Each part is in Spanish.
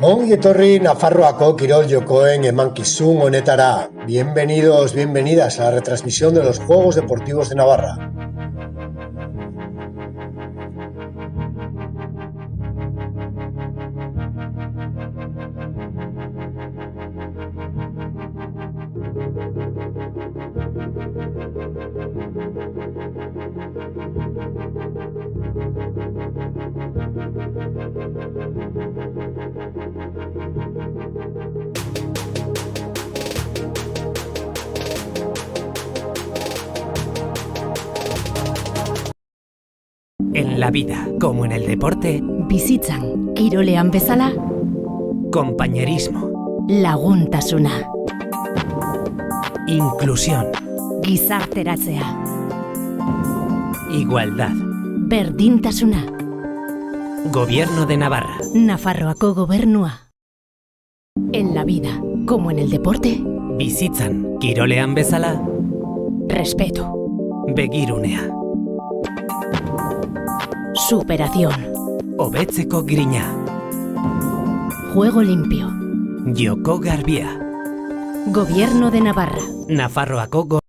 Ongi etorri Nafarroako kirol jokoen emankizun honetara. Bienvenidos, bienvenidas a la retransmisión de los Juegos Deportivos de Navarra. En la vida, como en el deporte, bizitzan, kirolean bezala, compañerismo, laguntasuna, inclusión, gizarteratzea, igualdad, berdintasuna, Gobierno de Navarra, Nafarroako gobernua. En la vida, como en el deporte, bizitzan, kirolean bezala, respeto, begirunea, superación, hobetzeko grina, juego limpio, joko garbia, Gobierno de Navarra, Nafarroako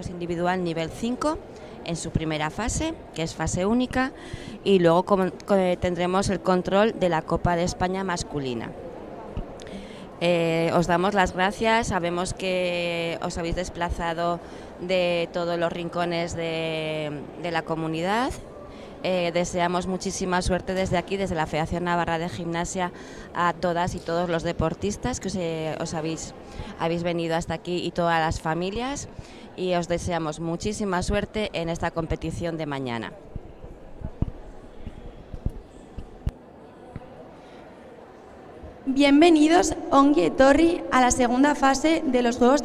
individual nivel 5 en su primera fase, que es fase única, y luego tendremos el control de la Copa de España masculina. Os damos las gracias, sabemos que os habéis desplazado de todos los rincones de la comunidad. Deseamos muchísima suerte desde aquí, desde la Federación Navarra de Gimnasia, a todas y todos los deportistas que os habéis venido hasta aquí y todas las familias, y os deseamos muchísima suerte en esta competición de mañana. Bienvenidos, ongi etorri, a la segunda fase de los Juegos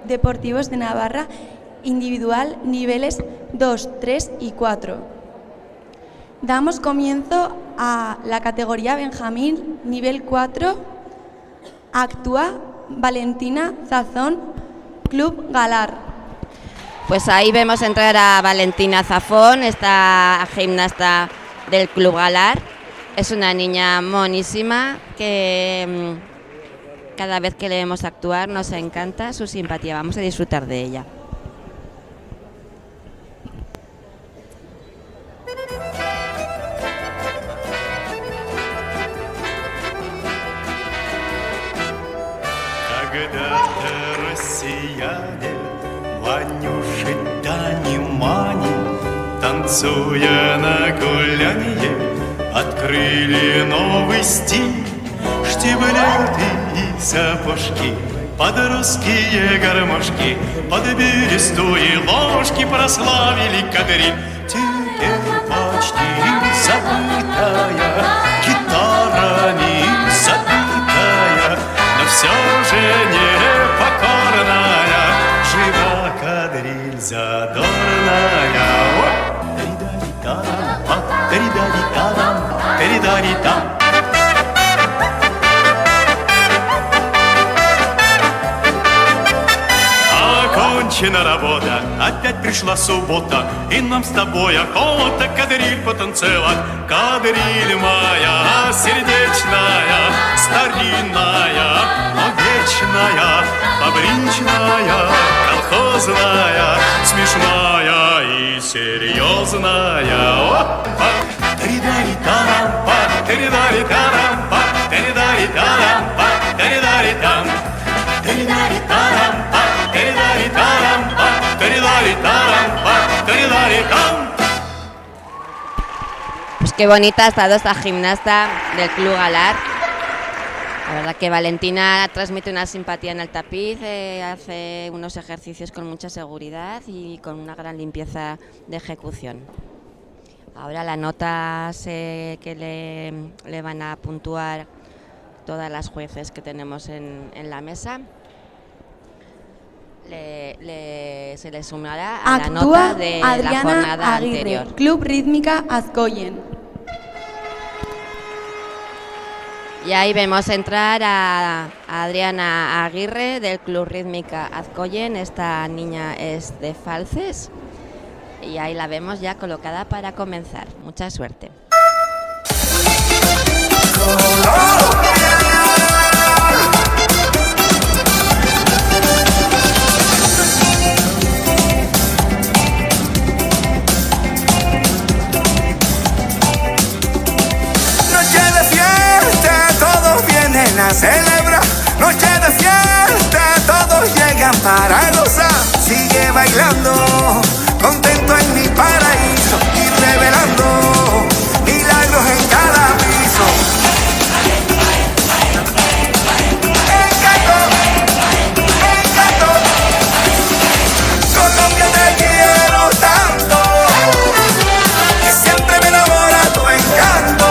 Deportivos de Navarra, individual niveles 2, 3 y 4. Damos comienzo a la categoría Benjamín, nivel 4. Actúa Valentina Zafón, Club Galar. Pues ahí vemos entrar a Valentina Zafón, esta gimnasta del Club Galar. Es una niña monísima que cada vez que le vemos actuar nos encanta su simpatía. Vamos a disfrutar de ella. Ванюши Тани Мани, танцуя на гулянье, открыли новый стиль. Штиблеты и сапожки, под русские гармошки, под берестовые ложки прославили кадриль. Теперь почти забытая, гитарами забытая, но все же непокорная, жива кадриль задорная. Теридари-тарам-пам, теридари-тарам, теридари-там. Окончена работа, опять пришла суббота, и нам с тобой охота кадриль потанцевать. Кадриль моя сердечная, старинная, но вечная, фабричная, колхозная, смешная и серьезная. Теридари-тарам-па, теридари-тарам-па, теридари-тарам-па, теридари-там. Теридари-тарам-па, теридари-тарам-па, теридари-тарам-па, теридари-там. Pues qué bonita ha estado esta gimnasta del Club Galar. La verdad que Valentina transmite una simpatía en el tapiz, hace unos ejercicios con mucha seguridad y con una gran limpieza de ejecución. Ahora la nota que le van a puntuar todas las jueces que tenemos en la mesa. Se le sumará a la nota de Adriana la jornada Aguirre, anterior. Club Rítmica Azcoyen. Y ahí vemos entrar a Adriana Aguirre del Club Rítmica Azcoyen. Esta niña es de Falces y ahí la vemos ya colocada para comenzar. Mucha suerte. A celebrar, noche de fiesta, todos llegan para gozar. Sigue bailando, contento en mi paraíso y revelando milagros en cada piso. Encanto, encanto, Colombia te quiero tanto, que siempre me enamora tu encanto.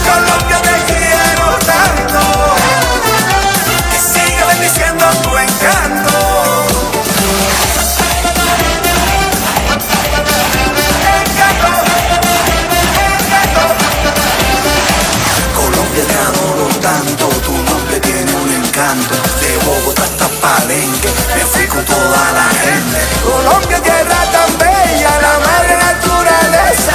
Colombia te quiero tanto, que siga bendiciendo tu encanto. Encanto, encanto. Colombia te adoro tanto, tu nombre tiene un encanto. De Bogotá hasta Palenque, me fui con toda la gente. Colombia, tierra tan bella, la madre naturaleza.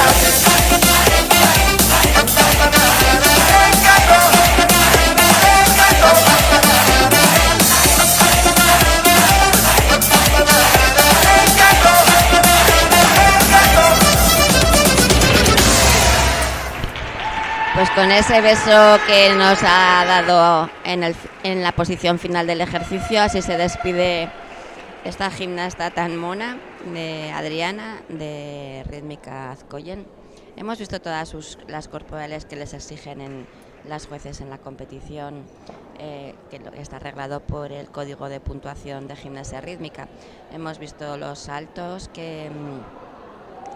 Pues con ese beso que nos ha dado en la posición final del ejercicio, así se despide esta gimnasta tan mona de Adriana de Rítmica Azcoyen. Hemos visto todas las corporales que les exigen en las jueces en la competición, que está arreglado por el código de puntuación de gimnasia rítmica. Hemos visto los saltos que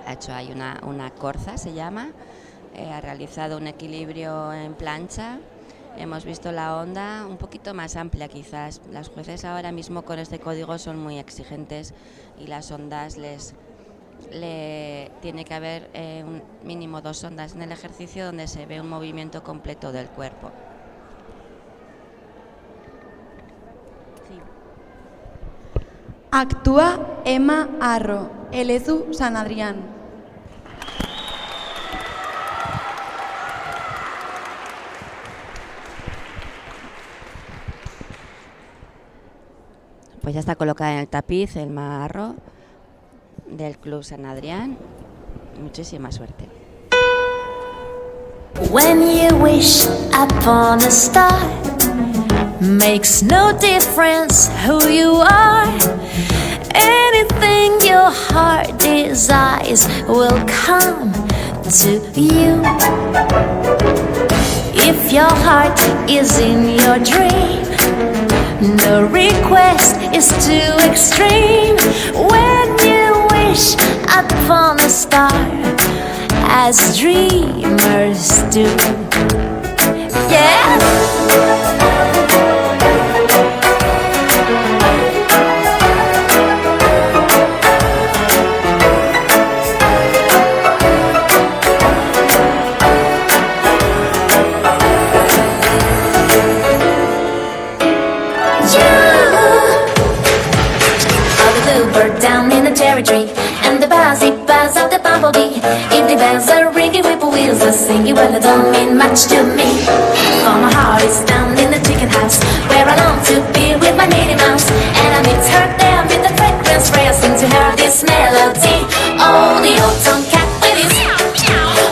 ha hecho ahí una corza, se llama. Ha realizado un equilibrio en plancha. Hemos visto la onda un poquito más amplia quizás. Las jueces ahora mismo con este código son muy exigentes y las ondas tiene que haber un mínimo 2 ondas en el ejercicio donde se ve un movimiento completo del cuerpo. Sí. Actúa Emma Arro, Elezu San Adrián. Pues ya está colocada en el tapiz el marro del Club San Adrián. Muchísima suerte. When you wish upon a star, makes no difference who you are. Anything your heart desires will come to you. If your heart is in your dream, no request is too extreme. When you wish upon a star, as dreamers do. Yeah. Down in the cherry tree, and the buzz of the bumblebee. If the bells are ringing, whippoorwills are singing, well, it don't mean much to me. For my heart is down in the chicken house, where I long to be with my Minnie Mouse. And I meet her there with the fragrance spray, I sing to her this melody. Oh, the old tomcat with his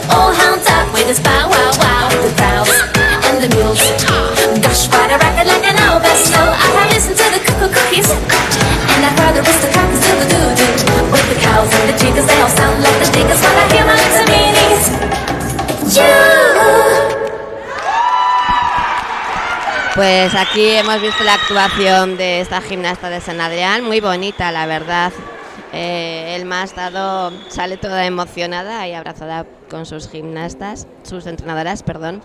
old hound dog with his bow wow wow. The cows and the mules gush by the record like an old best. So I have listened to the cuckoo cookies, and I heard the rooster cock do the doo-doo. With the cows and the chickens, they all sound like the diggers when I hear my little minis. Pues aquí hemos visto la actuación de esta gimnasta de San Adrián, muy bonita la verdad. Elma ha estado, sale toda emocionada y abrazada con sus gimnastas, sus entrenadoras, perdón.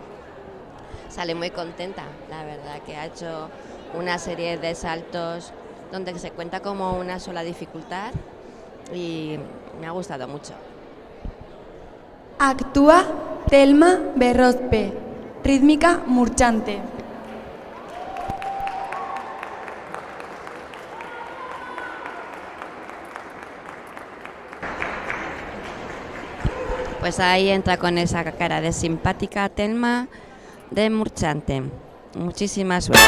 Sale muy contenta, la verdad, que ha hecho una serie de saltos donde se cuenta como una sola dificultad y me ha gustado mucho. Actúa Telma Berrozpe, rítmica murchante. Pues ahí entra con esa cara de simpática Telma de murchante. Muchísima suerte.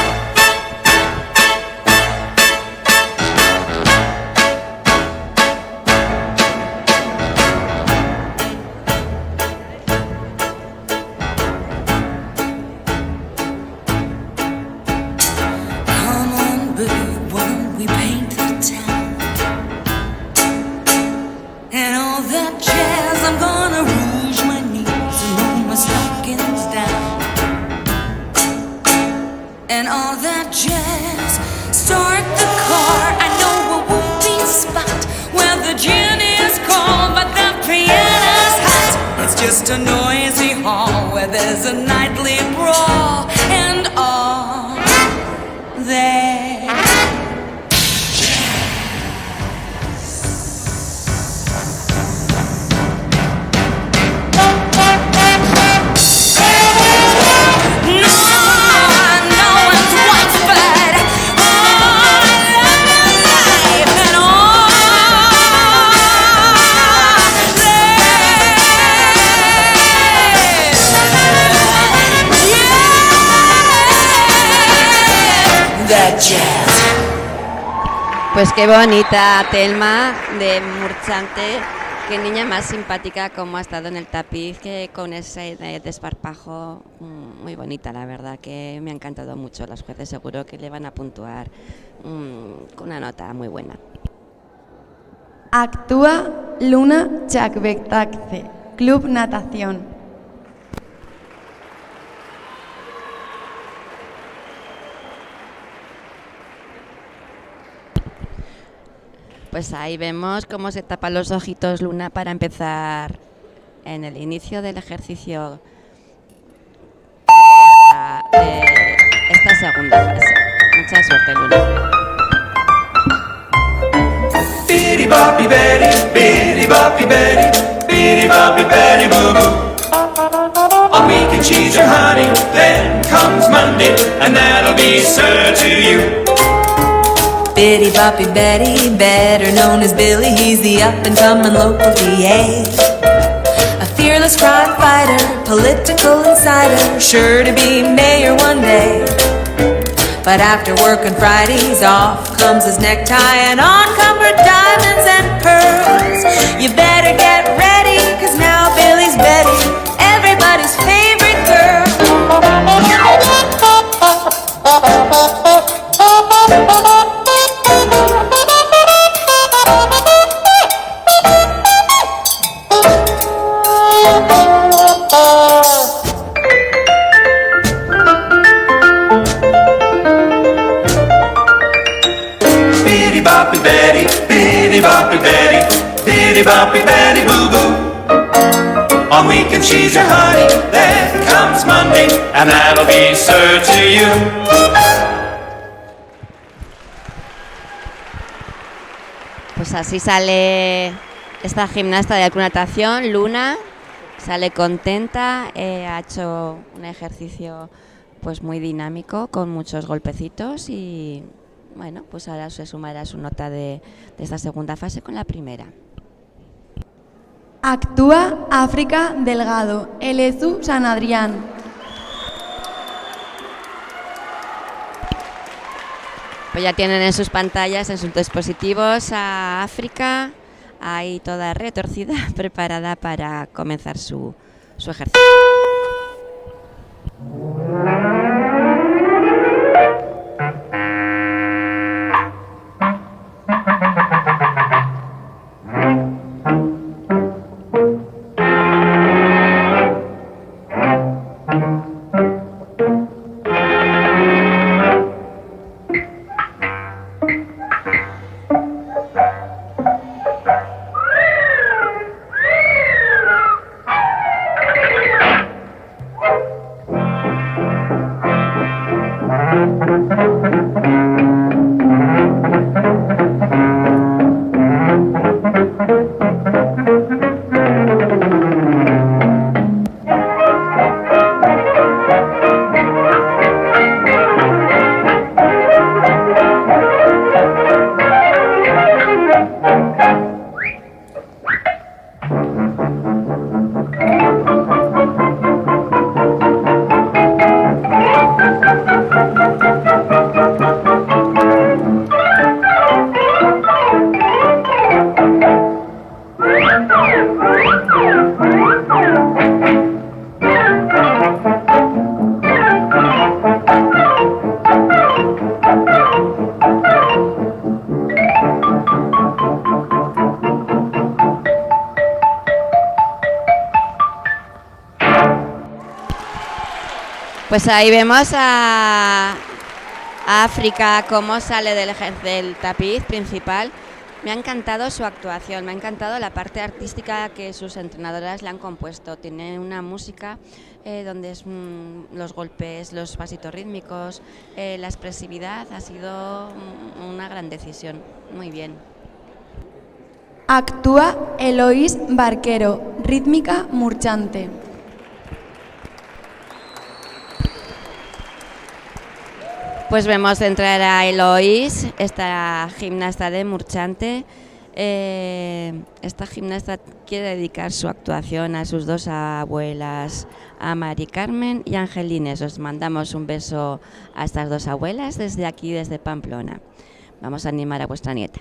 And all that jazz, start the car. I know it won't be a spot where the gin is cold, but the piano's hot. It's just a noisy hall where there's a nightly brawl, and all that Pues qué bonita Telma de murchante, qué niña más simpática como ha estado en el tapiz, que con ese desparpajo muy bonita, la verdad que me ha encantado mucho. Los jueces seguro que le van a puntuar con una nota muy buena. Actúa Luna Chakbektakce, Club Natación. Pues ahí vemos cómo se tapan los ojitos Luna para empezar en el inicio del ejercicio de esta segunda fase. Mucha suerte, Luna. Bitty boppy Betty, bitty boppy Betty, bitty boppy Betty boo boo. On week and cheese or honey, then comes Monday, and that'll be sir to you. Bitty Boppy Betty, better known as Billy, he's the up-and-coming local DA. A fearless crime fighter, political insider, sure to be mayor one day. But after working Fridays, off comes his necktie and on come her diamonds and pearls. You better get ready, 'cause now Billy's Betty, everybody's favorite girl. Bitty boppy Betty, bitty boppy Betty, bitty boppy Betty boo boo. On weekend she's your honey, then comes Monday, and that'll be sir to you. Pues así sale esta gimnasta de natación, Luna, sale contenta, ha hecho un ejercicio pues muy dinámico con muchos golpecitos y bueno, pues ahora se sumará su nota de esta segunda fase con la primera. Actúa África Delgado, Elezu San Adrián. Pues ya tienen en sus pantallas, en sus dispositivos a África, ahí toda retorcida, preparada para comenzar su ejercicio. Pues ahí vemos a África cómo sale del tapiz principal. Me ha encantado su actuación, me ha encantado la parte artística que sus entrenadoras le han compuesto. Tiene una música donde es los golpes, los pasitos rítmicos, la expresividad. Ha sido una gran decisión. Muy bien. Actúa Eloís Barquero, rítmica murchante. Pues vemos entrar a Eloís, esta gimnasta de Murchante. Esta gimnasta quiere dedicar su actuación a sus dos abuelas, a Mari Carmen y Angelines. Os mandamos un beso a estas dos abuelas desde aquí, desde Pamplona. Vamos a animar a vuestra nieta.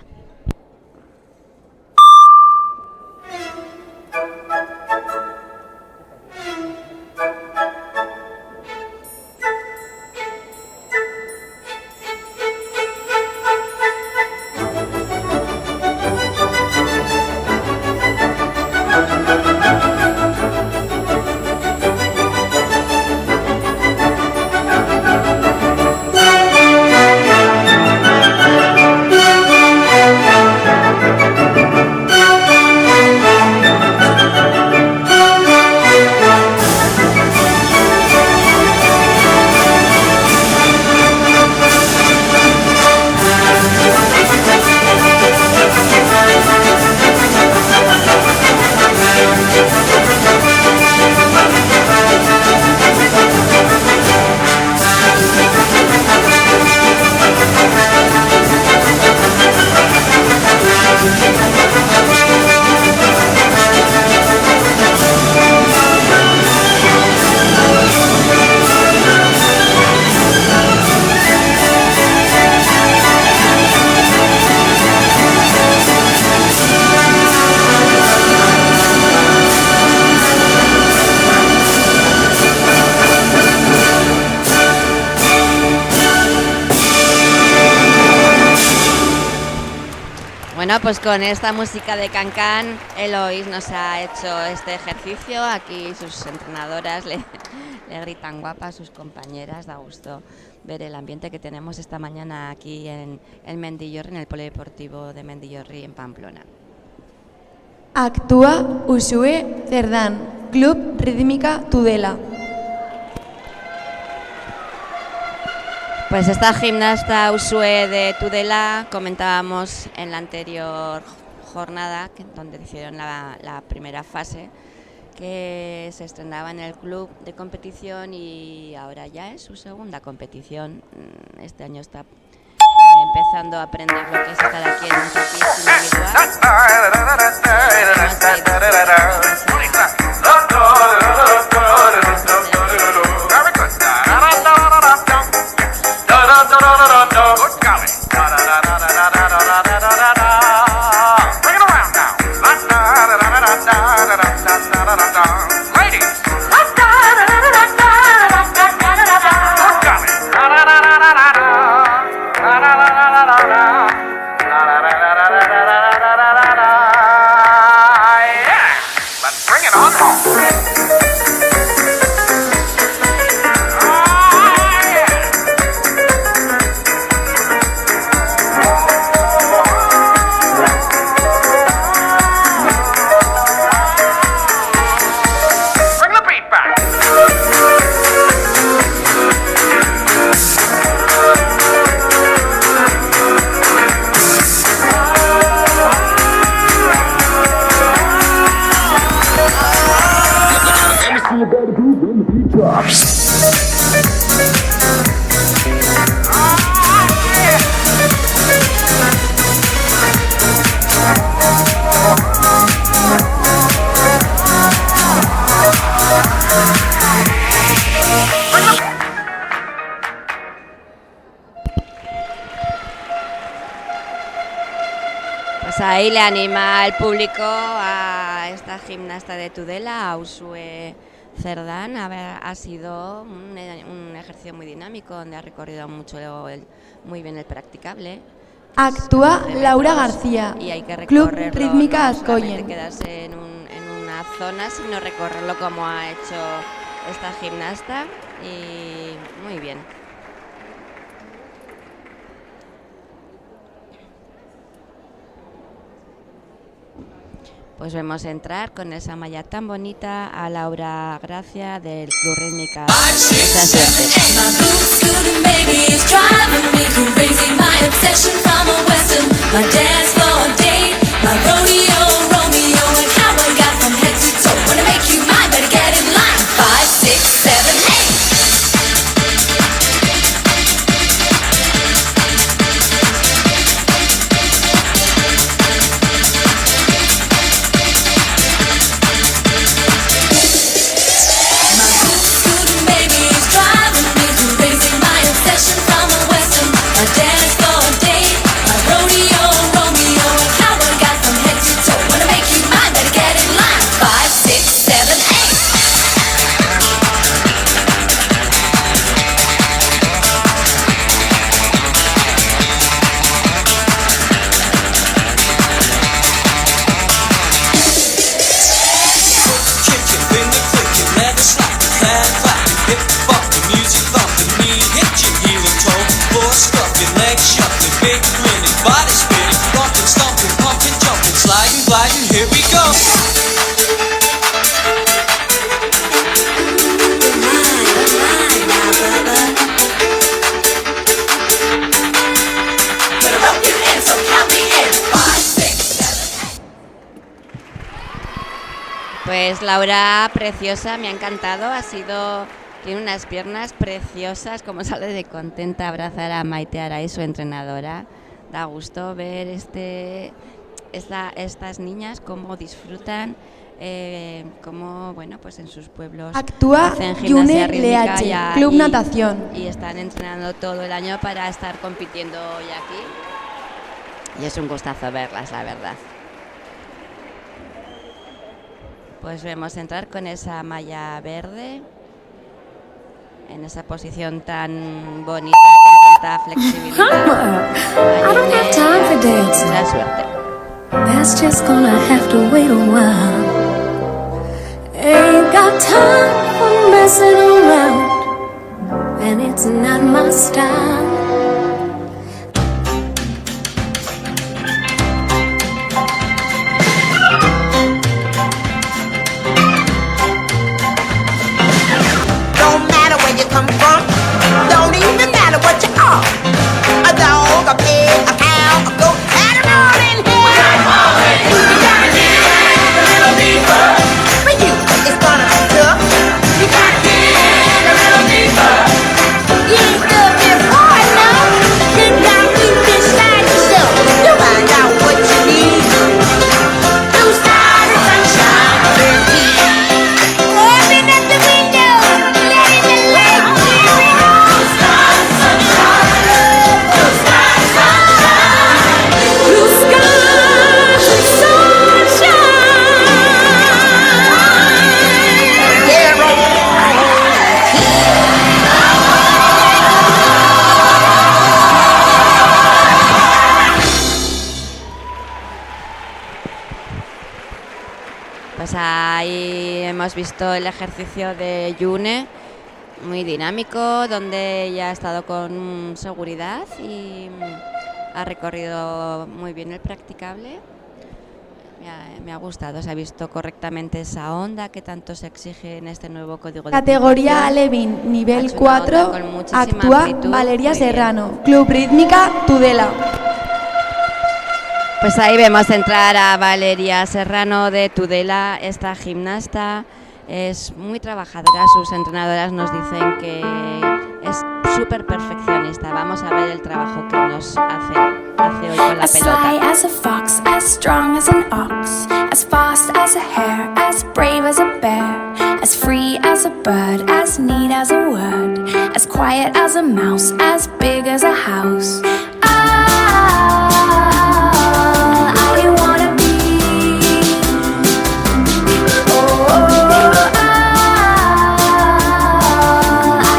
Bueno, pues con esta música de Can-Can, Eloís nos ha hecho este ejercicio. Aquí sus entrenadoras le gritan guapa a sus compañeras. Da gusto ver el ambiente que tenemos esta mañana aquí en Mendillorri, en el Polideportivo de Mendillorri, en Pamplona. Actúa Uxue Cerdán, Club Rítmica Tudela. Pues esta gimnasta Uxue de Tudela, comentábamos en la anterior jornada, donde hicieron la primera fase, que se estrenaba en el club de competición y ahora ya es su segunda competición. Este año está empezando a aprender lo que es estar aquí en un tapiz individual. Pues ahí le anima al público a esta gimnasta de Tudela, a Uxue Cerdán. Ha sido un ejercicio muy dinámico, donde ha recorrido muy bien el practicable. Actúa Laura García, y hay que Club Rítmica Azcoyen. No solamente quedarse en una zona, sino recorrerlo como ha hecho esta gimnasta. y muy bien. Pues vemos entrar con esa malla tan bonita a Laura Gracia del Club Rítmica. Mucha suerte. Pues Laura, preciosa, me ha encantado, tiene unas piernas preciosas, como sale de contenta a abrazar a Maite Aray, su entrenadora. Da gusto ver estas niñas cómo disfrutan, cómo, bueno, pues en sus pueblos actúa hacen gimnasia rítmica rítmica Club Natación. Y están entrenando todo el año para estar compitiendo hoy aquí. Y es un gustazo verlas, la verdad. Pues vemos entrar con esa malla verde, en esa posición tan bonita, con tanta flexibilidad. I don't have time for dancing. Mucha suerte. That's just gonna have to wait a while. Ain't got time for messing around, and it's not my style. Come from, don't even matter what you are. A dog, a pig, a cow, a goat, and a all in here. You gotta dig a little deeper. For you, it's gonna be tough. You gotta dig a little deeper. You ain't dug before enough. You gotta reach inside yourself to find out what you need. Blue skies and sunshine, clear heat. Open up the window, let in the light. Pues ahí hemos visto el ejercicio de Yune, muy dinámico, donde ella ha estado con seguridad y ha recorrido muy bien el practicable. Me ha gustado, se ha visto correctamente esa onda que tanto se exige en este nuevo código de Categoría Alevín, nivel 4, actúa Valeria Serrano, Club Rítmica Tudela. Pues ahí vemos entrar a Valeria Serrano de Tudela, esta gimnasta. Es muy trabajadora, sus entrenadoras nos dicen que es súper perfeccionista. Vamos a ver el trabajo que nos hace hoy con la As sly pelota. as a fox, as strong as an ox, as fast as a hare, as brave as a bear, as free as a bird, as neat as a word, as quiet as a mouse, as big as a house. I wanna be.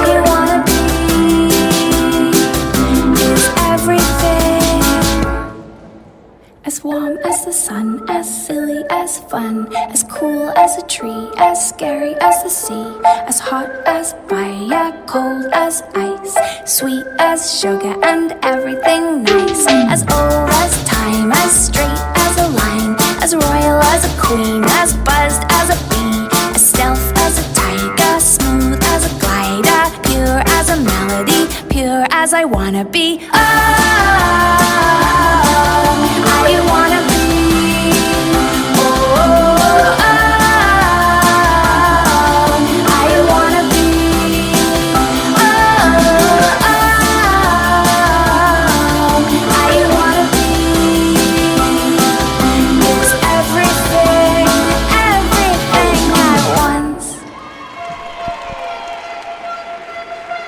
I wanna be. Is everything. As warm as the sun, as silly as fun, as cool as a tree, as scary as the sea. sea, as hot as fire, cold as ice, sweet as sugar and everything nice, as old as time, as straight as a line, as royal as a queen, as buzzed as a bee, as stealth as a tiger, smooth as a glider, pure as a melody, pure as I wanna be. Oh, I wanna be.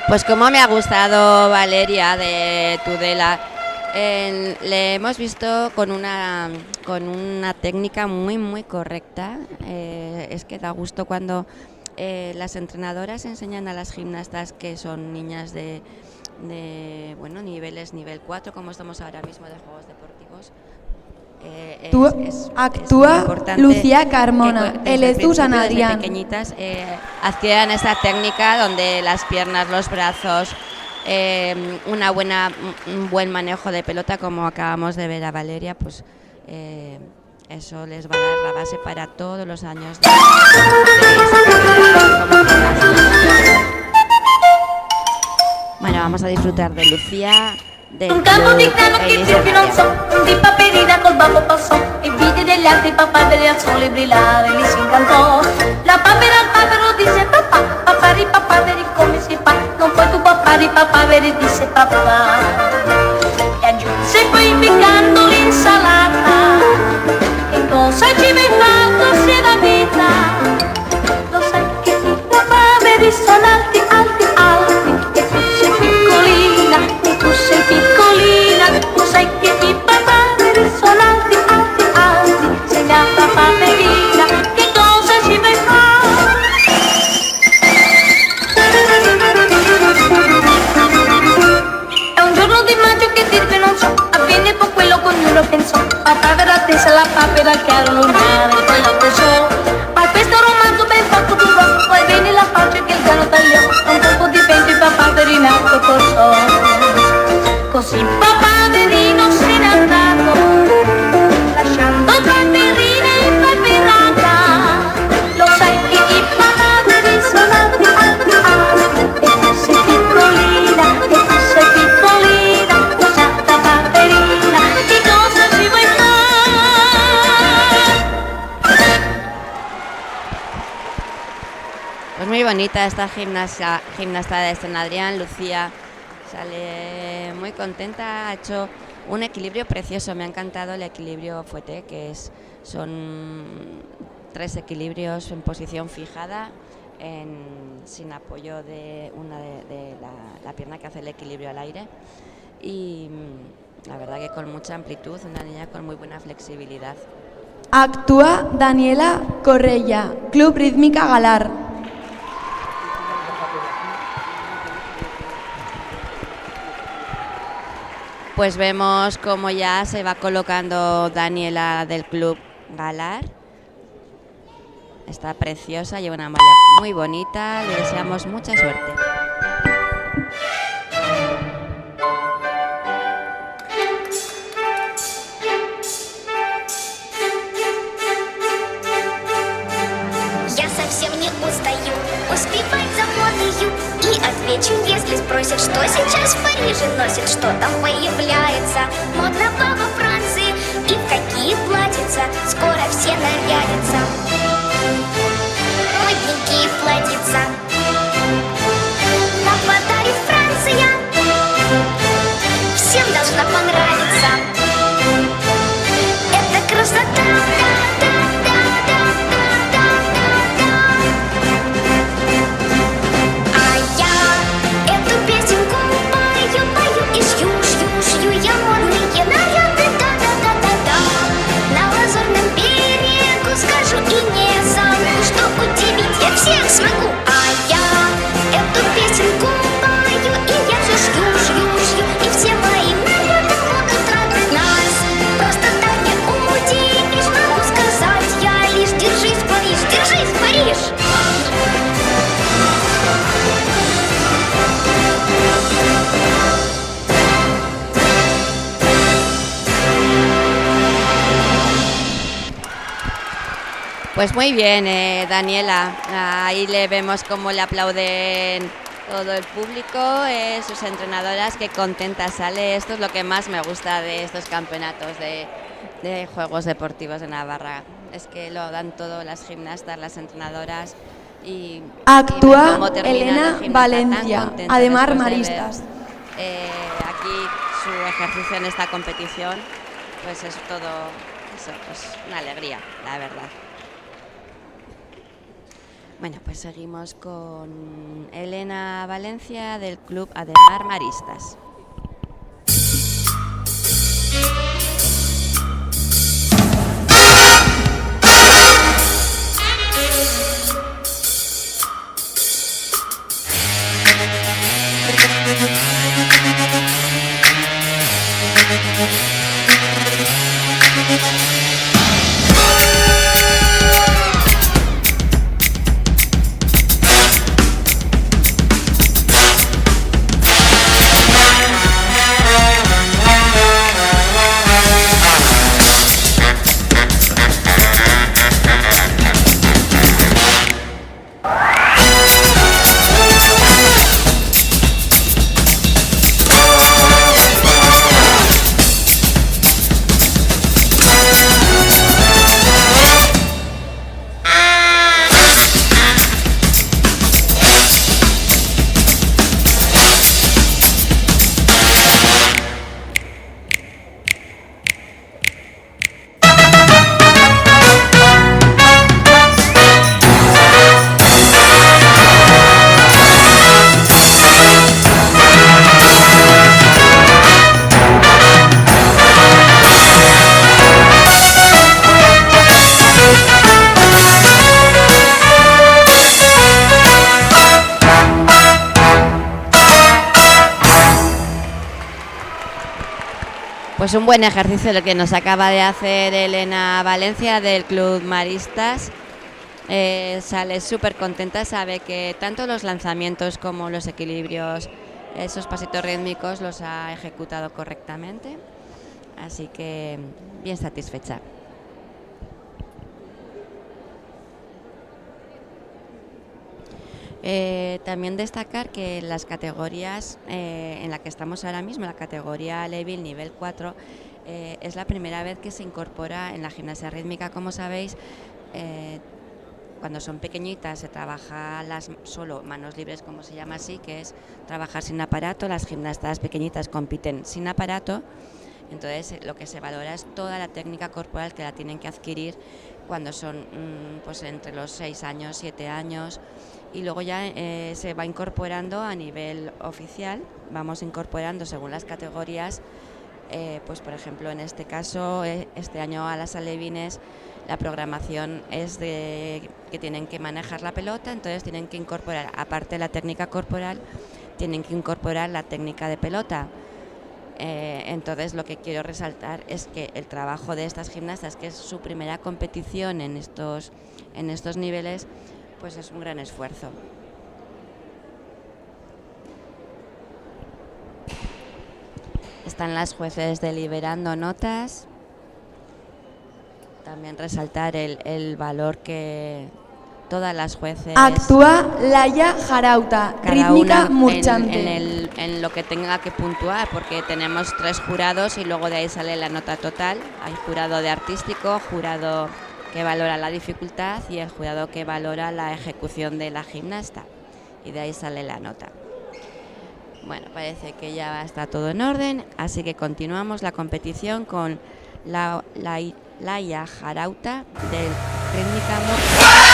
Pues como me ha gustado Valeria de Tudela, le hemos visto con una técnica muy correcta. Es que da gusto cuando las entrenadoras enseñan a las gimnastas que son niñas de nivel 4, como estamos ahora mismo de Juegos Deportivos. Actúa Lucía Carmona, él es Susan Adrián. Pequeñitas hacían esta técnica donde las piernas, los brazos, un buen manejo de pelota, como acabamos de ver a Valeria, pues eso les va a dar la base para todos los años de Bueno, vamos a disfrutar de Lucía. Un campo di grano che più non so, di paperina col babbo passò, e vide degli altri papaveri al sole brillare, li si incantò. La papera al papero disse papà, papari papaveri come si fa, non puoi tu papari papaveri, disse papà. E aggiunse poi impiccando l'insalata, che cosa ci vai fatto se la vita? Lo sai che i papaveri sono alti, alti, alti, e tu sei piccolina, e tu sei piccolina, lo sai che i papaveri sono alti, alti, alti, sei la papaverina, che cosa ci vai fare? È un giorno di maggio che dirvi non so, avviene per quello che ognuno pensò, papavera attesa la papera che a lunare, poi la posò, ma questo romanzo ben fatto durò, poi venne la pace che il grano tagliò, un colpo di vento il papaveri in alto corso. Così il papaverino se n'è andato, lasciando paperine impaperata. Lo sai che i papaveri sono alti, alti, alti, e tu sei piccolina, e tu sei piccolina, santa paperina, che cosa ci vuoi fare? Pues muy bonita esta gimnasta de San Adrián, Lucía. Sale muy contenta, ha hecho un equilibrio precioso, me ha encantado el equilibrio fouetté, son 3 equilibrios en posición fijada, sin apoyo de la pierna que hace el equilibrio al aire, y la verdad que con mucha amplitud, una niña con muy buena flexibilidad. Actúa Daniela Correia, Club Rítmica Galar. Pues vemos cómo ya se va colocando Daniela del Club Galar. Está preciosa, lleva una malla muy bonita, le deseamos mucha suerte. Я совсем не устаю, успевать за модою. И отвечу, если спросят, что сейчас в Париже носит, что там появляется модного во Франции и в какие платьица скоро все нарядятся. Модненькие платьица нам подарит Франция, всем должна понравиться. Это красота. Скажу и не забуду, что удивить я всех смогу. А я Pues muy bien, Daniela. Ahí le vemos cómo le aplauden todo el público, sus entrenadoras, qué contenta sale. Esto es lo que más me gusta de estos campeonatos de Juegos Deportivos de Navarra. Es que lo dan todo las gimnastas, las entrenadoras. Actúa Elena Valencia, además maristas. Aquí su ejercicio en esta competición, pues es todo eso, pues una alegría, la verdad. Bueno, pues seguimos con Elena Valencia del Club Ademar Maristas. Pues un buen ejercicio el que nos acaba de hacer Elena Valencia del Club Maristas. Sale súper contenta, sabe que tanto los lanzamientos como los equilibrios, esos pasitos rítmicos los ha ejecutado correctamente, así que bien satisfecha. También destacar que las categorías en la que estamos ahora mismo, la categoría Leville nivel 4, es la primera vez que se incorpora en la gimnasia rítmica. Como sabéis, cuando son pequeñitas se trabaja solo manos libres, como se llama así, que es trabajar sin aparato. Las gimnastas pequeñitas compiten sin aparato, entonces lo que se valora es toda la técnica corporal que la tienen que adquirir cuando son pues entre los 6 años, 7 años. Y luego ya se va incorporando a nivel oficial, vamos incorporando según las categorías, pues por ejemplo en este caso, este año a las alevines la programación es de que tienen que manejar la pelota, entonces tienen que incorporar, aparte de la técnica corporal, tienen que incorporar la técnica de pelota. Entonces lo que quiero resaltar es que el trabajo de estas gimnastas, que es su primera competición en estos niveles, pues es un gran esfuerzo. Están las jueces deliberando notas. También resaltar el valor que todas las jueces... Actúa Laia Jarauta, rítmica murchante. En lo que tenga que puntuar, porque tenemos 3 jurados y luego de ahí sale la nota total. Hay jurado de artístico, jurado que valora la dificultad y el jurado que valora la ejecución de la gimnasta, y de ahí sale la nota. Bueno, parece que ya está todo en orden, así que continuamos la competición con Laia Jarauta del Rítmica Murchante.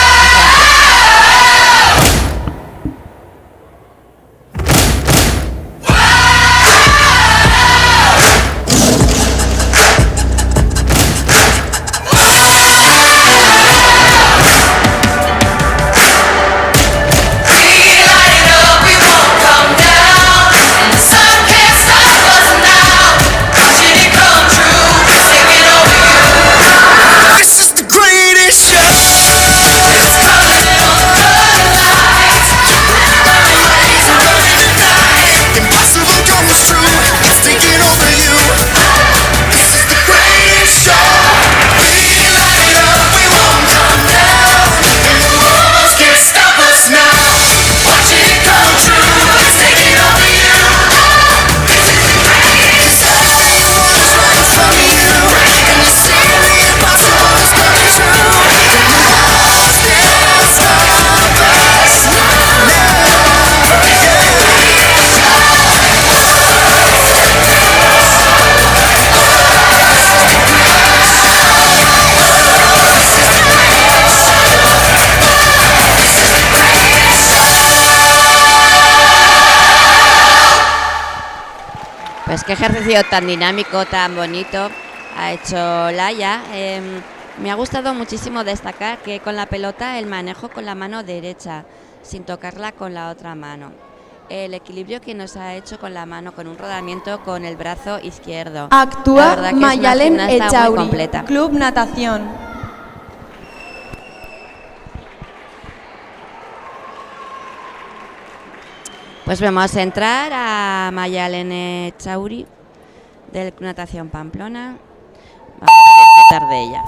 This is the greatest show. Pues qué ejercicio tan dinámico, tan bonito ha hecho Laia. Me ha gustado muchísimo destacar que con la pelota el manejo con la mano derecha, sin tocarla con la otra mano. El equilibrio que nos ha hecho con la mano, con un rodamiento con el brazo izquierdo. Actúa Mayalen Echauri, completa. Club Natación. Pues vamos a entrar a Mayalen Echauri del Club Natación Pamplona. Vamos a disfrutar de ella.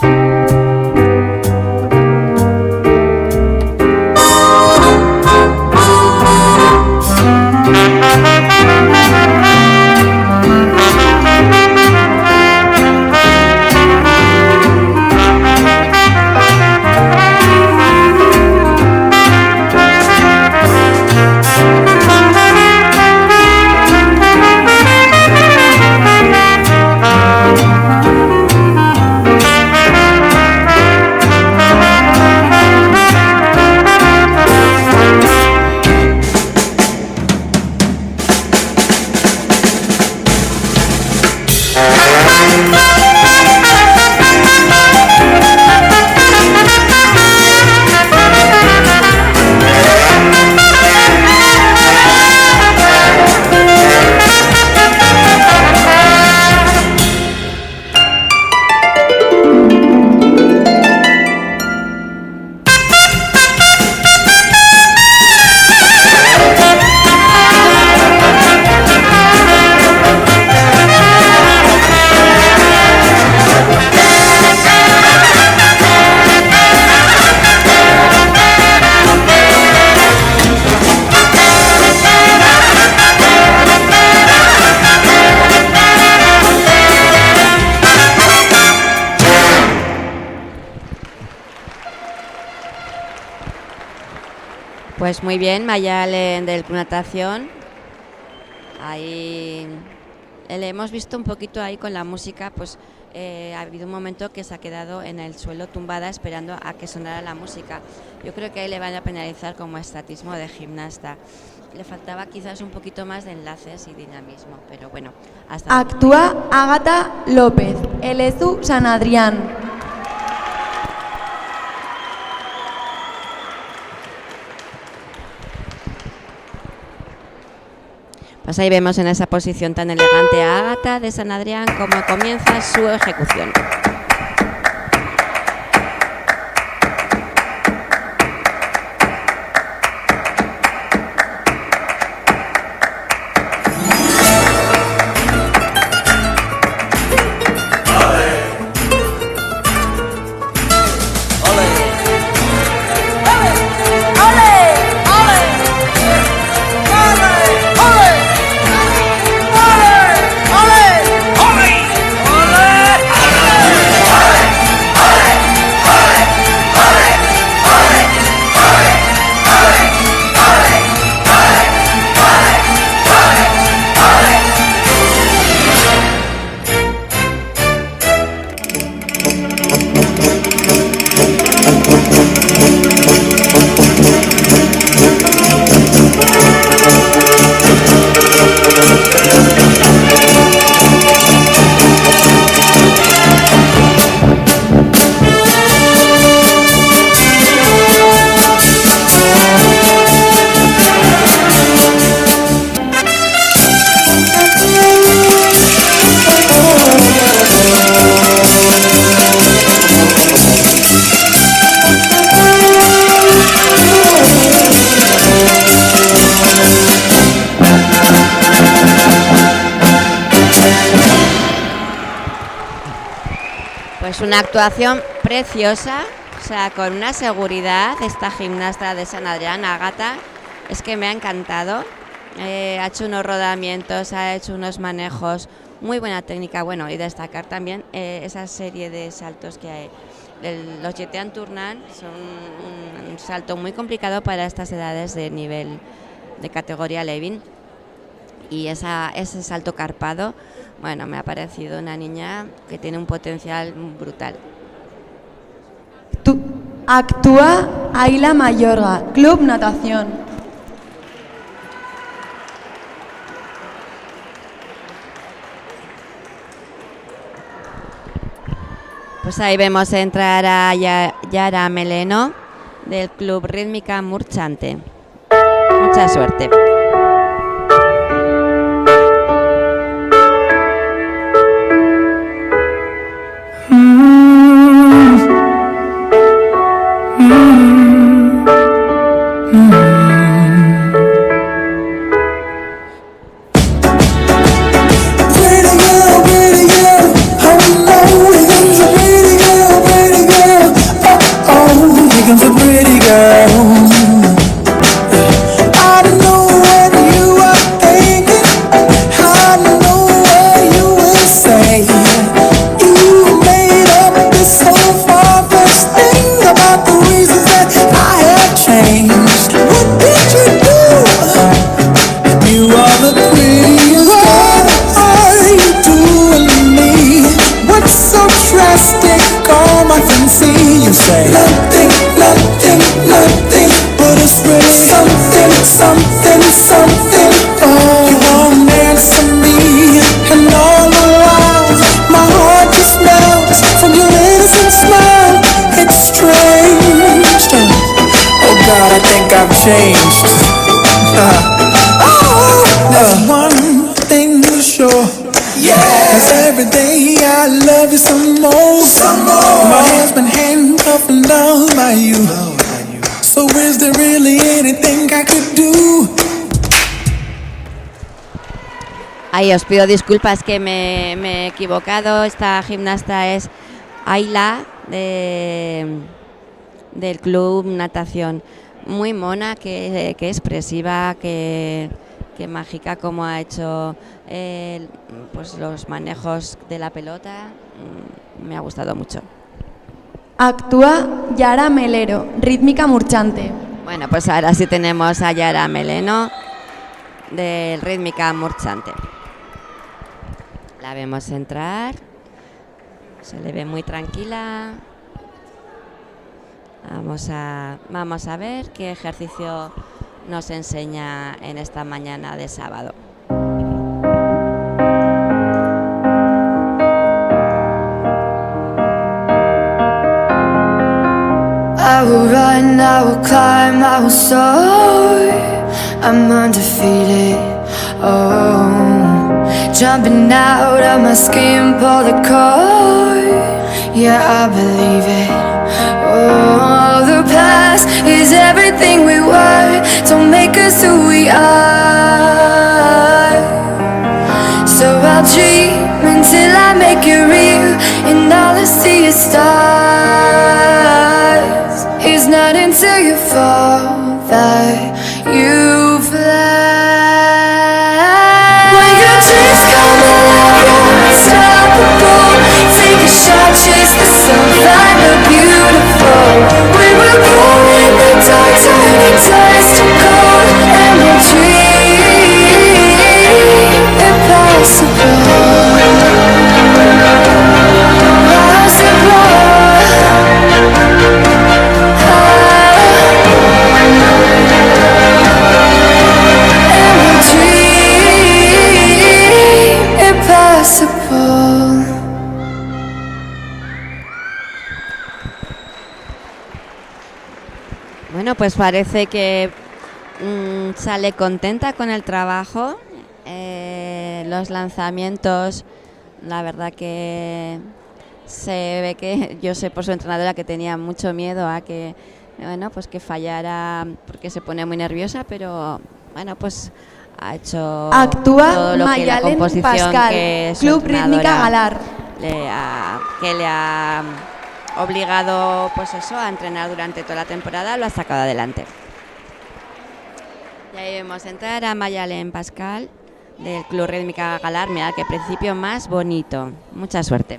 Pues muy bien, Mayalen del Club Natación. Ahí le hemos visto un poquito ahí con la música, pues ha habido un momento que se ha quedado en el suelo tumbada esperando a que sonara la música. Yo creo que ahí le van a penalizar como estatismo de gimnasta. Le faltaba quizás un poquito más de enlaces y dinamismo, pero bueno. Hasta Actúa Ágata López, Elezu San Adrián. Pues ahí vemos en esa posición tan elegante a Ágata de San Adrián cómo comienza su ejecución. Una actuación preciosa, o sea, con una seguridad, esta gimnasta de San Adrián, Ágata, es que me ha encantado. Ha hecho unos rodamientos, ha hecho unos manejos, muy buena técnica, bueno, y destacar también esa serie de saltos que hay. Los Jetean Tournant son un salto muy complicado para estas edades de nivel de categoría Levin, y ese salto carpado, bueno, me ha parecido una niña que tiene un potencial brutal. Actúa Ayla Mayorga, Club Natación. Pues ahí vemos entrar a Yara Meleno del Club Rítmica Murchante. Mucha suerte. Ahí os pido disculpas que me he equivocado. Esta gimnasta es Ayla del Club Natación. Muy mona, que expresiva, que mágica, como ha hecho pues los manejos de la pelota. Me ha gustado mucho. Actúa Yara Melero, Rítmica Murchante. Bueno, pues ahora sí tenemos a Yara Meleno del Rítmica Murchante. La vemos entrar, se le ve muy tranquila. Vamos a ver qué ejercicio nos enseña en esta mañana de sábado. I will run, I will climb, I will soar. I'm undefeated. Oh, jumping out of my skin, pull the cord. Yeah, I believe it. Oh, the past is everything we were. Don't make us who we are. So I'll dream until I make it real, and all I see is stars. It's not until you fall that you fly. When your dreams come alive, you're unstoppable. Take a shot, chase the sun, find the beautiful. We will go in the dark, turning dust to gold, and we'll dream impossible. Bueno, pues parece que sale contenta con el trabajo. Los lanzamientos, la verdad que se ve que, yo sé por su entrenadora que tenía mucho miedo a que, bueno, pues que fallara porque se pone muy nerviosa, pero bueno, pues ha hecho Actúa todo lo que la Mayalen composición Pascal, que su Club Rítmica Galar. le ha obligado, pues eso, a entrenar durante toda la temporada, lo ha sacado adelante. Y ahí vemos entrar a Mayalen Pascal del Club Rítmica Galar. Mira qué principio más bonito. Mucha suerte.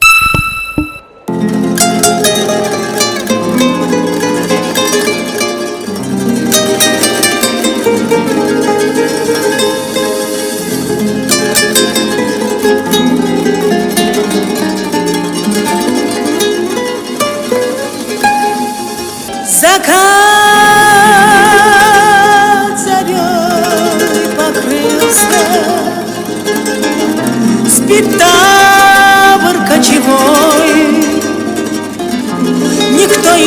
Спитавр кочевой,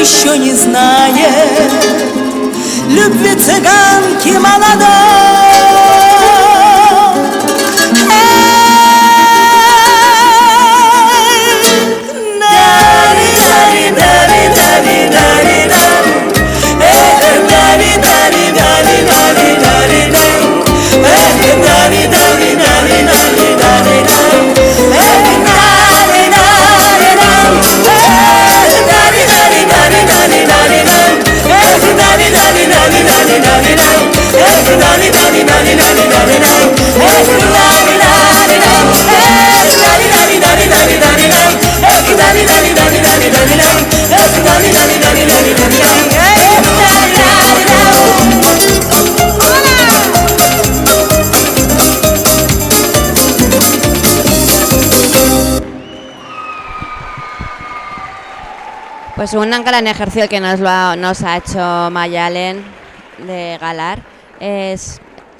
що не знает любви цыганки молодой. Pues un gran ejercicio que nos ha hecho Mayalen de Galar.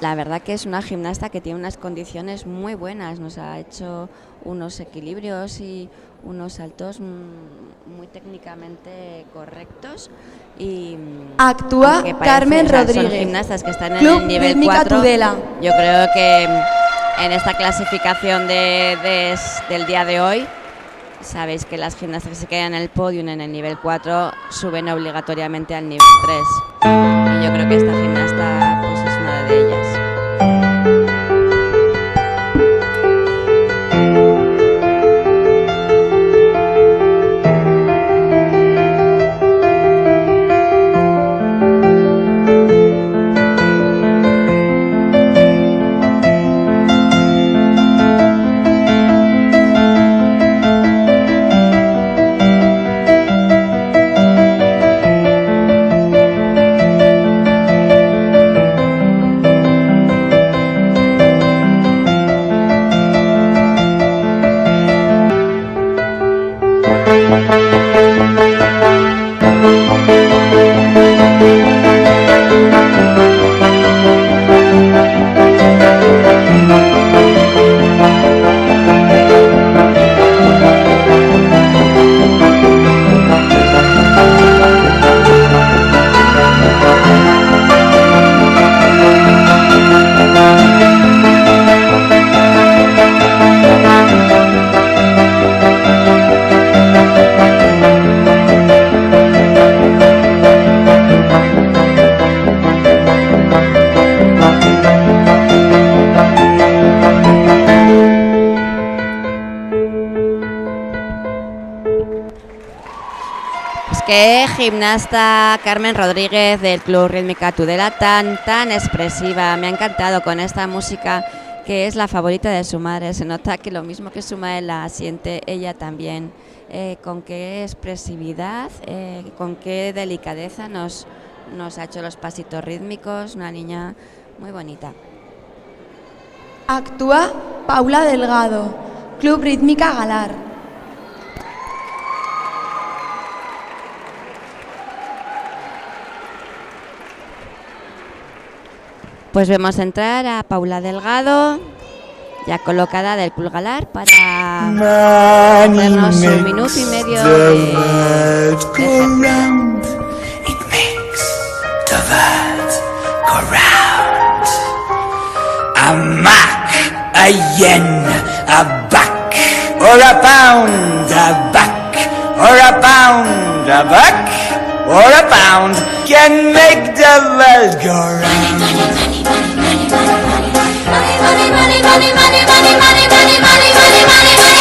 La verdad que es una gimnasta que tiene unas condiciones muy buenas. Nos ha hecho unos equilibrios y unos saltos muy técnicamente correctos. Y actúa Carmen Rodríguez. Son gimnastas que están en Club el nivel Rítmica 4. Tudela. Yo creo que en esta clasificación del día de hoy, sabéis que las gimnastas que se quedan en el podio en el nivel 4 suben obligatoriamente al nivel 3. Y yo creo que esta gimnasta pues es una de ellas. Qué gimnasta Carmen Rodríguez del Club Rítmica Tudela, tan expresiva. Me ha encantado con esta música que es la favorita de su madre. Se nota que lo mismo que su madre la siente ella también. Con qué expresividad, con qué delicadeza nos ha hecho los pasitos rítmicos. Una niña muy bonita. Actúa Paula Delgado, Club Rítmica Galar. Pues vemos entrar a Paula Delgado, ya colocada del Club Galar, para hacernos un minuto y medio de ejercicio. It makes the world go round. A mark, a yen, a buck, or a pound, a buck, or a pound, a buck, or a pound can make the world go round. Money, money, money, money, money, money, money, money, money, money, money, money.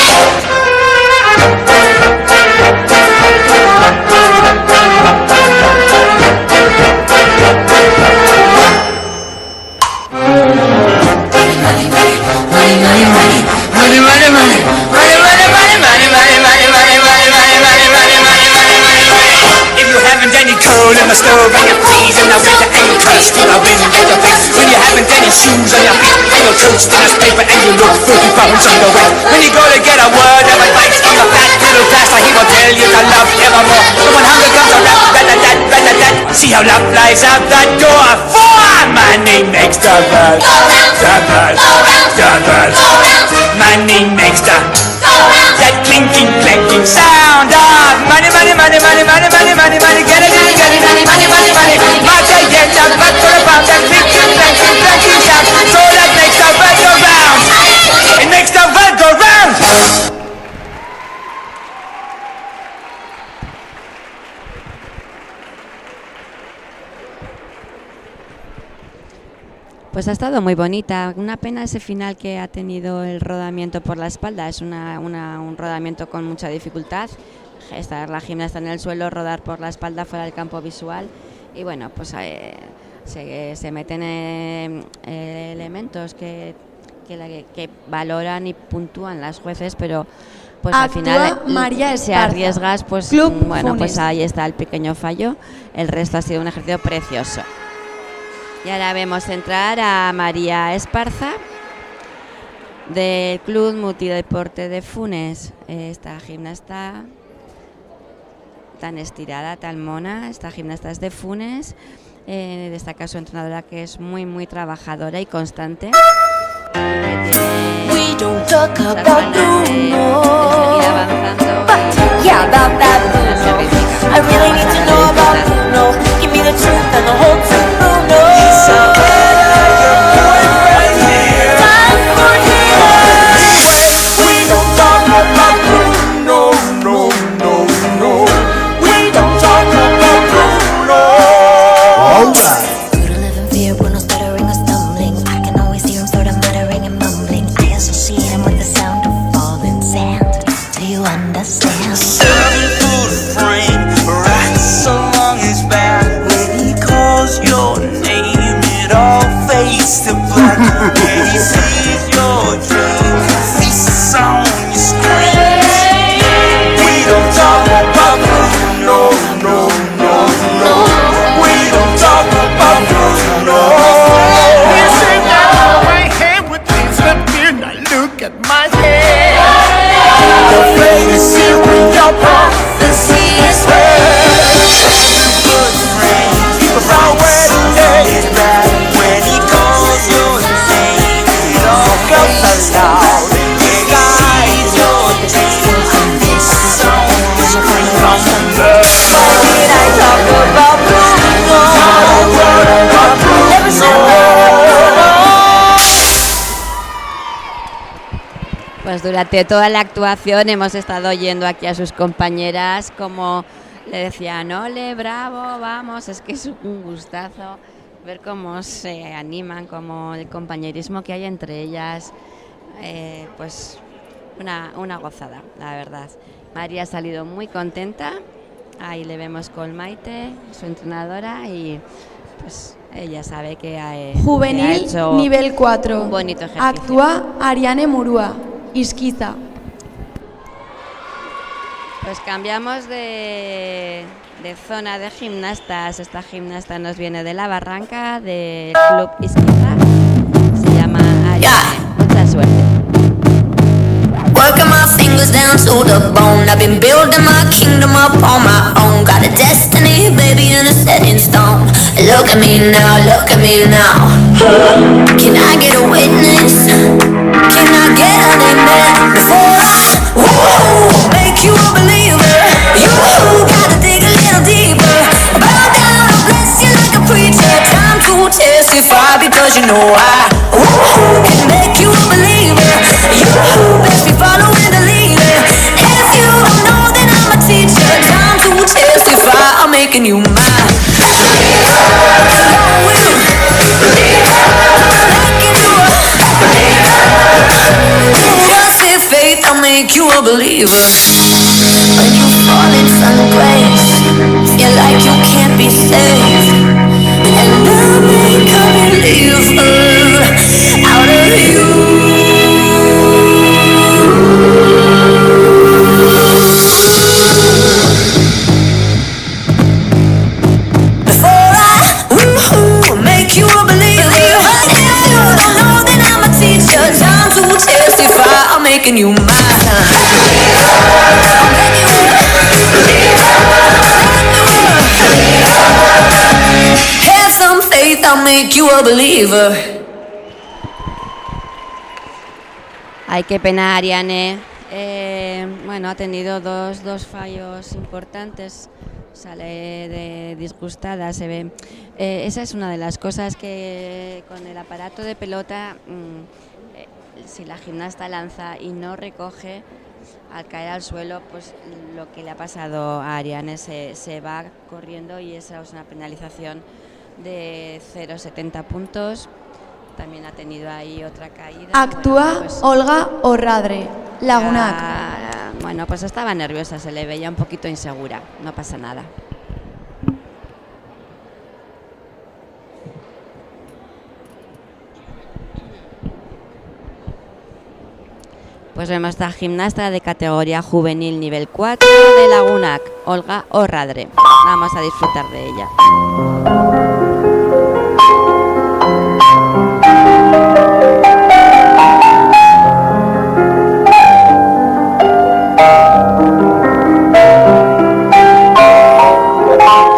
If you haven't any coal in the stove and your peas in the winter and your crust in the wind at your face, when you haven't any shoes on your feet. little toast in a paper and you look filthy from underwear. When you go to get a word of advice from a fat little pastor, he will tell you to love evermore. But when hunger comes around, rat-a-tat, see how love flies out that door. For money makes the world go round, the world go round, the world go round. Money makes the that clinking, clanking sound of money, money, money, money, money, money, money, money. Get it, get it, get it, money, money, money, money. Martha gets up, back for a pound, that clinking, clanking, clanking sound. So that makes the world go round. It makes the world go round. Pues ha estado muy bonita. Una pena ese final que ha tenido el rodamiento por la espalda. Es un rodamiento con mucha dificultad. Estar la gimnasta en el suelo, rodar por la espalda fuera del campo visual. Y bueno, pues se meten elementos que valoran y puntúan las jueces, pero pues al final María se Esparza. arriesgas, pues Club bueno, Funes. pues ahí está el pequeño fallo. El resto ha sido un ejercicio precioso. Y ahora vemos entrar a María Esparza del Club Multideporte de Funes. Esta gimnasta tan estirada, tan mona, esta gimnasta es de Funes. Destaca su entrenadora, que es muy muy trabajadora y constante. We don't talk about Bruno. Seguir avanzando. Yeah, about that Bruno. I really need to know about Bruno. Give me the truth and the whole truth, Bruno. Time for him. We don't talk about Bruno. No, no, no. We don't talk about Bruno. Alright. To live in fear, Bruno stuttering or stumbling. I can always hear him sort of muttering and mumbling. I associate him with the sound of falling sand. Do you understand? Serving food frame, right so long is bad. When he calls your name, it all fades to black. When he sees your dream, feasts on your screen. We don't talk about Bruno, no, no, no. We don't talk about Bruno. You say now my hand with things that weird. Now look at my head. The flame is sealed with your prophecy is Good friend, keep around when it's bad. When he calls your name, it all comes aloud. When he sees your dreams, feasts on your screen. From love. Why did I talk about Bruno? Never said Pues durante toda la actuación hemos estado oyendo aquí a sus compañeras como le decían, ole, bravo, vamos. Es que es un gustazo ver cómo se animan, como el compañerismo que hay entre ellas. Pues una gozada, la verdad. María ha salido muy contenta. Ahí le vemos con Maite, su entrenadora, y pues ella sabe que ha Juvenil hecho nivel 4. un bonito ejercicio. Actúa Ariane Murúa, Isquiza. Pues cambiamos de zona de gimnastas. Esta gimnasta nos viene de la Barranca, del Club Isquiza. Se llama Ariane. Mucha suerte. Working my fingers down to the bone. I've been building my kingdom up on my own. Got a destiny, baby, and a set in stone. Look at me now, look at me now. Can I get a witness? Can I get an amen? Before I make you a believer, you gotta dig a little deeper. Bow down, I'll bless you like a preacher. Time to testify, because you know I can make you a believer. You best be following the leader. If you don't know, then I'm a teacher. Time to testify, I'm making you mine. Just have faith, I'll make you a believer. When you fall from grace, feel like you can't be saved, and I'll make a believer out of you. Before I make you a believer, if you don't know, then I'm a making you mine. Have some faith, I'll make you a believer. Ay, qué pena, Ariane. Bueno, ha tenido dos fallos importantes. Sale de disgustada, se ve. Esa es una de las cosas que con el aparato de pelota, si la gimnasta lanza y no recoge, al caer al suelo, pues lo que le ha pasado a Ariane se va corriendo y esa es una penalización de 0,70 puntos. También ha tenido ahí otra caída. Actúa bueno, pues, Olga Orradre, Lagunac. Bueno, pues estaba nerviosa, se le veía un poquito insegura, no pasa nada. Pues vemos esta gimnasta de categoría juvenil nivel 4 de Lagunac, Olga Orradre. Vamos a disfrutar de ella.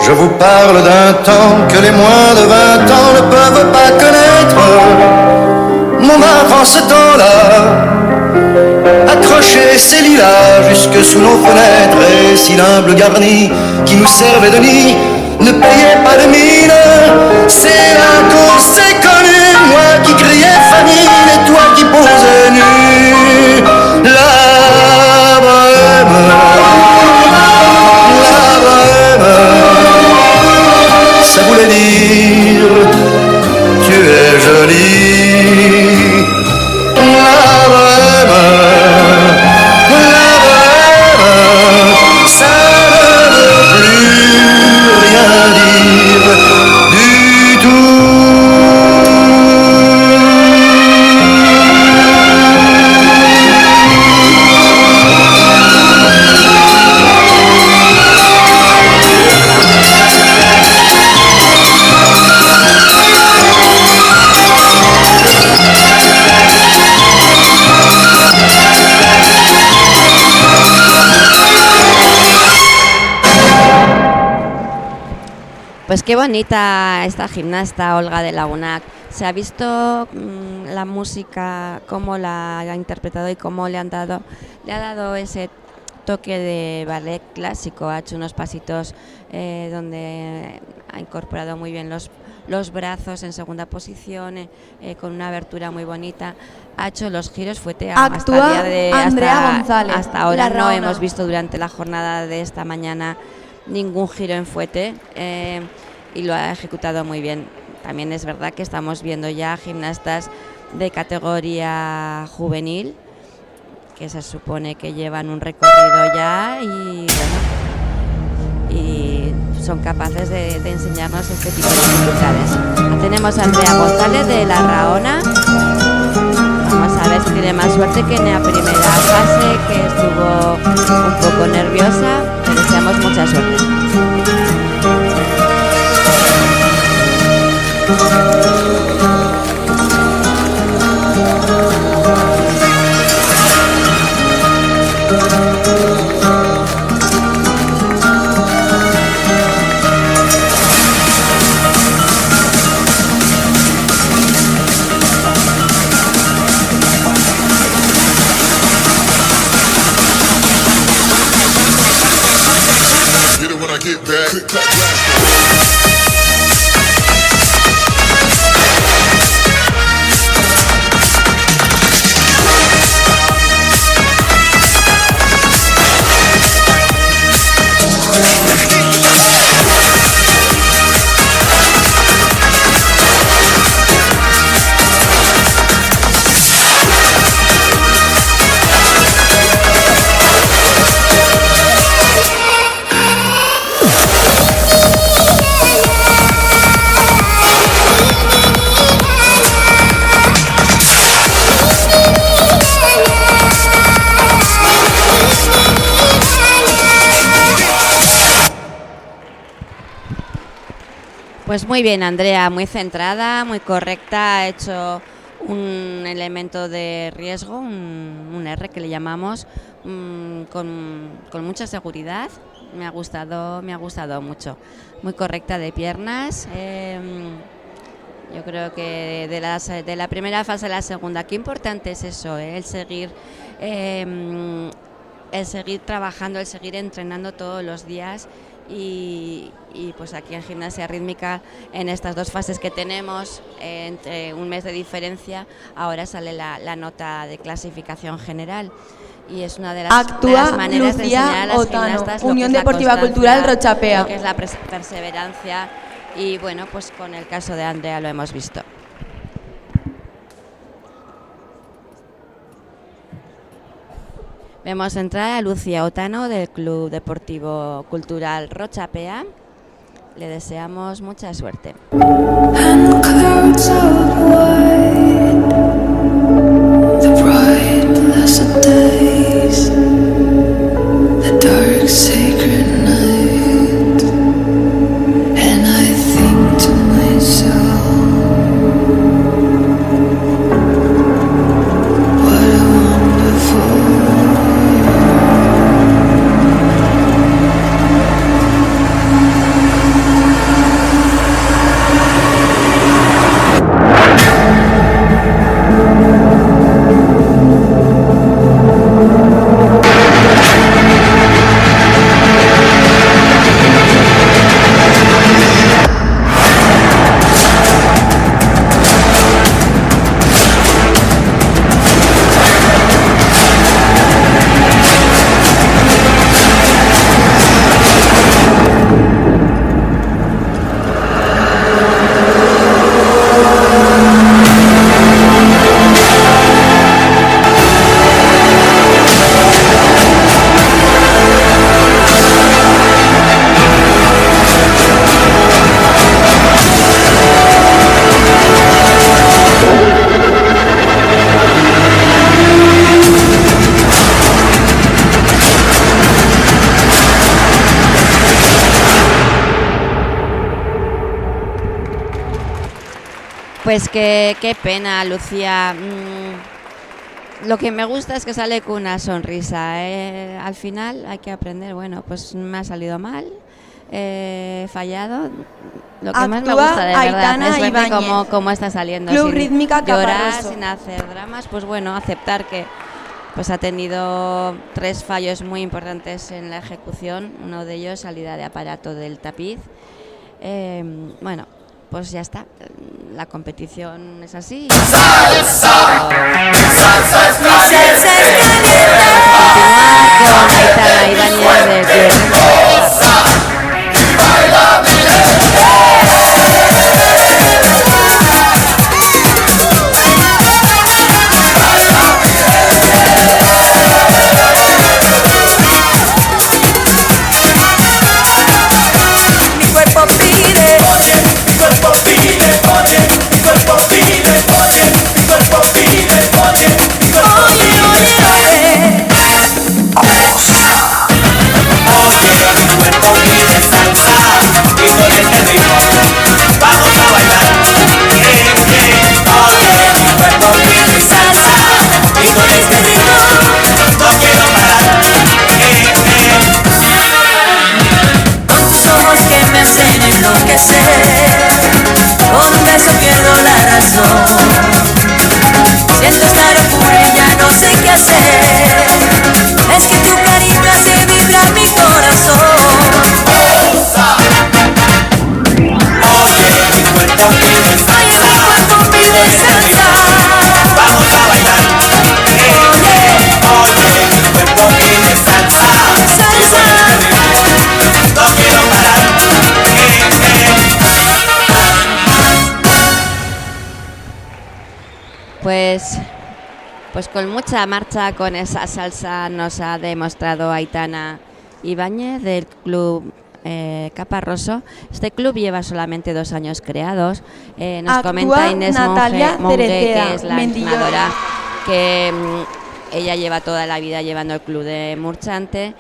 Je vous parle d'un temps que les moins de 20 ans ne peuvent pas connaître. Montmartre en ce temps-là accrochait ses lilas jusque sous nos fenêtres. Et si l'humble garni qui nous servait de nid ne payait pas de mine, c'est là qu'on s'est connus. Moi qui criais famine et toi qui posais nu. La bohème, ça voulait dire tu es jolie. La bohème, ça ne veut plus rien dire du tout. Pues qué bonita esta gimnasta Olga de Lagunac. Se ha visto la música, cómo la ha interpretado y cómo le ha dado ese toque de ballet clásico. Ha hecho unos pasitos donde ha incorporado muy bien los brazos en segunda posición, con una abertura muy bonita. Ha hecho los giros fuete Actúa Andrea González. Hasta ahora no Raona. hemos visto durante la jornada de esta mañana ningún giro en fuete y lo ha ejecutado muy bien. También es verdad que estamos viendo ya gimnastas de categoría juvenil que se supone que llevan un recorrido ya y son capaces de enseñarnos este tipo de dificultades. Tenemos a Andrea González de La Raona. Vamos a ver si tiene más suerte que en la primera fase, que estuvo un poco nerviosa. Le deseamos mucha suerte. Pues muy bien, Andrea, muy centrada, muy correcta, ha hecho un elemento de riesgo, un R que le llamamos, con mucha seguridad. Me ha gustado mucho. Muy correcta de piernas. Yo creo que de la primera fase a la segunda, qué importante es eso, el seguir trabajando, el seguir entrenando todos los días y pues aquí en gimnasia rítmica, en estas dos fases que tenemos, entre un mes de diferencia, ahora sale la nota de clasificación general. Y es una de las maneras de enseñar a las gimnastas Unión Deportiva Cultural Rochapea, lo que es la perseverancia. Y bueno, pues con el caso de Andrea lo hemos visto. Vemos entrar a Lucía Otano del Club Deportivo Cultural Rochapea. Le deseamos mucha suerte. Pues qué pena, Lucía. Lo que me gusta es que sale con una sonrisa. Al final hay que aprender, bueno, pues me ha salido mal, fallado. Lo que más me gusta de verdad es ver cómo está saliendo, Club sin Rítmica llorar, Caparroso, sin hacer dramas. Pues bueno, aceptar que pues ha tenido 3 fallos muy importantes en la ejecución. Uno de ellos, salida de aparato del tapiz. Bueno, pues ya está, la competición es así. Continuar con Aitana Ibáñez de Mi cuerpo pide, oye, mi cuerpo pide, oye, mi cuerpo pide, oye, mi cuerpo pide, oye, mi cuerpo pide, oye, mi cuerpo pide salsa y con este ritmo vamos a bailar. Oye, mi cuerpo pide salsa y con este ritmo no quiero parar. Somos que me hacen enloquecer, con un beso pierdo la razón. Siento esta locura y ya no sé qué hacer. Es que tu cariño hace vibrar mi corazón. Oye, mi cuerpo pide salsa, vamos a bailar. Oye, mi cuerpo pide salsa, no quiero parar. Pues con mucha marcha con esa salsa nos ha demostrado Aitana Ibáñez del Club Caparroso. Este club lleva solamente 2 años creados. Nos comenta Inés Monge, que es la entrenadora, que ella lleva toda la vida llevando el club de Murchante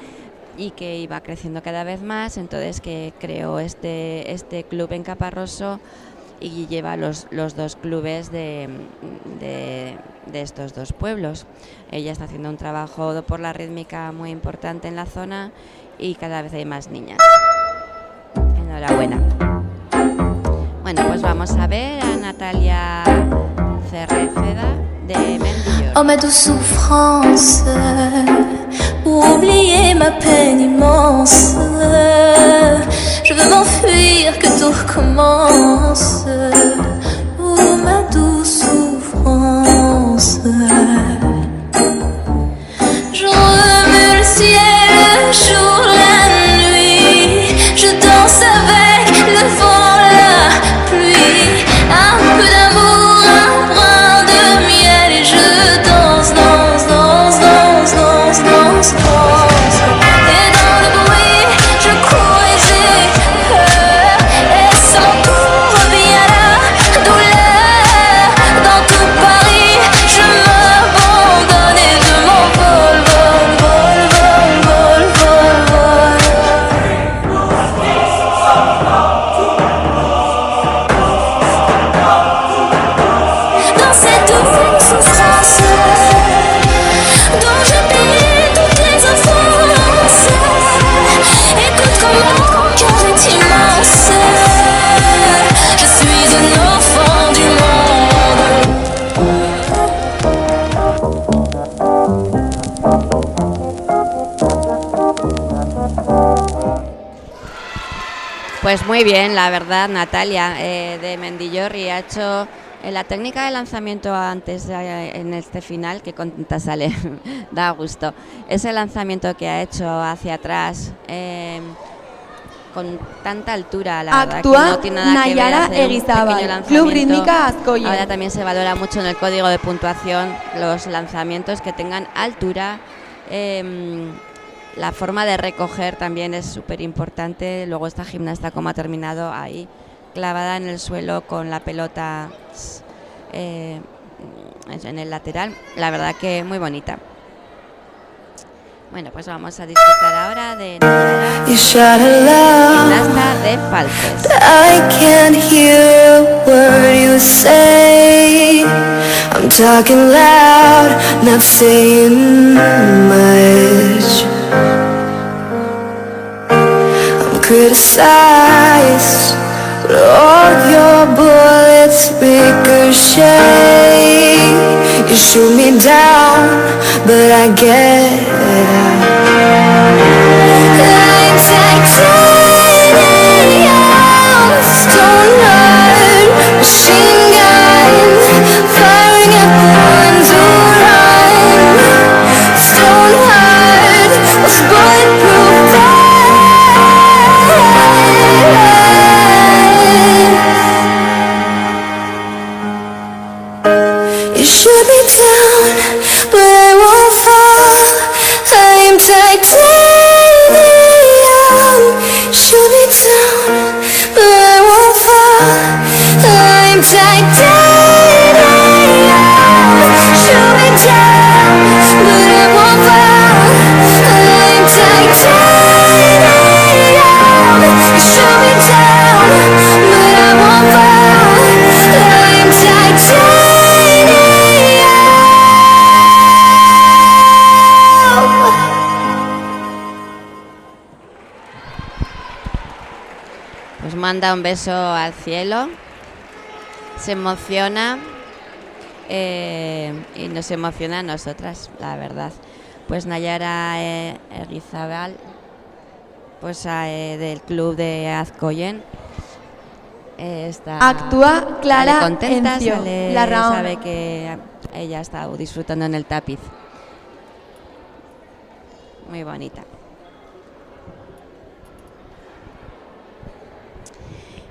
y que iba creciendo cada vez más, entonces que creó este club en Caparroso y lleva los dos clubes de estos dos pueblos. Ella está haciendo un trabajo por la rítmica muy importante en la zona y cada vez hay más niñas. Enhorabuena. Bueno, pues vamos a ver a Natalia Cerreceda de Mendillor. Oh ma douce souffrance, pour oublier ma peine immense, je veux m'enfuir, que tout recommence. Oh ma douce souffrance, je remue le ciel, le jour, la nuit, je danse avec le vent, la pluie, un peu d'amour, un brin de miel et je danse, danse, danse, danse, danse, danse, danse. Et dans le bruit, je cours et j'ai peur, et c'est mon tour revient la douleur. Dans tout Paris, je m'abandonne et je m'envole, vol, vol, vol, vol, vol, vol. Dans cette douce souffrance dont j'oublie toutes les offenses, écoute comment mon cœur est immense. Je suis un enfant du monde. Pues muy bien, la verdad, Natalia de Mendillorri ha hecho la técnica de lanzamiento antes en este final, que contenta sale, da gusto. Ese lanzamiento que ha hecho hacia atrás con tanta altura, la verdad, que no tiene nada que ver Nayara hacer un Eguizábal, pequeño lanzamiento. Club Rítmica Azcoyen. Ahora también se valora mucho en el código de puntuación los lanzamientos que tengan altura. La forma de recoger también es súper importante. Luego esta gimnasta, como ha terminado ahí, clavada en el suelo con la pelota en el lateral. La verdad que muy bonita. Bueno, pues vamos a disfrutar ahora de Nayara, gimnasta de Falces. I can't hear a word you say. I'm talking loud, not saying much. I'm criticized, but all your bullets ricochet. You shoot me down, but I get up. I'm titanium, stone heart, machine guns, firing at the ones who run. Stone heart was bulletproof vest. You shoot me down, but I won't fall. I'm titanium. Shoot me down, but I won't fall. I'm titanium. Shoot me down, but I won't fall. I'm titanium. Shoot me down, but I won't fall. I'm titanium. Pues manda un beso al cielo, se emociona y nos emociona a nosotras, la verdad. Pues Nayara Eguizábal, pues del club de Azcoyen, está Actúa Clara sale contenta, Encio, sale, la Raona. sabe que ella ha estado disfrutando en el tapiz. Muy bonita.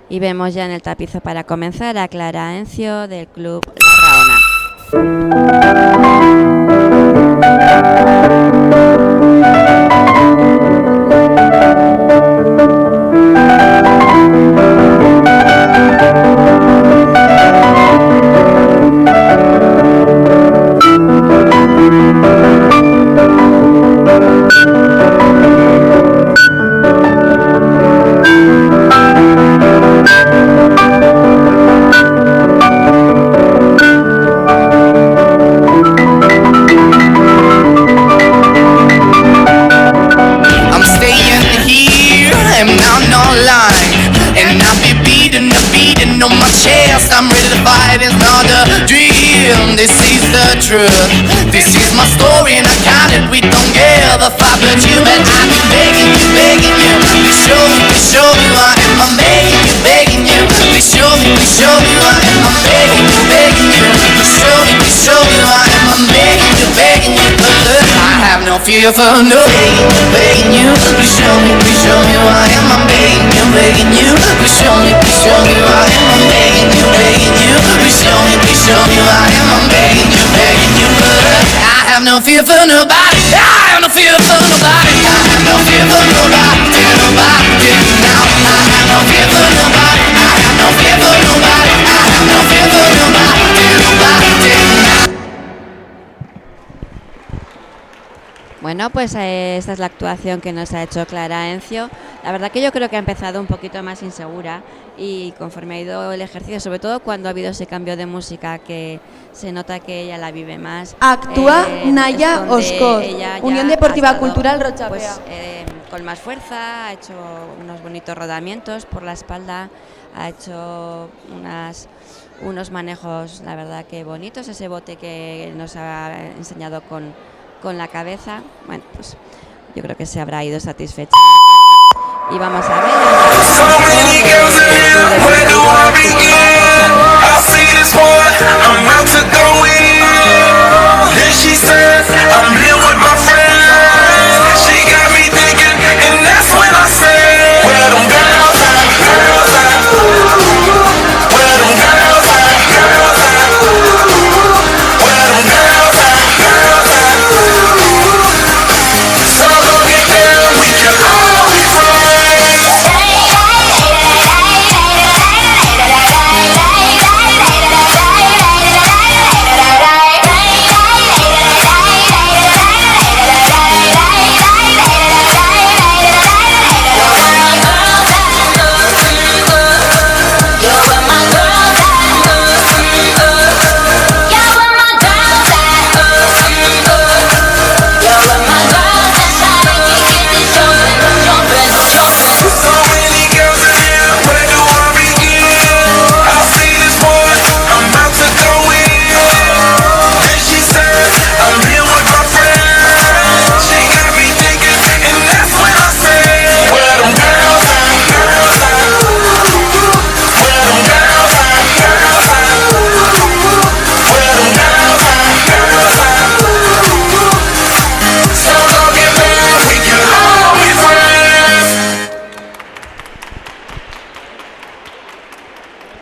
Y vemos ya en el tapizo para comenzar a Clara Encio del club La Raona. this is the truth. This is my story and I counted, we don't give a fuck but you. But I've been begging you, please show me I am. I'm begging you, please show me I am. I'm begging you, please show me I am. I'm begging you, I have no fear for no begging you, please show me I am. I'm begging you, please show me I am. I'm begging you, please show me I am. I'm begging you, I have no fear for nobody. I have no fear for nobody. I have no fear for nobody. Nobody now. I have no fear for nobody. I have no fear for nobody. I have no fear for nobody. Nobody now. Bueno, pues esta es la actuación que nos ha hecho Clara Encio. La verdad que yo creo que ha empezado un poquito más insegura y conforme ha ido el ejercicio, sobre todo cuando ha habido ese cambio de música, que se nota que ella la vive más. Actúa Naya Oscoz, Unión Deportiva Cultural Rochapea. Pues, con más fuerza, ha hecho unos bonitos rodamientos por la espalda, ha hecho unos manejos, la verdad que bonitos, ese bote que nos ha enseñado con la cabeza. Bueno, pues yo creo que se habrá ido satisfecha. Y vamos a ver.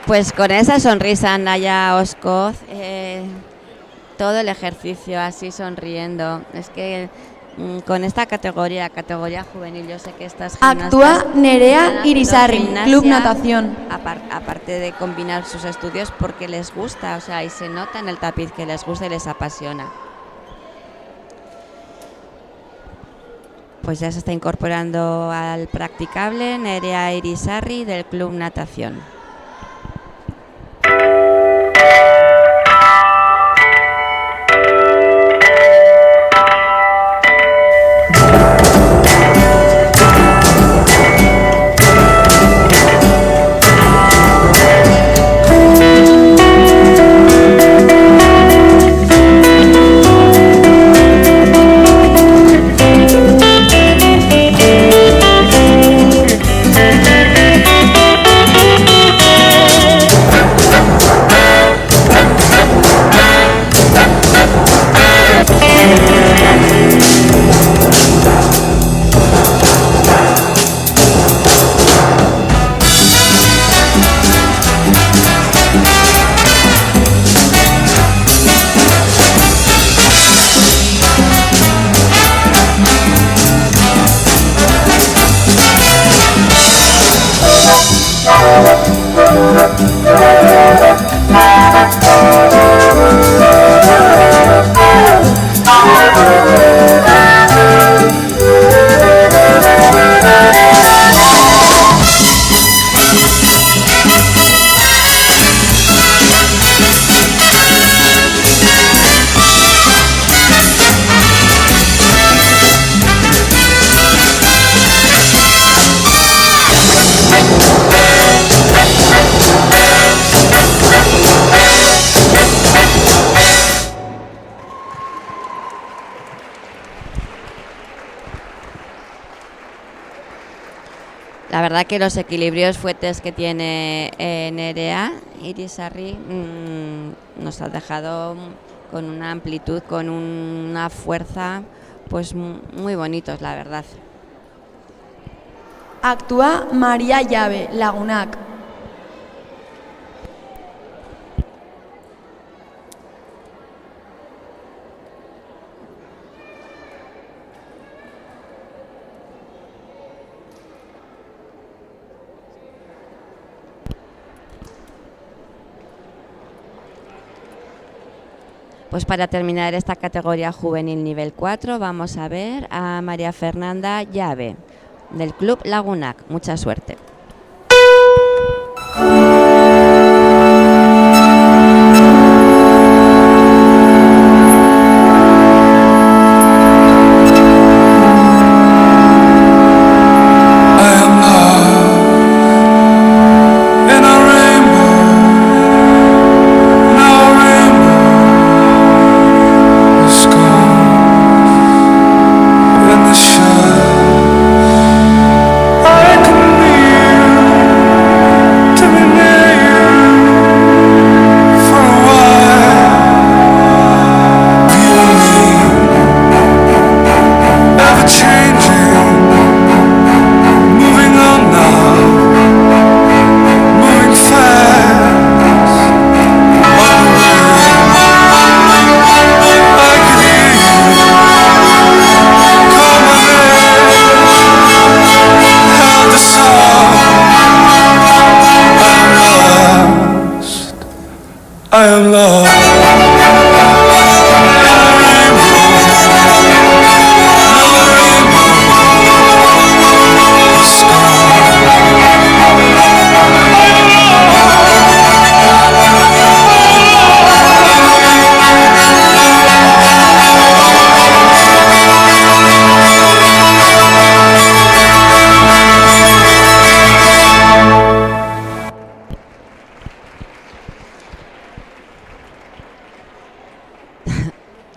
Pues con esa sonrisa, Naya Oscoz, todo el ejercicio así sonriendo. Es que con esta categoría juvenil, yo sé que estas gimnastas actúa Nerea Irisarri, Club Natación. Aparte de combinar sus estudios porque les gusta, o sea, y se nota en el tapiz que les gusta y les apasiona. Pues ya se está incorporando al practicable Nerea Irisarri del Club Natación. La verdad que los equilibrios fuertes que tiene Nerea Irisarri nos ha dejado con una amplitud, con una fuerza, pues muy bonitos, la verdad. Actúa María Llave, Lagunac. Pues para terminar esta categoría juvenil nivel 4 vamos a ver a María Fernanda Llave del Club Lagunac. Mucha suerte.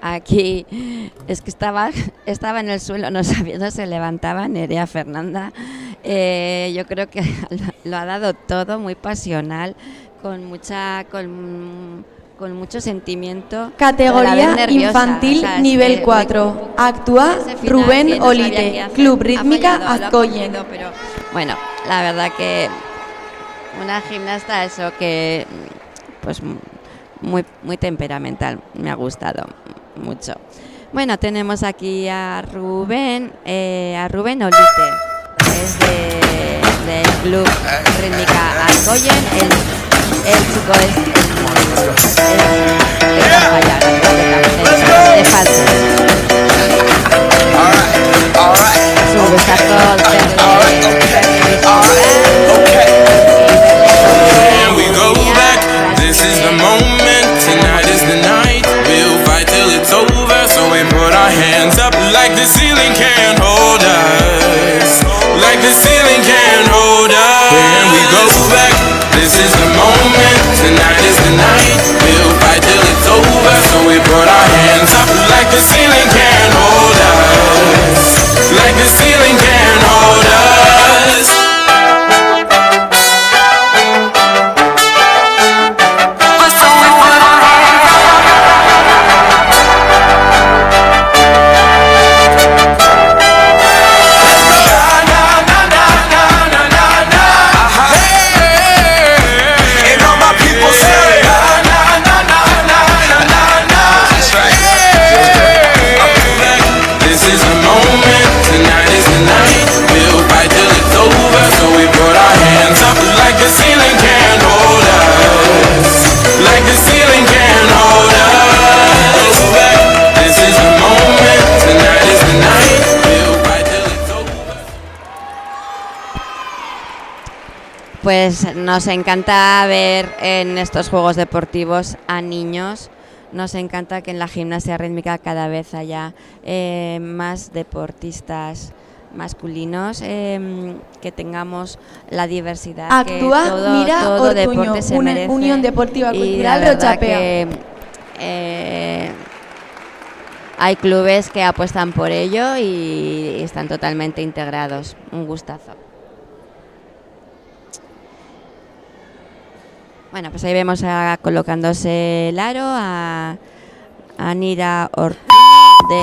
Aquí es que estaba en el suelo, no se levantaba Nerea Fernanda. Yo creo que lo ha dado todo, muy pasional, con mucho sentimiento. Categoría nerviosa, infantil nivel 4. Actúa Rubén Olite, Club Rítmica Azcoyen. Pero bueno, la verdad que una gimnasta, eso que pues muy temperamental, me ha gustado mucho. Bueno, tenemos aquí a Rubén Olite, es del Club Rítmica Azcoyen. El chico es falso. Es un gustazo This is the moment, tonight is the night. We'll fight till it's over, so we put our hands up like the ceiling can't hold us. Like the ceiling can't hold us. And we go back, this is the moment, tonight is the night. We'll fight till it's over, so we put our hands up like the ceiling can't hold us. Like the ceiling can't hold us. Pues nos encanta ver en estos juegos deportivos a niños. Nos encanta que en la gimnasia rítmica cada vez haya más deportistas masculinos, que tengamos la diversidad. Actúa que todo, Mira todo Ortuño, deporte se una merece. Unión Deportiva Y Cultural la verdad Rochapea. que hay clubes que apuestan por ello y están totalmente integrados. Un gustazo. Bueno, pues ahí vemos colocándose el aro a Nira Ortuño de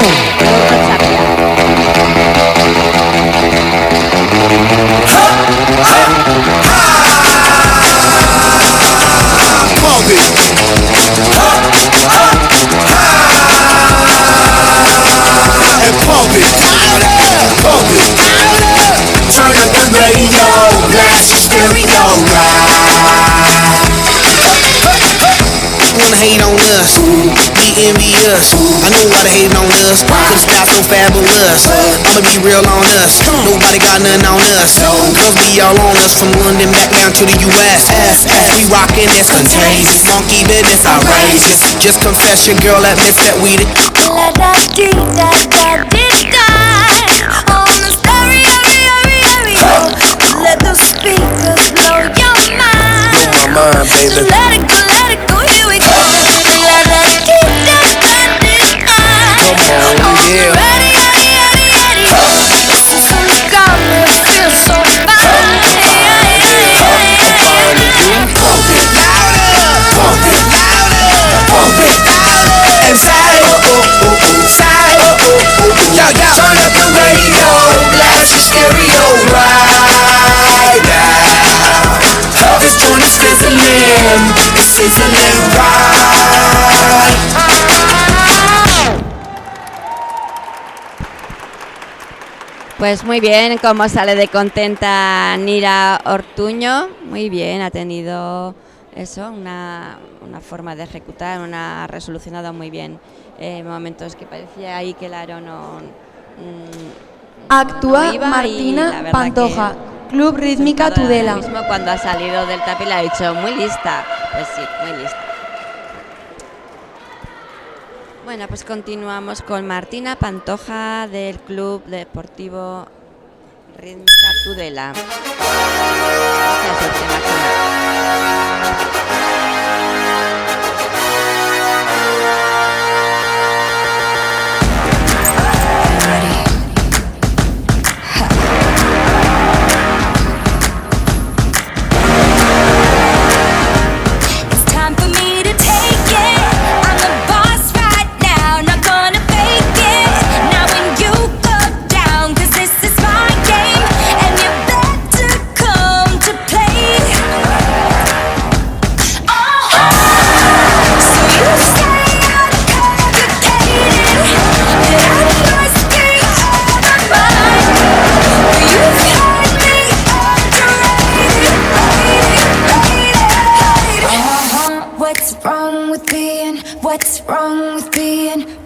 Turn up the radio, blast your stereo right. Wanna hate on us, be envious. I know why they hating on us, cause style's so fabulous. I'ma be real on us, nobody got nothing on us. Girls be all on us from London back down to the US. We rockin' this contagious, monkey business outrageous. Just confess your girl admits that we the on the stereo, let the speakers blow your mind. Blow my mind, baby. Let it go, here we go. Let that Come on, yeah. This is gonna got me feel so fine. Pump it louder, pump it louder, pump it louder. And side, side, yo, yo. Turn up the radio, blast your stereo right now. This joint is sizzling, it's sizzling right. Pues muy bien, cómo sale de contenta Nira Ortuño. Muy bien, ha tenido eso, una forma de ejecutar, ha resolucionado muy bien momentos que parecía ahí que el aro no Actúa iba, y Martina la verdad Pantoja, Club Rítmica Tudela. Ahora mismo cuando ha salido del tapi le ha dicho muy lista. Pues sí, muy lista. Bueno, pues continuamos con Martina Pantoja del Club Deportivo Rítmica Tudela. Mucha suerte, Martina.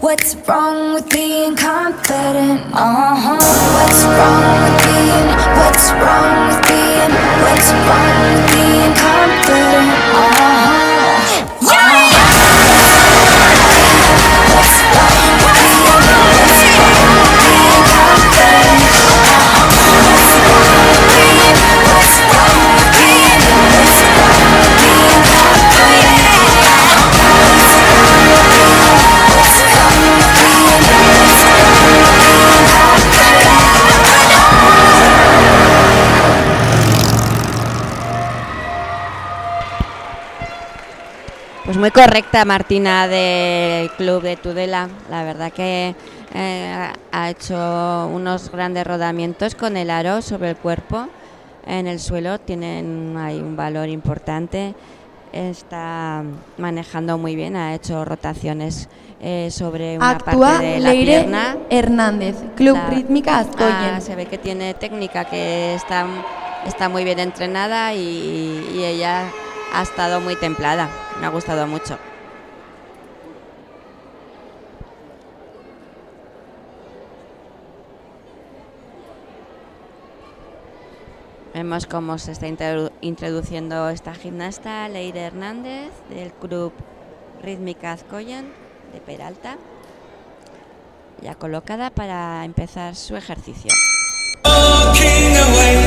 What's wrong with being confident? What's wrong with being? What's wrong with being? What's wrong with being confident? Pues muy correcta Martina del Club de Tudela, la verdad que ha hecho unos grandes rodamientos con el aro sobre el cuerpo, en el suelo tienen ahí un valor importante, está manejando muy bien, ha hecho rotaciones sobre una Actúa parte de la Leire pierna. Hernández, Club Rítmica Azcoyen. Se ve que tiene técnica, que está muy bien entrenada y ella ha estado muy templada, me ha gustado mucho. Vemos cómo se está introduciendo esta gimnasta, Leire Hernández, del Club Rítmica Azcoyen de Peralta, ya colocada para empezar su ejercicio. Walking away,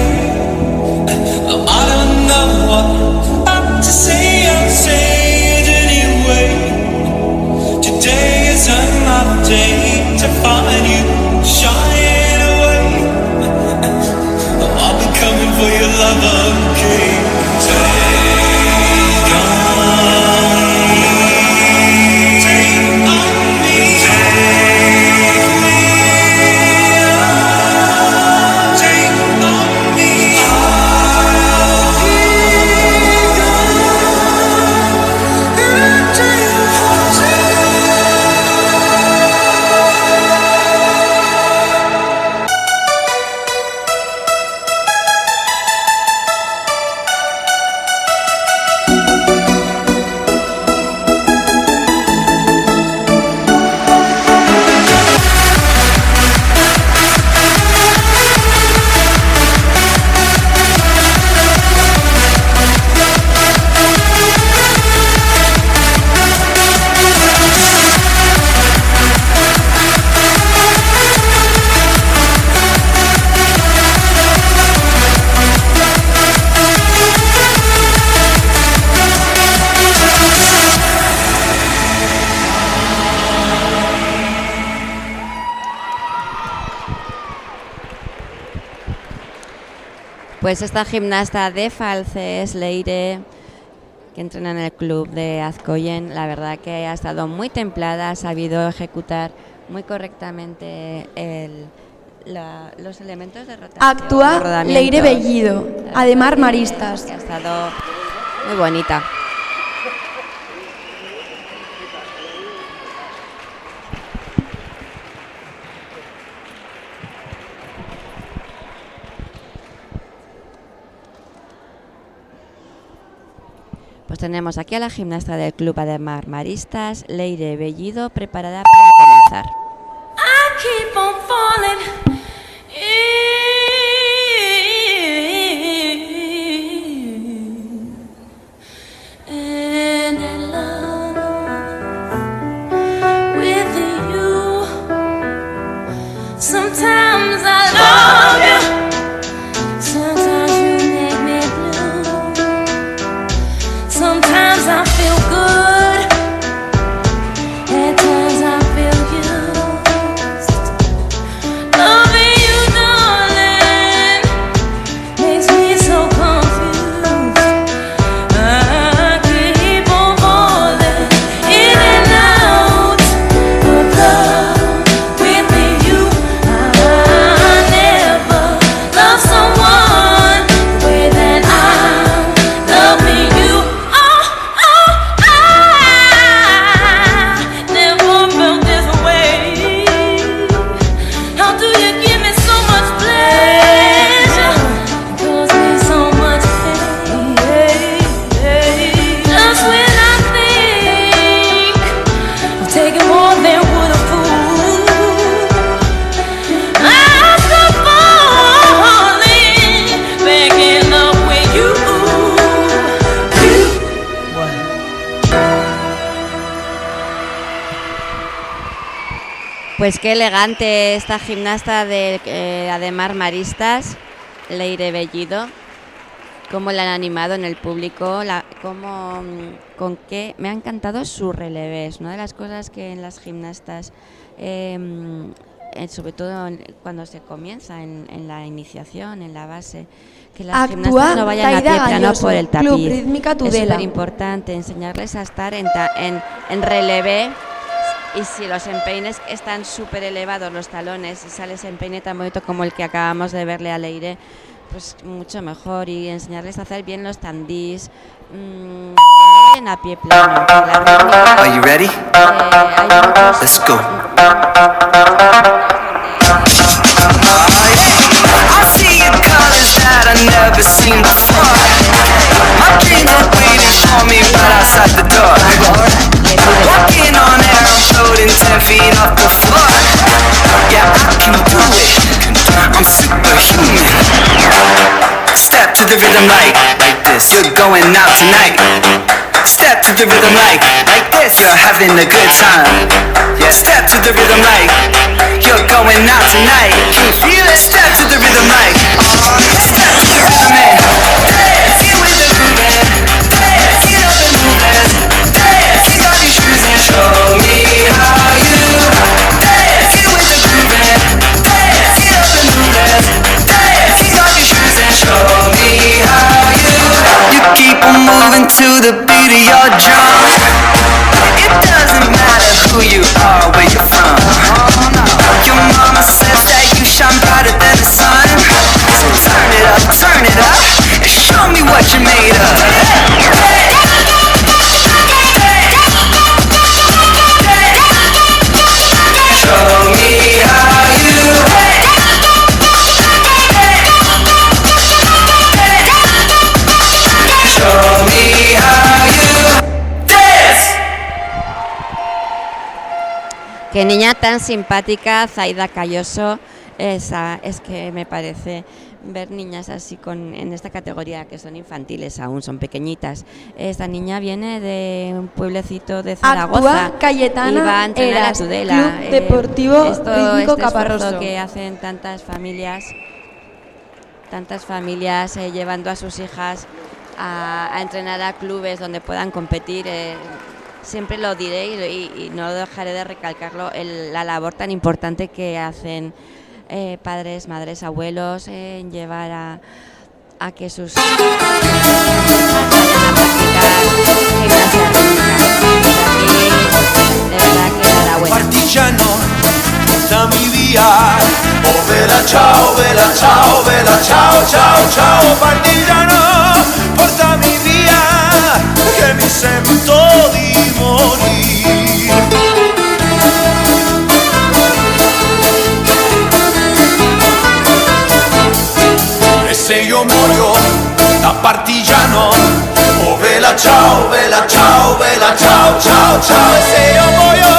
I don't know what to say, I'll say it anyway. Today is another day to find you shying away. I'll be coming for your love, okay? Take Pues esta gimnasta de Falces, Leire, que entrena en el club de Azcoyen, la verdad que ha estado muy templada, ha sabido ejecutar muy correctamente los elementos de rotación. Actúa Leire Bellido, Ademar Maristas. Que ha estado muy bonita. Pues tenemos aquí a la gimnasta del club Ademar Maristas, Leire Bellido, preparada para comenzar. I keep on falling in love with you. Sometimes I love you, sometimes you make me blue. Sometimes I feel good, at times I feel used. Loving you, darling, makes me so confused. I keep on falling in and out of love with you. I never loved someone the way that I'm loving you. Never felt this way. How do you give me so much pleasure? Cause me so much pain. Just when I think I'm taking more than would a fool, I stop falling back in love with you. Pues qué elegante esta gimnasta de Ademar Maristas, Leire Bellido, cómo la han animado en el público, con qué me ha encantado su relevés. Una de las cosas que en las gimnastas, sobre todo cuando se comienza en la iniciación, en la base, que las Actúa gimnastas no vayan a pie Zaida plano Galloso, por el tapiz. Club Rítmica Es Tudela. súper importante enseñarles a estar en relevé. Y si los empeines están súper elevados, los talones, y sale ese empeine tan bonito como el que acabamos de verle a Leire, pues mucho mejor. Y enseñarles a hacer bien los tandís, que no vayan a pie plano. Are you ready? Let's go. I see your colors that I never seen before. My dreams are waiting for me right outside the door. Walking on air, I'm floating 10 feet off the floor. Yeah, I can do it. I'm superhuman. Step to the rhythm like this. You're going out tonight. Step to the rhythm like this. You're having a good time. Yeah, step to the rhythm like you're going out tonight. Can you feel it? Step to the rhythm like step to the rhythm, man. Dance, feel with the groove, man. Dance, get up and move, man. Dance, kick off your shoes and show me how you dance. Feel with the groove, man. Dance, get up and move, man. Dance, kick off your shoes and show me how you keep on moving to the beat of your drum. It doesn't matter who you are, where you're from. Your mama says that you shine brighter than the sun. So turn it up, and show me what you're made of. Show me how you show me how you dance. Qué niña tan simpática, Zaida Galloso. Es que me parece ver niñas así en esta categoría, que son infantiles aún, son pequeñitas. Esta niña viene de un pueblecito de Zaragoza. Actúa Cayetana y va a entrenar Eras, a Tudela. Club Deportivo Rítmico Esfuerzo Caparroso. que hacen tantas familias llevando a sus hijas a entrenar a clubes donde puedan competir. Siempre lo diré y no dejaré de recalcarlo, la labor tan importante que hacen padres, madres, abuelos en llevar a que sus hijos vayan a practicar gimnasia rítmica. De verdad que enhorabuena. Partigiano, portami via. Oh vela ciao, vela ciao, vela ciao, ciao, ciao. Partigiano, portami via, che mi sento di morire. E se io muoio da partigiano, oh vela ciao, vela ciao, vela ciao, ciao, ciao. E se io muoio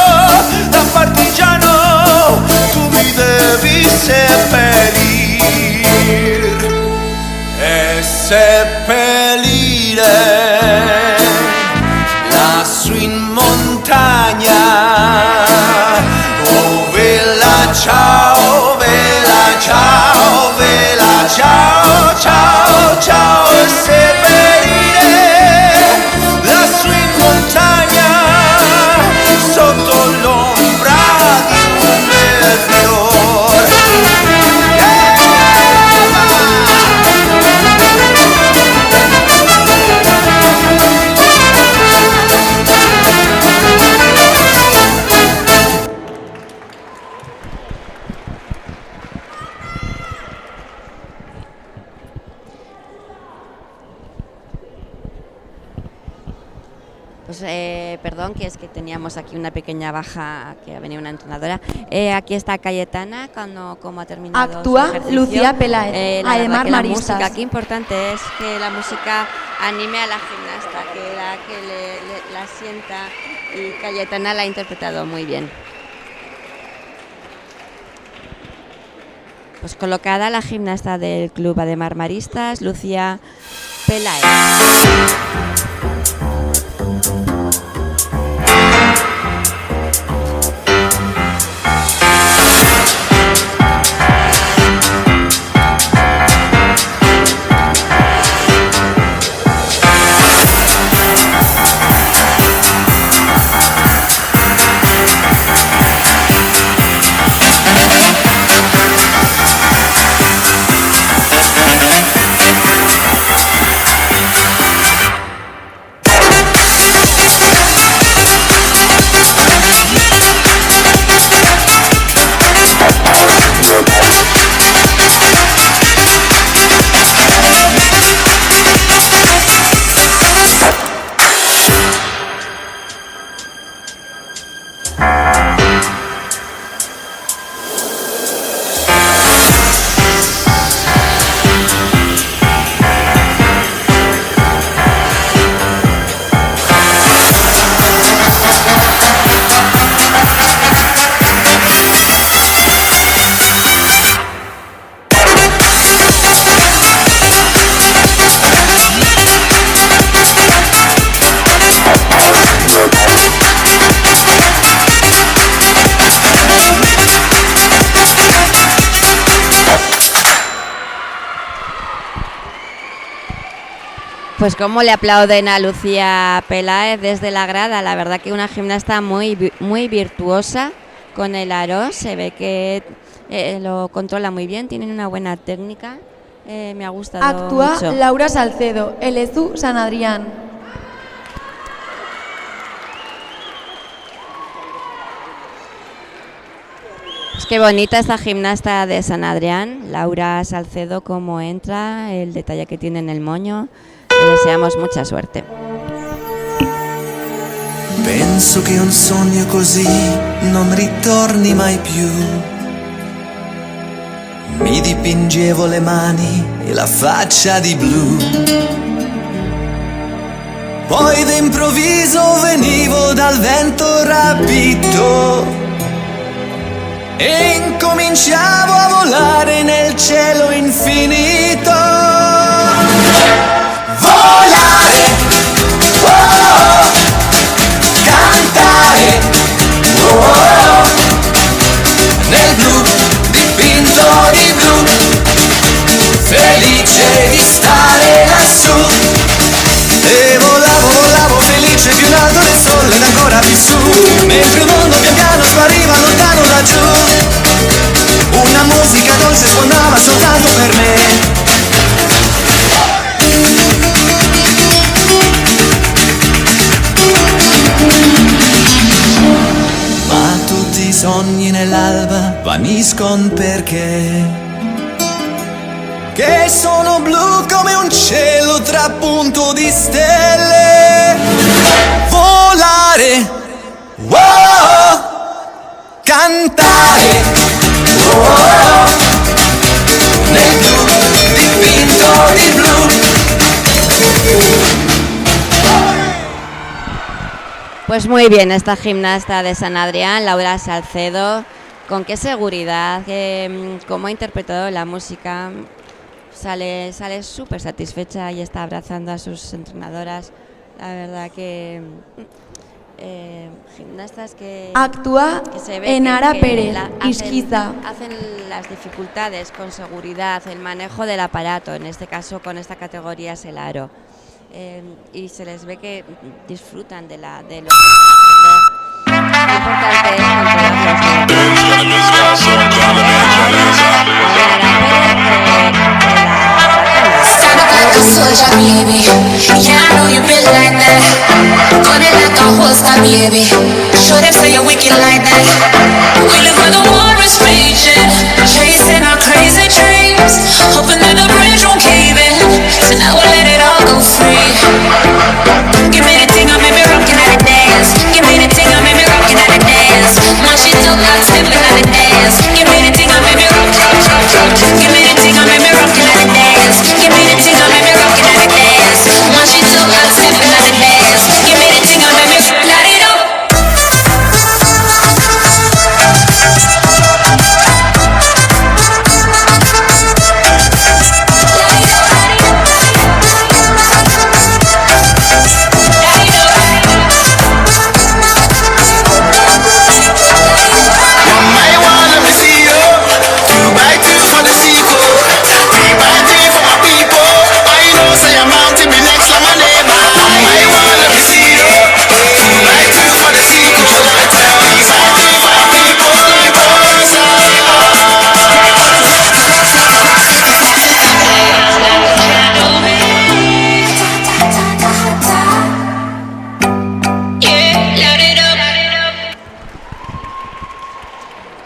da partigiano, tu mi devi seppellir e seppellire lassù in montagna. Oh vela ciao, vela ciao, vela ciao, ciao, ciao. E seppellire lassù in montagna, sotto l'ombra di un bel fiore. Pues perdón, que es que teníamos aquí una pequeña baja, que ha venido una entrenadora. Aquí está Cayetana, como ha terminado Actúa su ejercicio. Lucía Peláez, La verdad además que la maristas. música, qué importante es que la música anime a la gimnasta, que la sienta, y Cayetana la ha interpretado muy bien. Pues colocada la gimnasta del Club Ademar Maristas, Lucía Peláez. Pues cómo le aplauden a Lucía Peláez desde la grada. La verdad que una gimnasta muy virtuosa con el aro. Se ve que lo controla muy bien, tienen una buena técnica. Me ha gustado Actúa mucho. Laura Salcedo, Elezu San Adrián. Es que bonita esta gimnasta de San Adrián, Laura Salcedo, cómo entra, el detalle que tiene en el moño. Le deseamos mucha suerte. Penso che un sogno così non ritorni mai più. Mi dipingevo le mani e la faccia di blu. Poi d'improvviso venivo dal vento rapito e incominciavo a volare nel cielo infinito. Volare, oh, cantare, oh, nel blu, dipinto di blu, felice di stare lassù. E volavo, volavo felice più in alto del sole ed ancora più su, mentre il mondo pian piano spariva lontano laggiù. Una musica dolce suonava soltanto per me. sogni nell'alba vaniscono perché che sono blu come un cielo tra punto di stelle. Volare, wow, cantare, wow, nel blu dipinto di blu. Pues muy bien, esta gimnasta de San Adrián, Laura Salcedo, con qué seguridad, cómo ha interpretado la música. Sale súper satisfecha y está abrazando a sus entrenadoras. La verdad que gimnastas que actúa que se ve Enara que Pérez, hacen las dificultades con seguridad, el manejo del aparato, en este caso con esta categoría es el aro. Y se les ve que disfrutan de lo que están haciendo. Lo importante es soldier, baby. Yeah, I know you been like that. Gun it like a holster, baby. Show them say you're wicked like that. We live where the war is raging, chasing our crazy dreams, hoping that the bridge won't cave in. So now we'll let it all go free. Give me the thing, I make me rockin' at the dance. Give me the thing, I make me rockin' at the dance. Now she took out stepping at the dance. Give me the thing, I make me rock. Give me the thing, I make me rockin' at the dance. Give me the thing, I make me rockin' at the dance. Now she took out stepping at the dance. Give me the thing, I make me light it up.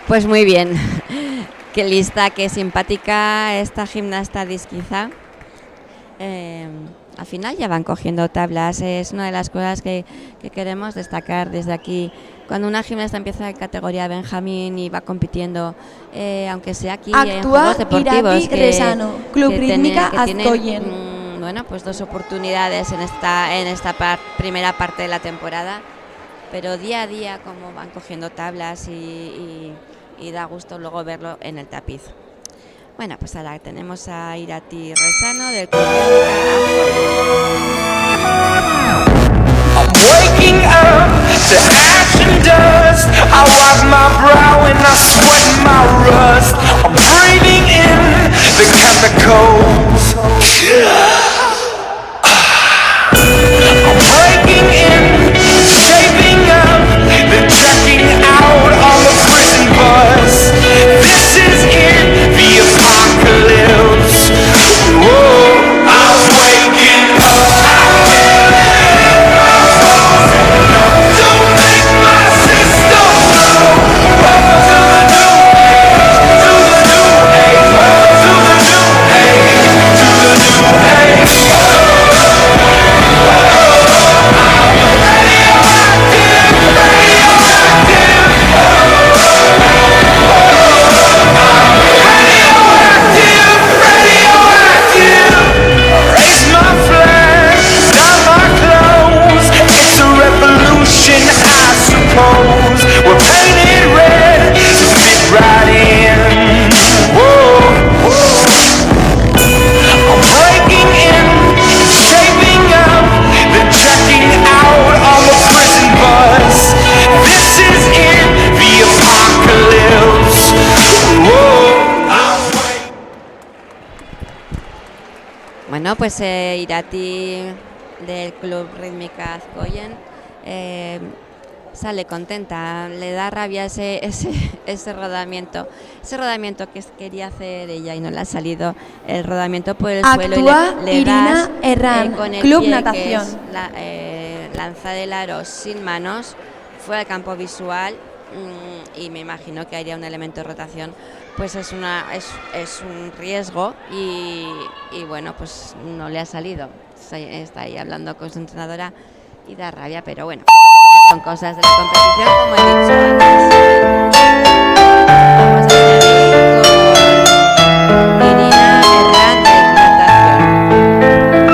Pues muy bien, qué lista, qué simpática esta gimnasta disquiza. Al final ya van cogiendo tablas, es una de las cosas que queremos destacar desde aquí. Cuando una gimnasta empieza en categoría Benjamín y va compitiendo, aunque sea aquí en Juegos Deportivos, Irati Resano, Club Rítmica Azcoyen. Tienen, bueno, pues 2 oportunidades en esta primera parte de la temporada, pero día a día como van cogiendo tablas y da gusto luego verlo en el tapiz. Bueno, pues ahora tenemos a Irati Resano del Club I'm waking up to ash and dust. I wipe my brow and I sweat my rust. I'm breathing in the chemicals. I'm breaking in, shaping up, then checking out on the prison bus. This is it, the apocalypse. Whoa, I'm waking up. Don't make my system blow. To the new age, to the new age, to the new age, to the new age. Raise my flag, down my clothes. It's a revolution, I suppose. We're painted red to fit right in. Whoa, whoa. I'm breaking in, shaping up, then checking out on the prison bus. This is it, the apocalypse. Whoa. Bueno, pues Irati del Club Rítmica Azcoyen sale contenta, le da rabia ese rodamiento, que quería hacer ella y no le ha salido, el rodamiento por el suelo. Actúa y le Irina das, Herrán, con el Club pie, Natación. que es lanza del aro sin manos, fuera del campo visual y me imagino que haya un elemento de rotación, pues es un riesgo y bueno, pues no le ha salido. Está ahí hablando con su entrenadora y da rabia, pero bueno, son cosas de la competición, como he dicho antes. Vamos a seguir con Irina Herrán de natación.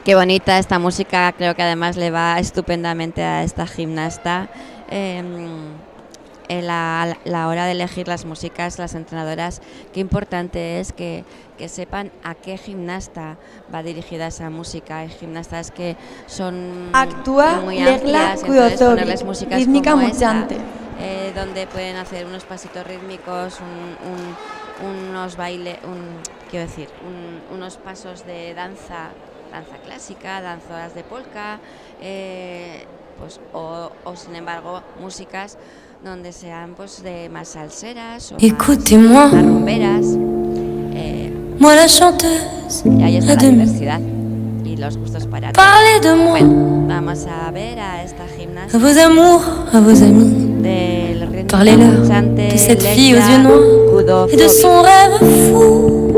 Qué bonita esta música, creo que además le va estupendamente a esta gimnasta. La hora de elegir las músicas, las entrenadoras, qué importante es que sepan a qué gimnasta va dirigida esa música. Hay gimnastas que son muy amplias, entonces ponerles músicas rítmica como muchante. esta, donde pueden hacer unos pasitos rítmicos, unos bailes, unos pasos de danza clásica, danzas de polka, pues, o sin embargo músicas donde sean pues de más salseras o más rumberas. Moi la chanteuse, Y ahí está à la demi. diversidad y los gustos para Parlez de moi, Bueno, vamos a ver a esta gimnasta à vos amours, à vos amis. del ritmo Parlez-leur marchante, de cette Leila fille aux yeux noirs et de Kudofovic. son rêve fou.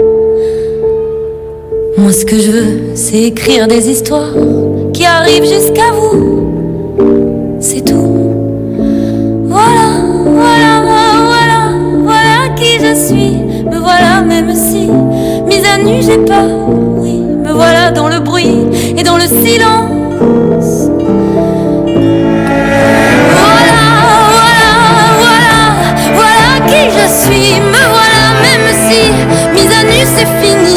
Moi, ce que je veux, c'est écrire des histoires qui arrivent jusqu'à vous. C'est tout. Voilà, voilà, voilà, voilà qui je suis. Me voilà, même si mise à nu, j'ai peur. Oui, me voilà dans le bruit et dans le silence. Voilà, voilà, voilà, voilà qui je suis. Me voilà, même si mise à nu, c'est fini.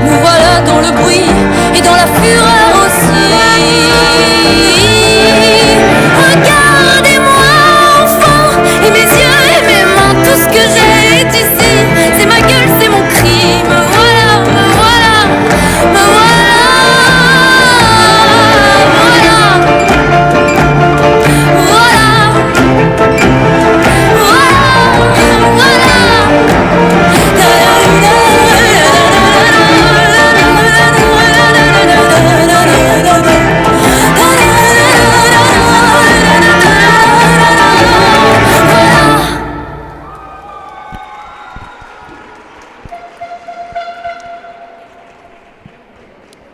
Me voilà dans le bruit et dans la fureur aussi. Regardez-moi, enfant, et mes yeux et mes mains, tout ce que j'ai est ici. C'est ma gueule, c'est mon cri. Me voilà, me voilà, me voilà, voilà,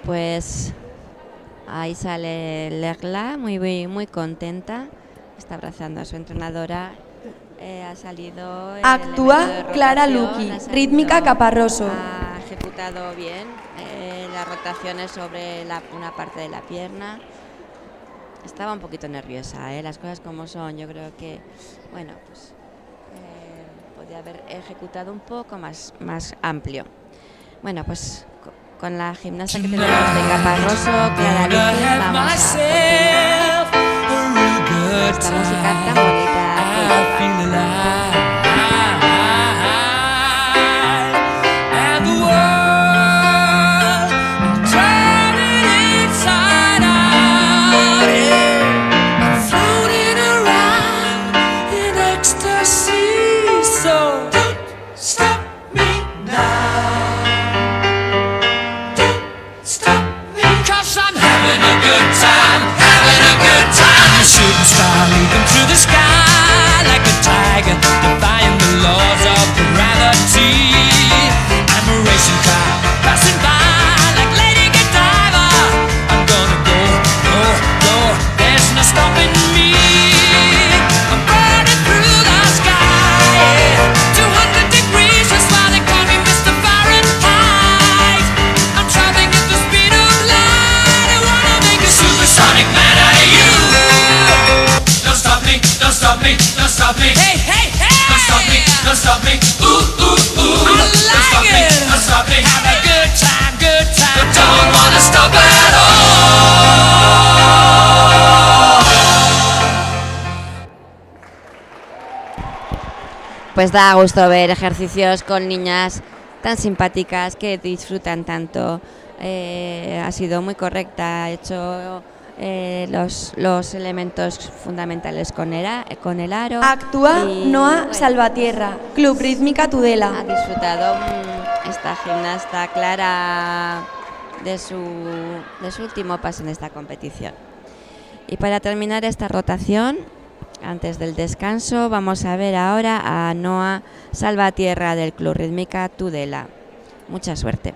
Pues ahí sale Legla, muy contenta, está abrazando a su entrenadora. Ha salido el Actúa elemento de Clara rotación, Luqui, ha salido- rítmica Caparroso. Ha ejecutado bien las rotaciones sobre una parte de la pierna. Estaba un poquito nerviosa, las cosas como son. Yo creo que, bueno, pues podía haber ejecutado un poco más amplio. Bueno, pues con la gimnasta que tenemos de Caparroso, Clara Luqui, vamos a continuar esta música tan bonita que lleva. And the world turning inside out, yeah. Floating around in ecstasy. So don't stop me now. Don't stop me. good time, having a good time. A shooting star leaping through the sky like a tiger, defying the laws of gravity. I'm a racing car passing by like Lady Godiva. I'm gonna go, go, go. There's no stopping me. I'm burning through the sky, 200 degrees. That's why they call me Mr. Fahrenheit. I'm traveling at the speed of light. I wanna make a supersonic man out of you. Don't stop me, don't stop me, don't stop me. Hey, hey, hey! Don't stop me, don't stop me. Ooh, ooh, ooh. I like don't stop it. Me, don't stop me. Have a good time, good time. But don't wanna stop at all. Pues da gusto ver ejercicios con niñas tan simpáticas que disfrutan tanto. Ha sido muy correcta, ha hecho los elementos fundamentales con el aro. Actúa y, Noa Salvatierra, Club Rítmica Tudela. Ha disfrutado esta gimnasta Clara de su último paso en esta competición. Y para terminar esta rotación, antes del descanso, vamos a ver ahora a Noa Salvatierra del Club Rítmica Tudela. Mucha suerte.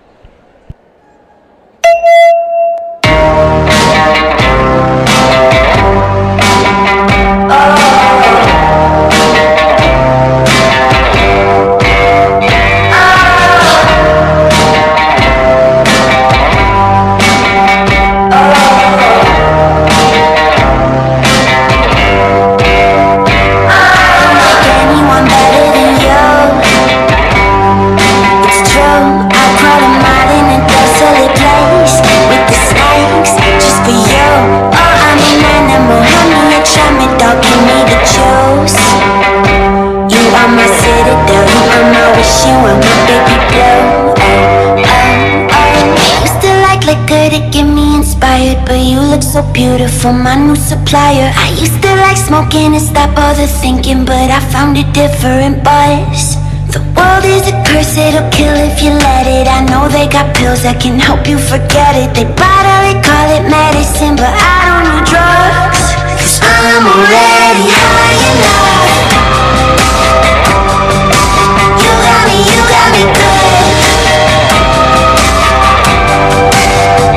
So beautiful, my new supplier. I used to like smoking and stop all the thinking, but I found a different buzz. The world is a curse, it'll kill if you let it. I know they got pills that can help you forget it. They bottle it, call it medicine, but I don't need drugs, 'cause I'm already high enough. You got me good.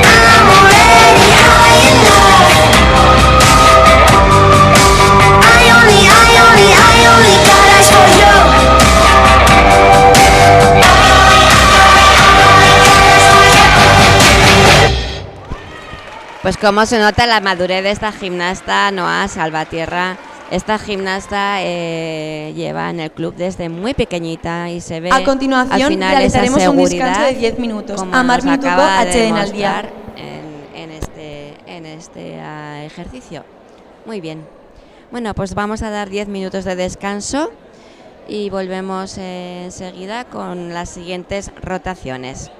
I'm already high enough. I only got eyes for you. Pues como se nota la madurez de esta gimnasta Noa Salvatierra. Esta gimnasta lleva en el club desde muy pequeñita y se ve a continuación al final realizaremos esa un descanso de seguridad 10 minutos. como Amar nos Minutuko acaba de HD al día. demostrar en este ejercicio. Muy bien. Bueno, pues vamos a dar 10 minutos de descanso y volvemos enseguida con las siguientes rotaciones.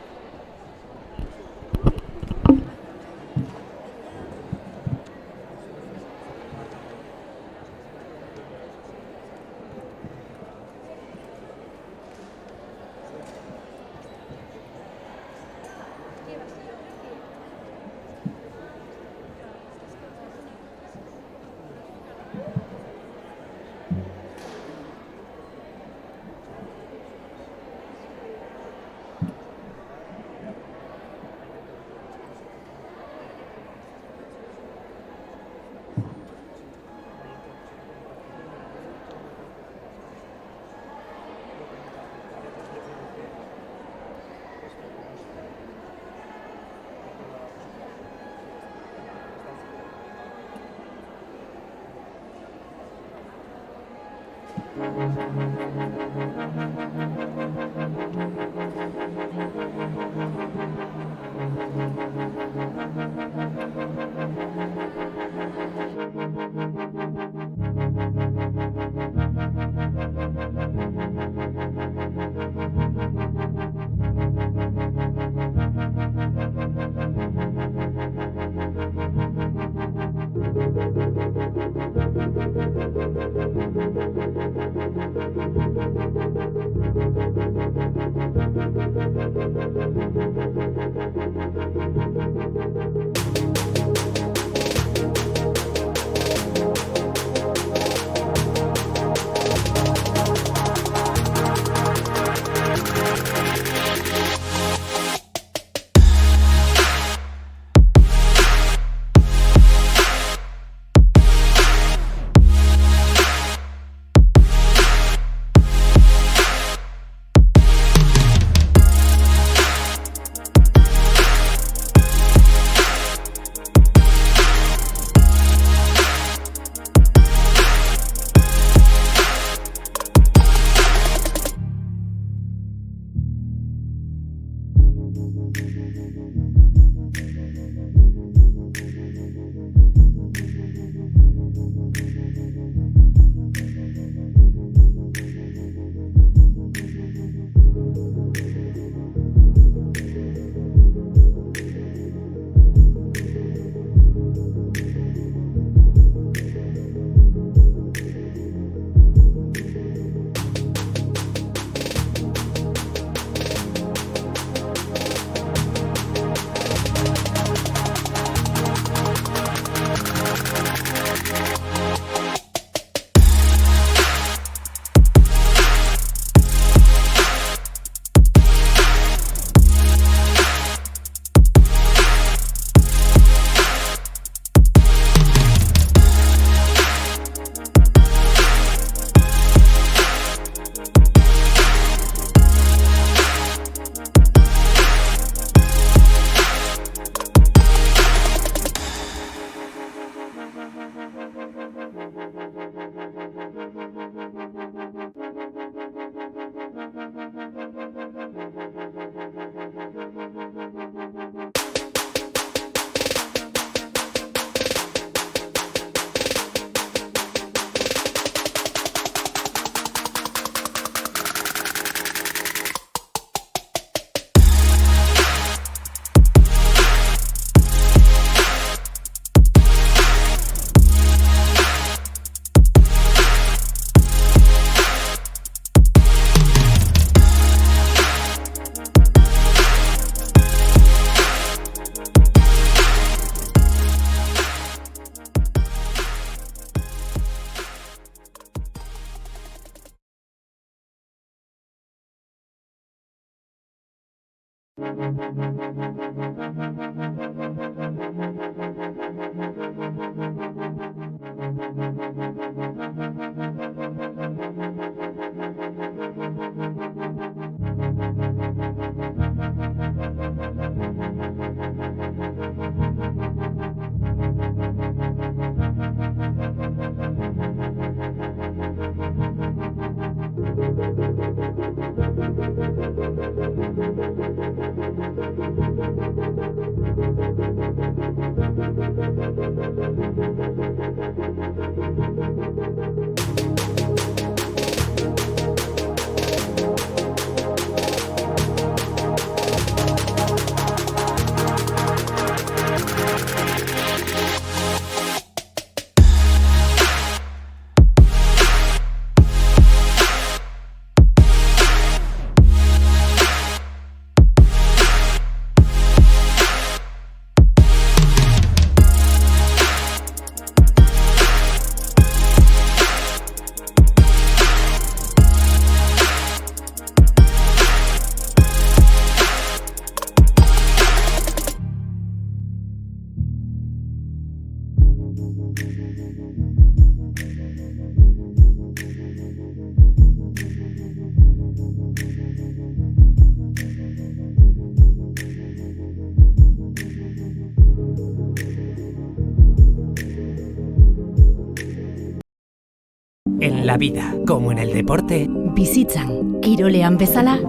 En la vida, como en el deporte, Bizitzan, kirolean bezala,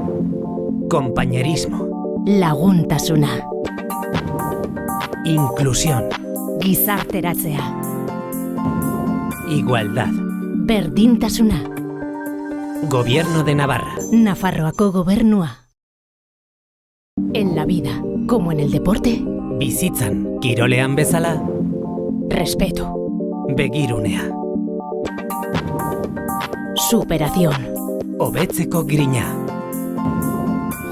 compañerismo, laguntasuna, inclusión, gizarteratzea, igualdad, berdintasuna, Gobierno de Navarra, Nafarroako gobernua. En la vida, como en el deporte, bizitzan, kirolean bezala, respeto, begirunea, superación, hobetzeko grina,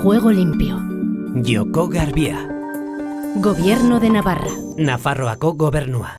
juego limpio, joko garbia, Gobierno de Navarra. Nafarroako gobernua.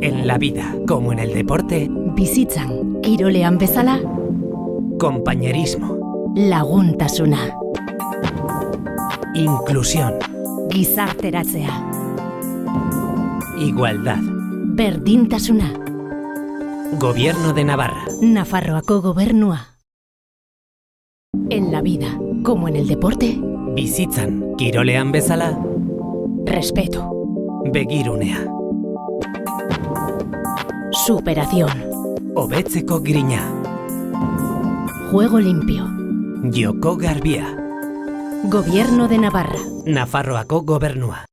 En la vida, como en el deporte, Bizitzan, kirolean bezala, compañerismo, laguntasuna, inclusión, gizarteratzea, igualdad. berdintasuna, Gobierno de Navarra. Nafarroako gobernua. En la vida, como en el deporte, Bizitzan, kirolean bezala, respeto, begirunea, superación, hobetzeko grina, juego limpio, joko garbia, Gobierno de Navarra. Nafarroako gobernua.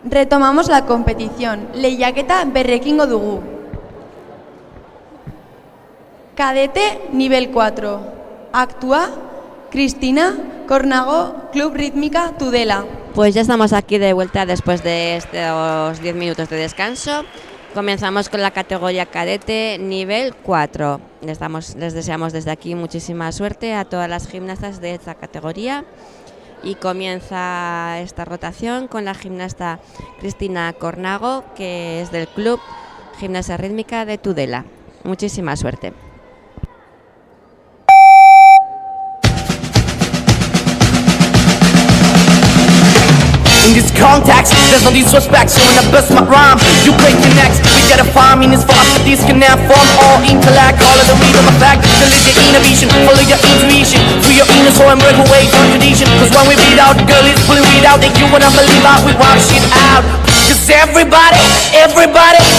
Retomamos la competición. Lehiaketa berrekingo dugu. Cadete nivel 4. Actúa Cristina Cornago, Club Rítmica Tudela. Pues ya estamos aquí de vuelta después de estos 10 minutos de descanso. Comenzamos con la categoría cadete nivel 4. Les deseamos desde aquí muchísima suerte a todas las gimnastas de esta categoría. Y comienza esta rotación con la gimnasta Cristina Cornago, que es del Club Gimnasia Rítmica de Tudela. Muchísima suerte. In this context, there's no disrespect, so when I bust my rhyme, you break your necks. We gotta find meanings for us, this can have form all intellect, all of the rhythm effect. To live your inner vision, follow your intuition, free your inner soul and break away from tradition. Cause when we beat out, girl, it's pulling weed out, that you wanna believe out, we wild shit out. Cause everybody,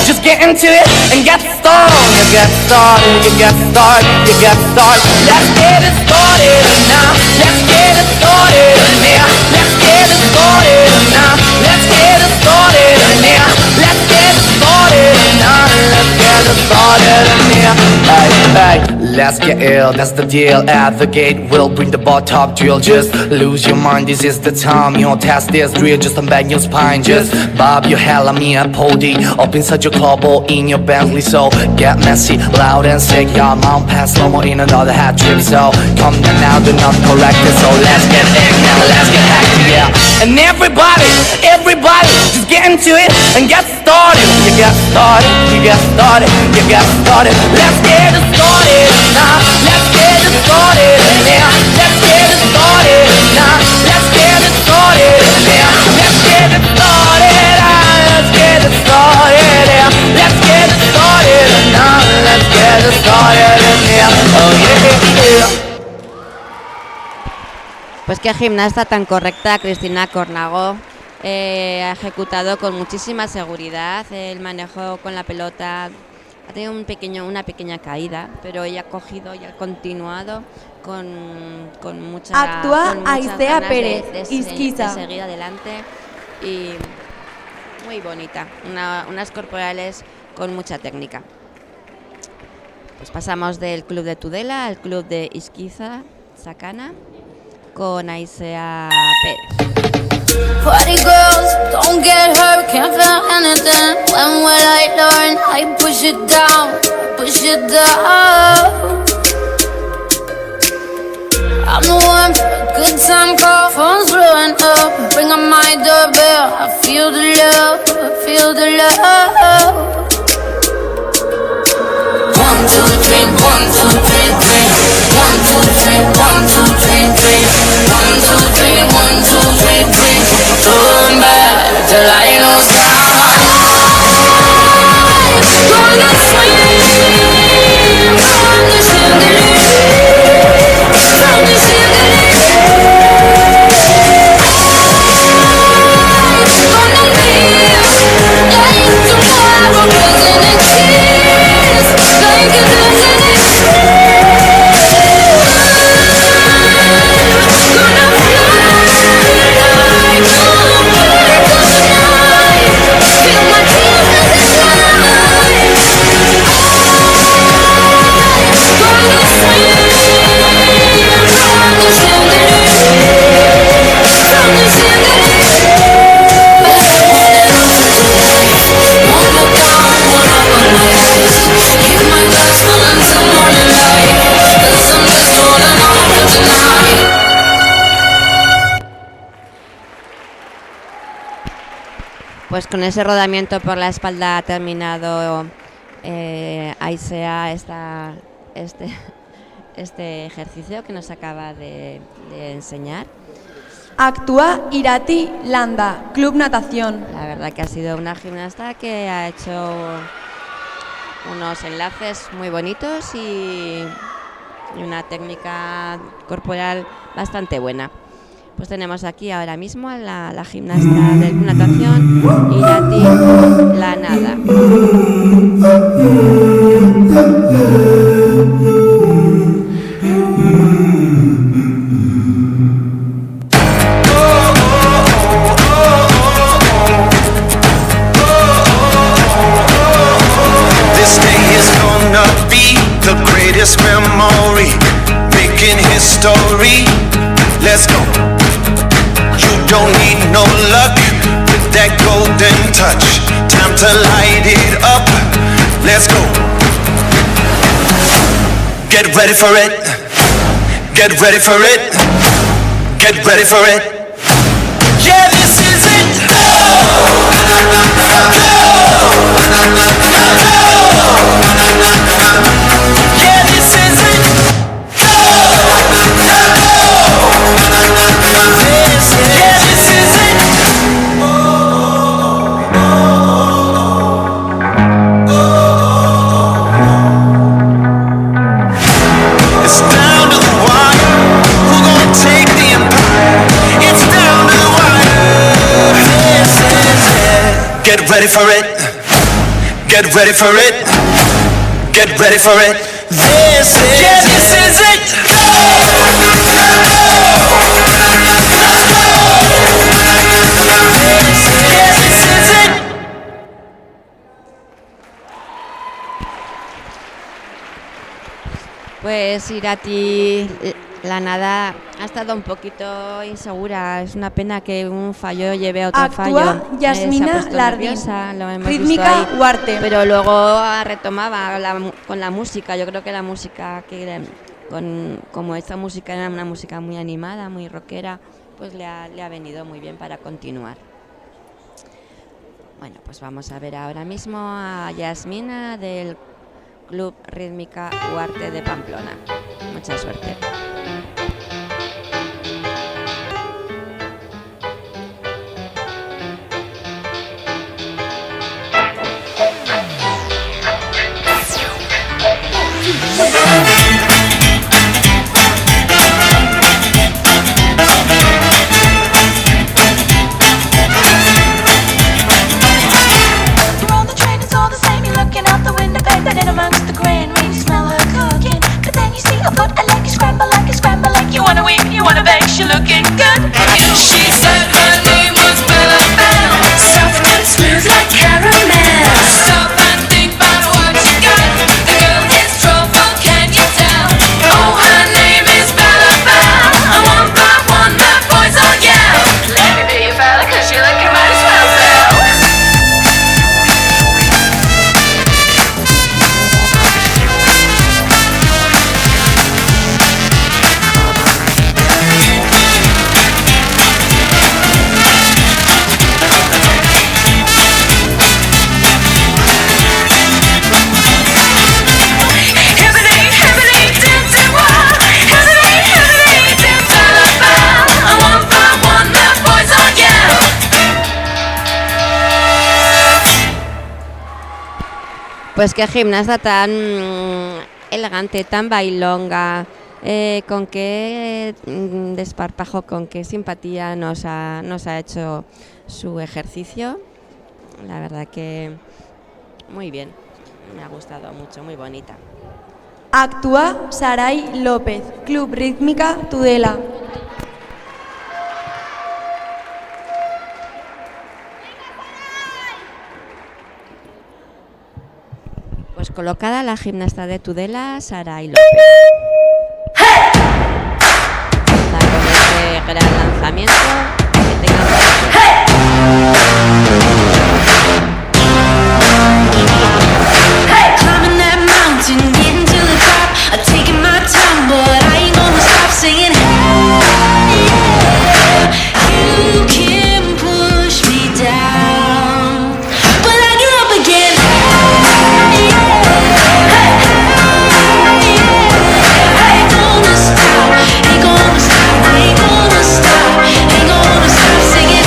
just get into it and get started. You get started, you get started, you get started. Let's get it started now. Let's get it started now. Let's get it started now. Let's get it started now. Let's get it started now. Let's get it started now. Hey, hey, let's get ill, that's the deal. At the gate, we'll bring the ball top drill. Just lose your mind, this is the time. Your test is real, just unbend your spine. Just bob your head, let me at pody. Up inside your club or in your Bentley. So get messy, loud and sick. Your mount pass slow-mo in another hat trip. So come down now, do not correct it. So let's get in now, let's get active, yeah. And everybody, just get into it and get started. You get started, you get started, you get started. Let's get it started now. Let's get it started in here. Let's get it started now. Let's get it started in here. Let's get it started. Let's get it started here. Let's get it started now. Let's get it started in here. Oh yeah. Pues qué gimnasta tan correcta, Cristina Cornago. Ha ejecutado con muchísima seguridad el manejo con la pelota. Ha tenido una pequeña caída, pero ella ha cogido y ha continuado con mucha Actúa Aisea ganas Pérez, de Izquiza. seguir adelante y muy bonita, unas corporales con mucha técnica. Pues pasamos del club de Tudela al club de Izquiza, Sacana, con Aisea Pérez. Party girls, don't get hurt, can't feel anything. When will I learn? I push it down, push it down. I'm the one for a good time call, phone's blowing up. Bring on my doorbell, I feel the love, I feel the love. 1, 2, 3, 1, 2, 3, 3. 1, 2, 3, 1, 2, 3, 3. 1, 2, 3, 1, 2, 3, 3. Turn back till I know time. Gonna swim from the chandelier, from the chandelier. Gonna live like tomorrow doesn't exist, like it doesn't Pues con ese rodamiento por la espalda ha terminado Aisea este ejercicio que nos acaba de enseñar. Actúa Irati Landa, Club Natación. La verdad que ha sido una gimnasta que ha hecho unos enlaces muy bonitos y una técnica corporal bastante buena. Pues tenemos aquí ahora mismo a la gimnasta de natación, Irati Lanada. This day is gonna be the greatest memory, making history. Let's go. You don't need no luck with that golden touch. Time to light it up. Let's go. Get ready for it. Get ready for it. Get ready for it. Yeah, this is it. Go! Yeah, this is it. Get ready for it. Get ready for it. Get ready for it. This is yeah, this is it. This is it. Pues Irati Lanada ha estado un poquito insegura. Es una pena que un fallo lleve a otro fallo. Actúa Yasmina Lardín, rítmica Huarte. Pero luego retomaba con la música. Yo creo que la música, como esta música era una música muy animada, muy rockera, pues le ha venido muy bien para continuar. Bueno, pues vamos a ver ahora mismo a Yasmina del Club Rítmica Huarte de Pamplona. Mucha suerte. You wanna beg, she looking good. She said her name was Bella Bell, soft and smooth like caramel. Stop and think about what you got. The girl is trouble, can you tell? Oh, her name is Bella Bell. I want that one, that boys all yell. Let me be your fella, 'cause you looking might as well, Belle. Pues qué gimnasta tan elegante, tan bailonga, con qué desparpajo, con qué simpatía nos ha hecho su ejercicio. La verdad que muy bien, me ha gustado mucho, muy bonita. Actúa Saray López, Club Rítmica Tudela. Pues colocada la gimnasta de Tudela, Saray López. Está con este gran lanzamiento. Que tenga Climbing that mountain, getting to the top. I'm taking my time, but I ain't gonna stop singing. You can push me down, but I get up again. Ain't gonna stop, ain't gonna stop, ain't gonna stop, ain't gonna stop singing.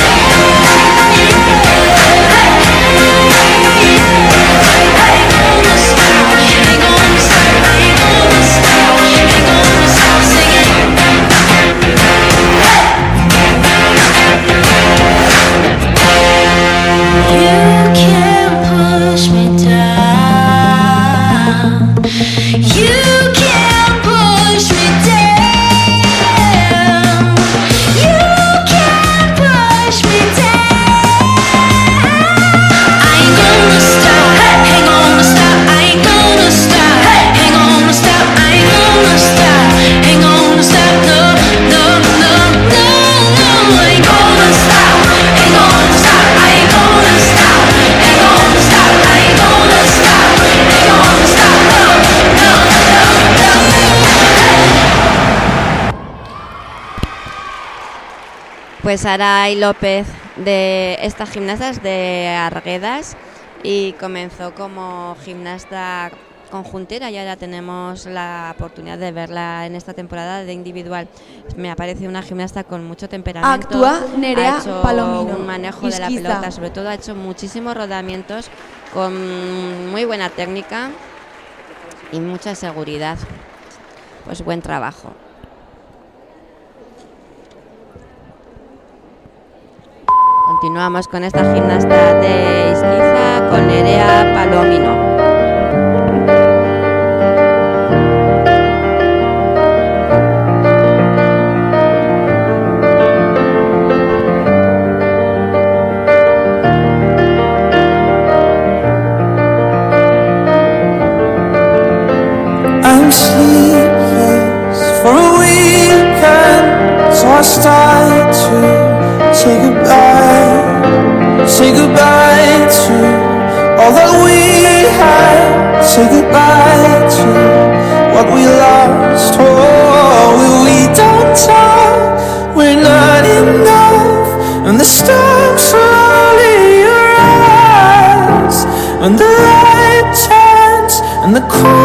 Pues Saray López, de esta gimnasta es de Arguedas y comenzó como gimnasta conjuntera y ahora tenemos la oportunidad de verla en esta temporada de individual. Me ha parecido una gimnasta con mucho temperamento. Actúa Nerea ha hecho Palomino, un manejo de la Isquiza. pelota, sobre todo ha hecho muchísimos rodamientos con muy buena técnica y mucha seguridad. Pues buen trabajo. Continuamos con esta gimnasta de Isquiza, con Nerea Palomino. I'm sleepless for a weekend, so I start to say goodbye to all that we had, say goodbye to what we lost. Oh, we don't talk, we're not enough, and the storm slowly arrives, and the light turns, and the cold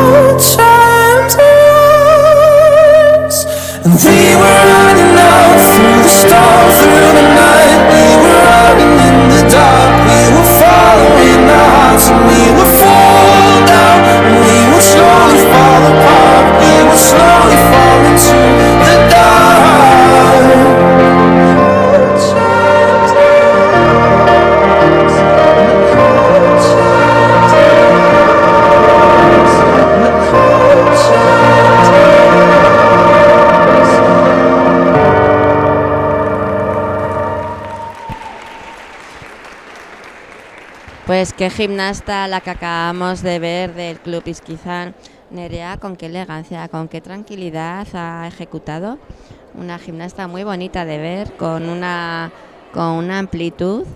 Pues qué gimnasta la que acabamos de ver del Club Izquizán. Nerea, con qué elegancia, con qué tranquilidad ha ejecutado. Una gimnasta muy bonita de ver, con una amplitud.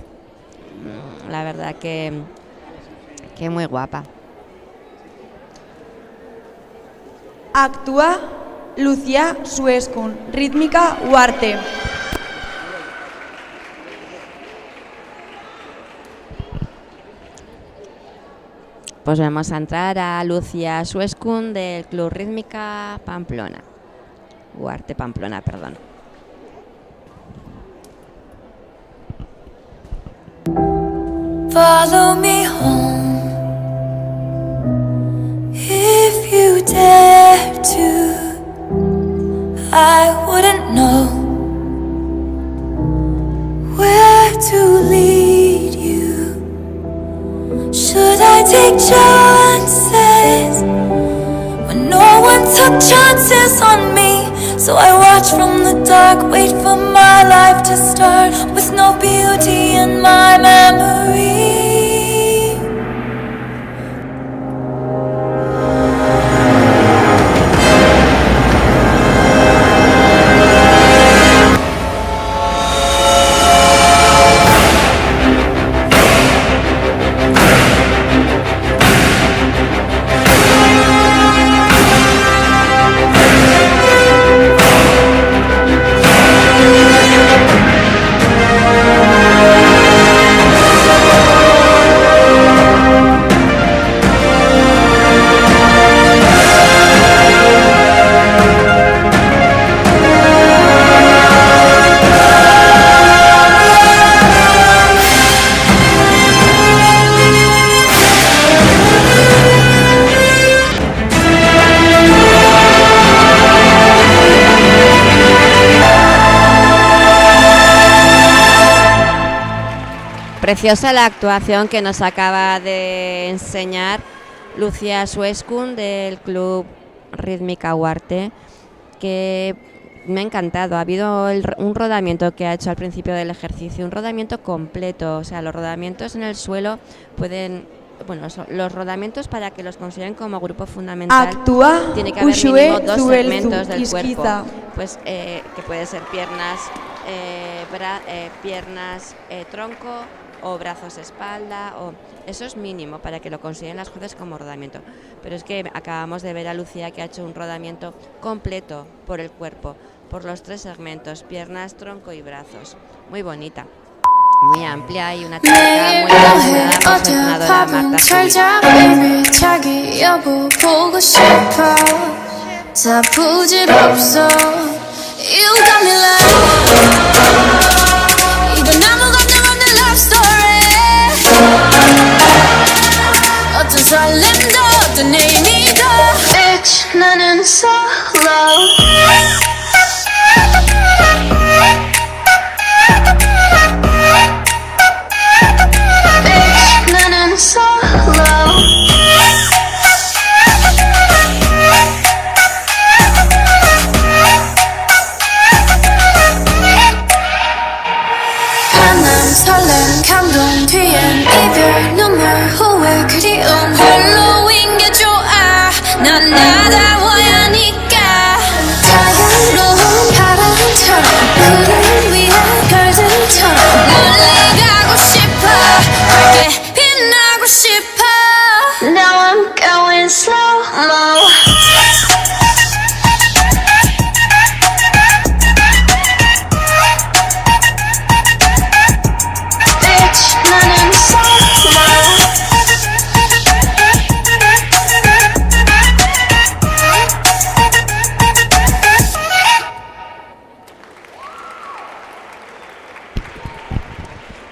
La verdad que muy guapa. Actúa Lucía Suescun, rítmica Huarte. Pues vamos a entrar a Lucía Suescun del Club Rítmica Pamplona. Huarte Pamplona, perdón. Follow me home if you dare to. I wouldn't know where to lead you. Should I take chances when no one took chances on me? So I watch from the dark, wait for my life to start with no beauty in my memory. Preciosa la actuación que nos acaba de enseñar Lucía Suescun del Club Rítmica Huarte, que me ha encantado. Ha habido un rodamiento que ha hecho al principio del ejercicio, un rodamiento completo. O sea, los rodamientos en el suelo pueden... Bueno, los rodamientos, para que los consideren como grupo fundamental, Actúa tiene que haber mínimo 2 segmentos del Isquiza. cuerpo. Pues que puede ser piernas, tronco, o brazos espalda, o eso es mínimo para que lo consideren las jueces como rodamiento. Pero es que acabamos de ver a Lucía, que ha hecho un rodamiento completo por el cuerpo, por los 3 segmentos, piernas, tronco y brazos. Muy bonita, muy amplia, y una técnica muy elaborada por su entrenadora Marta 어떤 설렘도 어떤 의미도 Bitch 나는 solo Bitch 나는 solo 만남 설렘 감동 뒤엔 이별 눈물 후회 그리움 홀로인 게 좋아 난 나다워야 하니까 자유로운 바람처럼 그를 위해 별들처럼 멀리 가고 싶어 밝게 빛나고 싶어 Now I'm going slow-mo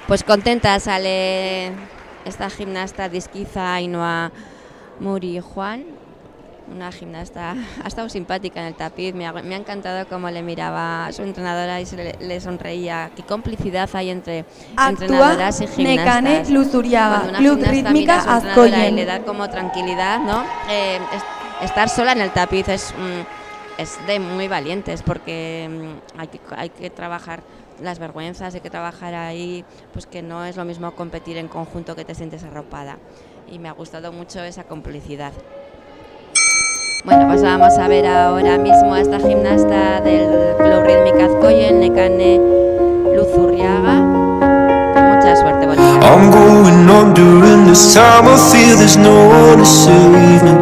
Pues contenta sale esta gimnasta de Isquiza, Ainhoa Muri Juan, una gimnasta, ha estado simpática en el tapiz, me ha encantado cómo le miraba a su entrenadora y le sonreía. Qué complicidad hay entre entrenadoras y gimnastas. Nekane Luzuriaga, Cuando una Club gimnasta Rítmica mira a su entrenadora y Azkoyen. le da como tranquilidad, ¿no? Estar sola en el tapiz es de muy valientes, porque hay que trabajar las vergüenzas, hay que trabajar ahí, pues que no es lo mismo competir en conjunto, que te sientes arropada. Y me ha gustado mucho esa complicidad. Bueno, pues vamos a ver ahora mismo a esta gimnasta del Club Rítmica Azcoyen, Nekane Luzurriaga. Mucha suerte, bonita. I'm going on during this time. I feel there's no one to save me.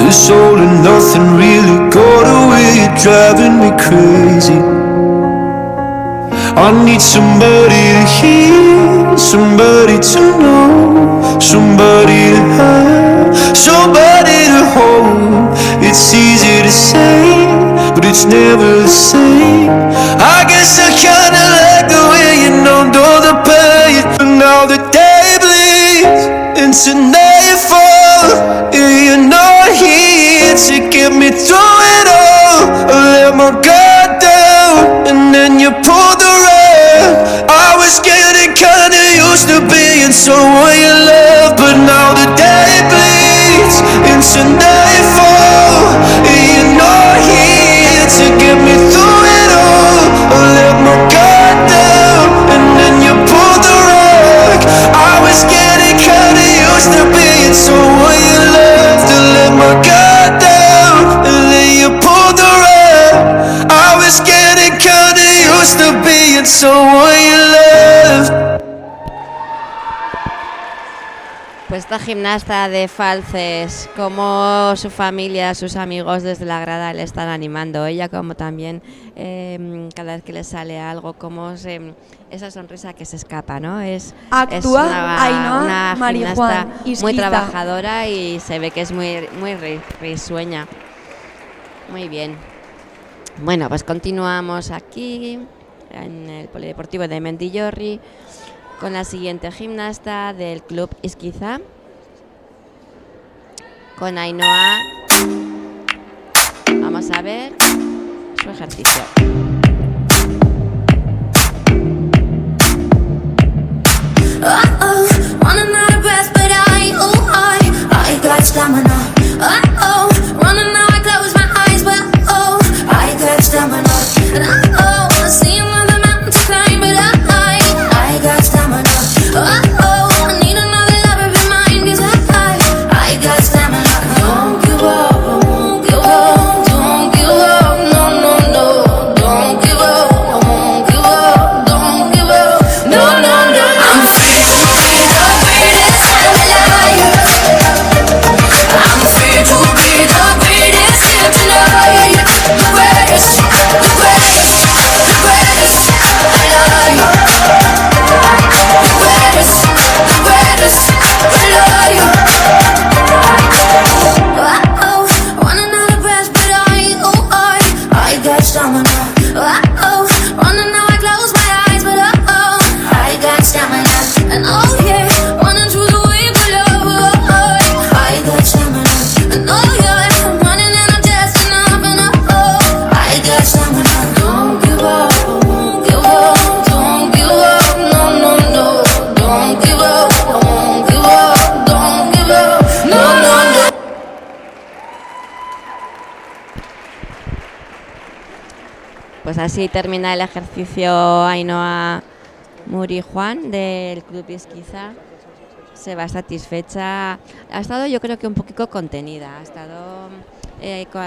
This all and nothing really got away, you're driving me crazy. I need somebody to hear, somebody to know, somebody to have, somebody to hold. It's easy to say, but it's never the same. I guess I kinda like the way you numbed all the pain. But now the day bleeds into nightfall, and you're not here to get me through it all. I let my guard down, and then you pulled the rug. I was getting kinda used to being someone you love, but now the day bleeds into nightfall, and you're not here to get me through it all. I let my guard down, and then you pulled the rug. I was getting kinda used to being someone you loved. To let my guard down, and then you pulled the rug. I was getting kinda used to being someone you loved. Pues esta gimnasta de falces, como su familia, sus amigos desde la grada le están animando, ella como también cada vez que le sale algo, como esa sonrisa que se escapa, ¿no? Actúa una María gimnasta Juan muy Isquiza. trabajadora y se ve que es muy risueña. Muy bien. Bueno, pues continuamos aquí en el Polideportivo de Mendillorri con la siguiente gimnasta del Club Isquiza, con Ainhoa. Vamos a ver su ejercicio. Uh-oh, running out of breath, but I got stamina. Uh-oh, running out, I close my eyes, but I got stamina. And I see another mountain to climb, but I got stamina. Uh-oh, I need another lover in mine, 'cause I got stamina. Don't give up, don't give up, don't give up, no, no, no. Don't give up, don't give up, don't give up, no, no, no. I'm free to be the greatest I'm alive. I'm free to be the greatest here tonight. The greatest, the greatest, the greatest alive. The greatest, the greatest alive. Uh-oh, running out of breath, but I got stamina. Uh-oh, running now, I close my eyes, but I got stamina. And oh yeah, running through the wave of love, I got stamina. And oh yeah, I'm running and I'm just enough, and I got stamina. Don't give up, don't give up, don't give up, no, no, no. Don't give up, don't give up, don't give up, no, no, no. Pues así termina el ejercicio Ainhoa Muri Juan del Club Isquiza. Se va satisfecha. Ha estado, yo creo que un poquito contenida. Ha estado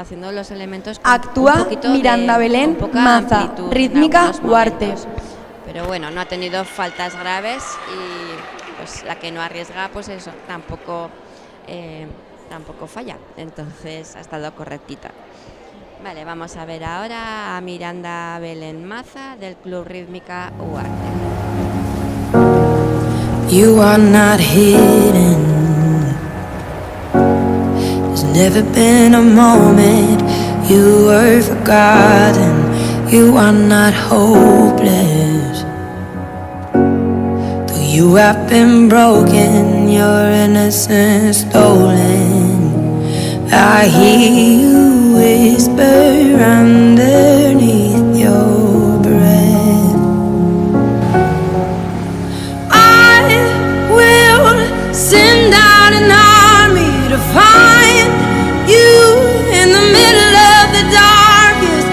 haciendo los elementos con Actúa un poquito Miranda Belén con poca Maza, amplitud en Rítmica algunos Huarte. momentos. Pero bueno, no ha tenido faltas graves y pues la que no arriesga, pues eso, tampoco falla. Entonces ha estado correctita. Vale, vamos a ver ahora a Miranda Belén Maza del Club Rítmica Huarte. You are not hidden. There's never been a moment you were forgotten. You are not hopeless. Though you have been broken, your innocence stolen. I hear you whisper underneath your breath. I will send out an army to find you in the middle of the darkest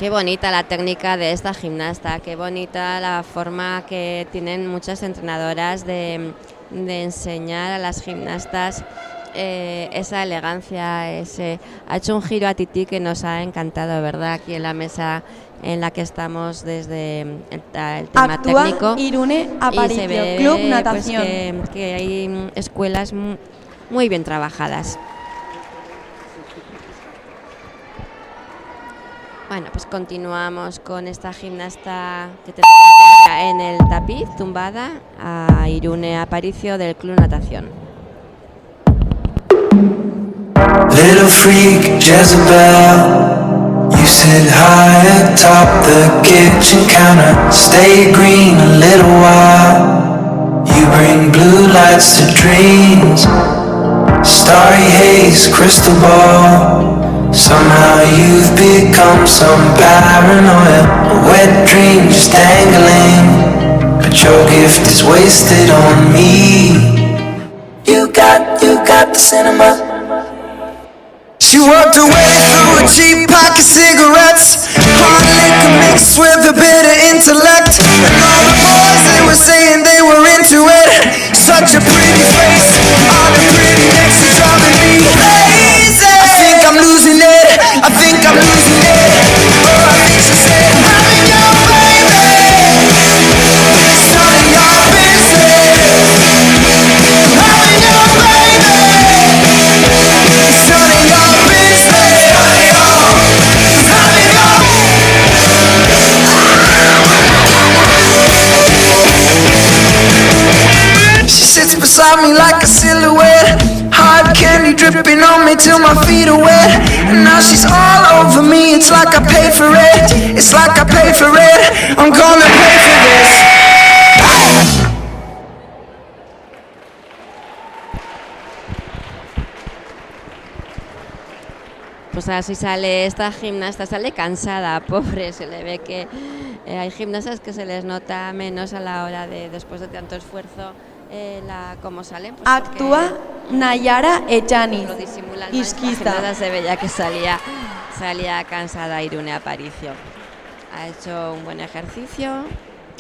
Qué bonita la técnica de esta gimnasta, qué bonita la forma que tienen muchas entrenadoras de enseñar a las gimnastas esa elegancia, ha hecho un giro a Titi que nos ha encantado, ¿verdad? Aquí en la mesa en la que estamos desde el tema Actúa técnico. Irune Aparicio, y se ve, Club pues, Natación. que hay escuelas muy bien trabajadas. Bueno, pues continuamos con esta gimnasta que tenemos ya en el tapiz, tumbada, a Irune Aparicio del Club Natación. Little freak Jezebel, you sit high atop the kitchen counter. Stay green a little while. You bring blue lights to dreams, starry haze, crystal ball. Somehow you've become some paranoia, a wet dream just dangling. But your gift is wasted on me. You got the cinema. She walked away through a cheap pack of cigarettes, hard liquor mixed with a bit of intellect. And all the boys, they were saying they were into it. Such a pretty face on a pretty neck, she's driving me crazy. I think I'm losing it, I think I'm losing it. Oh, I think she said, having your baby, it's none of your business. Having your baby, it's none of your beside me like a silhouette, hard candy dripping on me till my feet are wet. And now she's all over me, it's like I paid for it. It's like I paid for it, I'm gonna pay for this. Pues así sale esta gimnasta, sale cansada, pobre, se le ve que hay gimnastas que se les nota menos a la hora de, después de tanto esfuerzo, cómo salen. Pues actúa Nayara Echaniz, lo disimulan Isquiza. más, se veía que salía cansada Irune Aparicio. Ha hecho un buen ejercicio,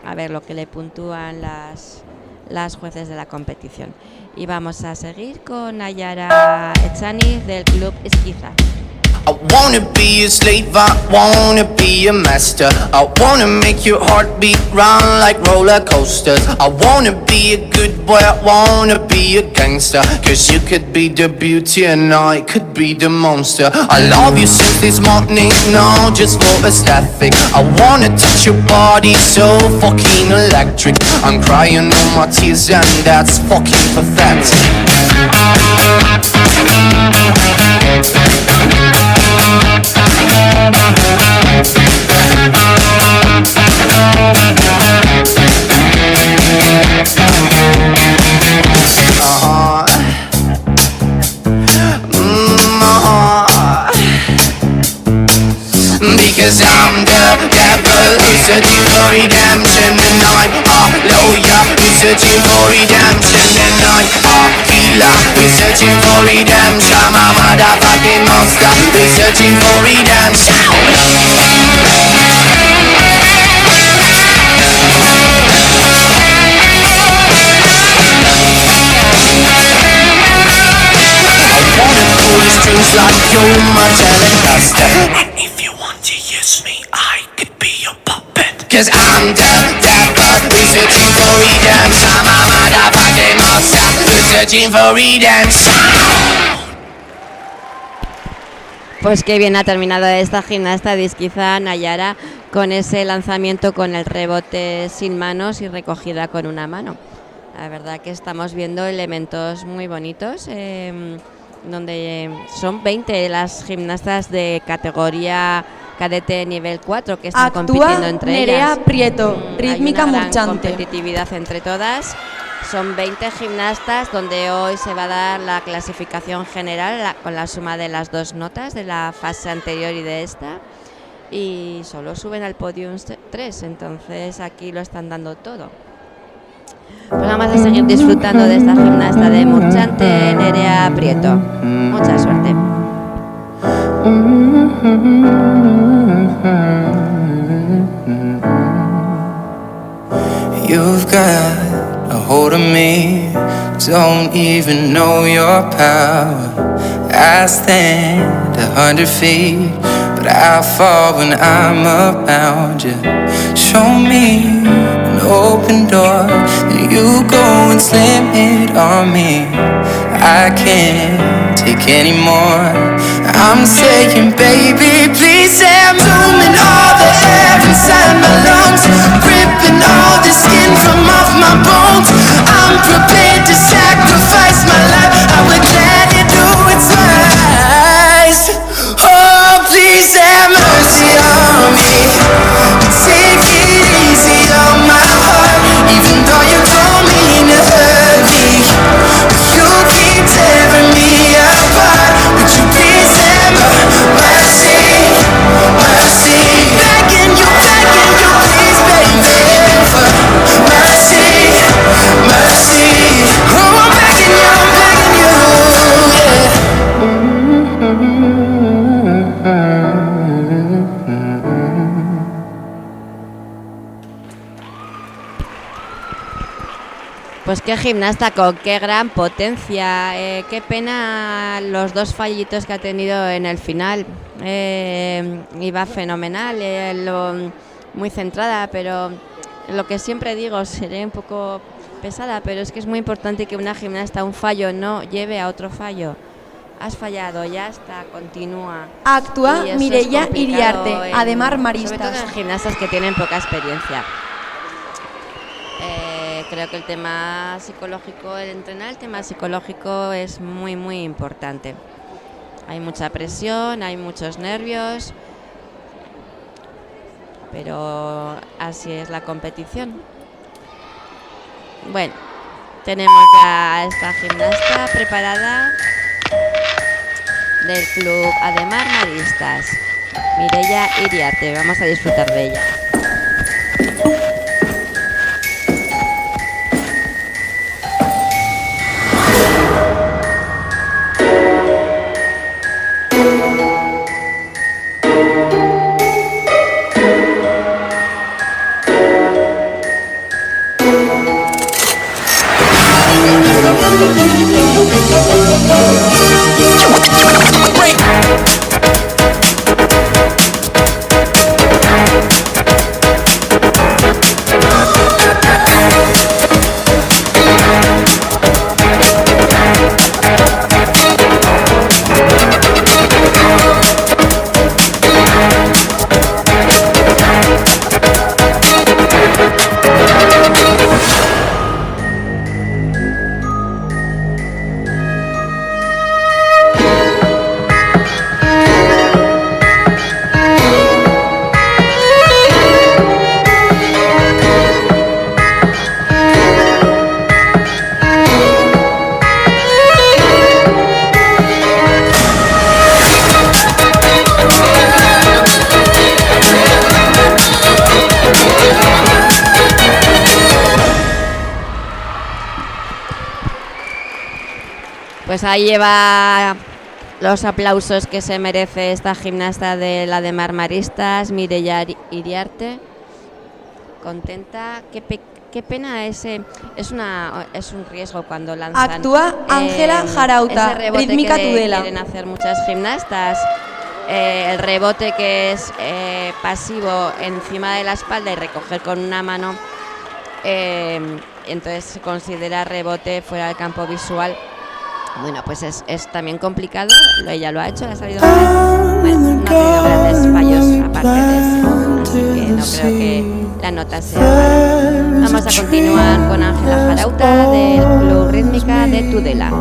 a ver lo que le puntúan las jueces de la competición. Y vamos a seguir con Nayara Echaniz del Club Isquiza. I wanna be a slave, I wanna be a master. I wanna make your heartbeat run like roller coasters. I wanna be a good boy, I wanna be a gangster. Cause you could be the beauty and I could be the monster. I love you since this morning, no, just for aesthetic. I wanna touch your body so fucking electric. I'm crying all my tears and that's fucking pathetic. Because I'm the devil who's searching for redemption, and I'm a lawyer who's searching for redemption, and I'm a healer who's searching for redemption. I'm a motherfucking monster who's searching for redemption. Strings like you're my Telecaster. And if you want to use me, I could be your puppet. Cause I'm the devil who's searching for redemption. I'm a motherfucking monster who's searching for redemption. Pues qué bien ha terminado esta gimnasta de Isquiza, Nayara, con ese lanzamiento con el rebote sin manos y recogida con una mano. La verdad que estamos viendo elementos muy bonitos. Donde son 20 las gimnastas de categoría cadete nivel 4 que están compitiendo entre Nerea ellas. Prieto, rítmica hay una murchante. gran competitividad entre todas. Son 20 gimnastas donde hoy se va a dar la clasificación general con la suma de las dos notas de la fase anterior y de esta. Y solo suben al podium 3, entonces aquí lo están dando todo. Pues vamos a seguir disfrutando de esta gimnasta de murchante, Nerea Prieto. Mucha suerte. You've got a hold of me, don't even know your power. I stand 100 feet, but I fall when I'm around you. Show me an open door, and you go and slam it on me. I can't take any more. I'm saying, baby, please I'm doing all the air inside my lungs, ripping all the skin from off my bones. I'm prepared to sacrifice my life. I would gladly do it twice. Oh, please have mercy on me. Take it easy on my heart, even though you don't mean to hurt me. You keep tearing me apart. Would you please have mercy, mercy? Begging you, please, baby, for mercy, mercy. Oh, I'm begging you, Pues qué gimnasta, con qué gran potencia. Qué pena los dos fallitos que ha tenido en el final. Iba fenomenal, muy centrada, pero lo que siempre digo, seré un poco pesada, pero es que es muy importante que una gimnasta un fallo no lleve a otro fallo. Has fallado, ya está, continúa. Actúa Mireia Iriarte, Ademar Sobre Maristas. todo en gimnastas que tienen poca experiencia. Creo que el tema psicológico, el entrenar el tema psicológico es muy, muy importante. Hay mucha presión, hay muchos nervios, pero así es la competición. Bueno, tenemos ya a esta gimnasta preparada del club Ademar Maristas, Mireia Iriarte. Vamos a disfrutar de ella. Pues ahí lleva los aplausos que se merece esta gimnasta de la Ademar Maristas, Mireia Iriarte. Contenta, qué pena es un riesgo cuando lanzan. Actúa Ángela Jarauta, Rítmica Tudela. Quieren hacer muchas gimnastas. El rebote que es pasivo encima de la espalda y recoger con una mano, entonces se considera rebote fuera del campo visual. Bueno, pues es también complicado. Ella lo ha hecho, le ha salido mal. Bueno, no ha tenido grandes fallos aparte de eso, así que no creo que la nota sea mala. Vamos a continuar con Ángela Jarauta del Club Rítmica de Tudela.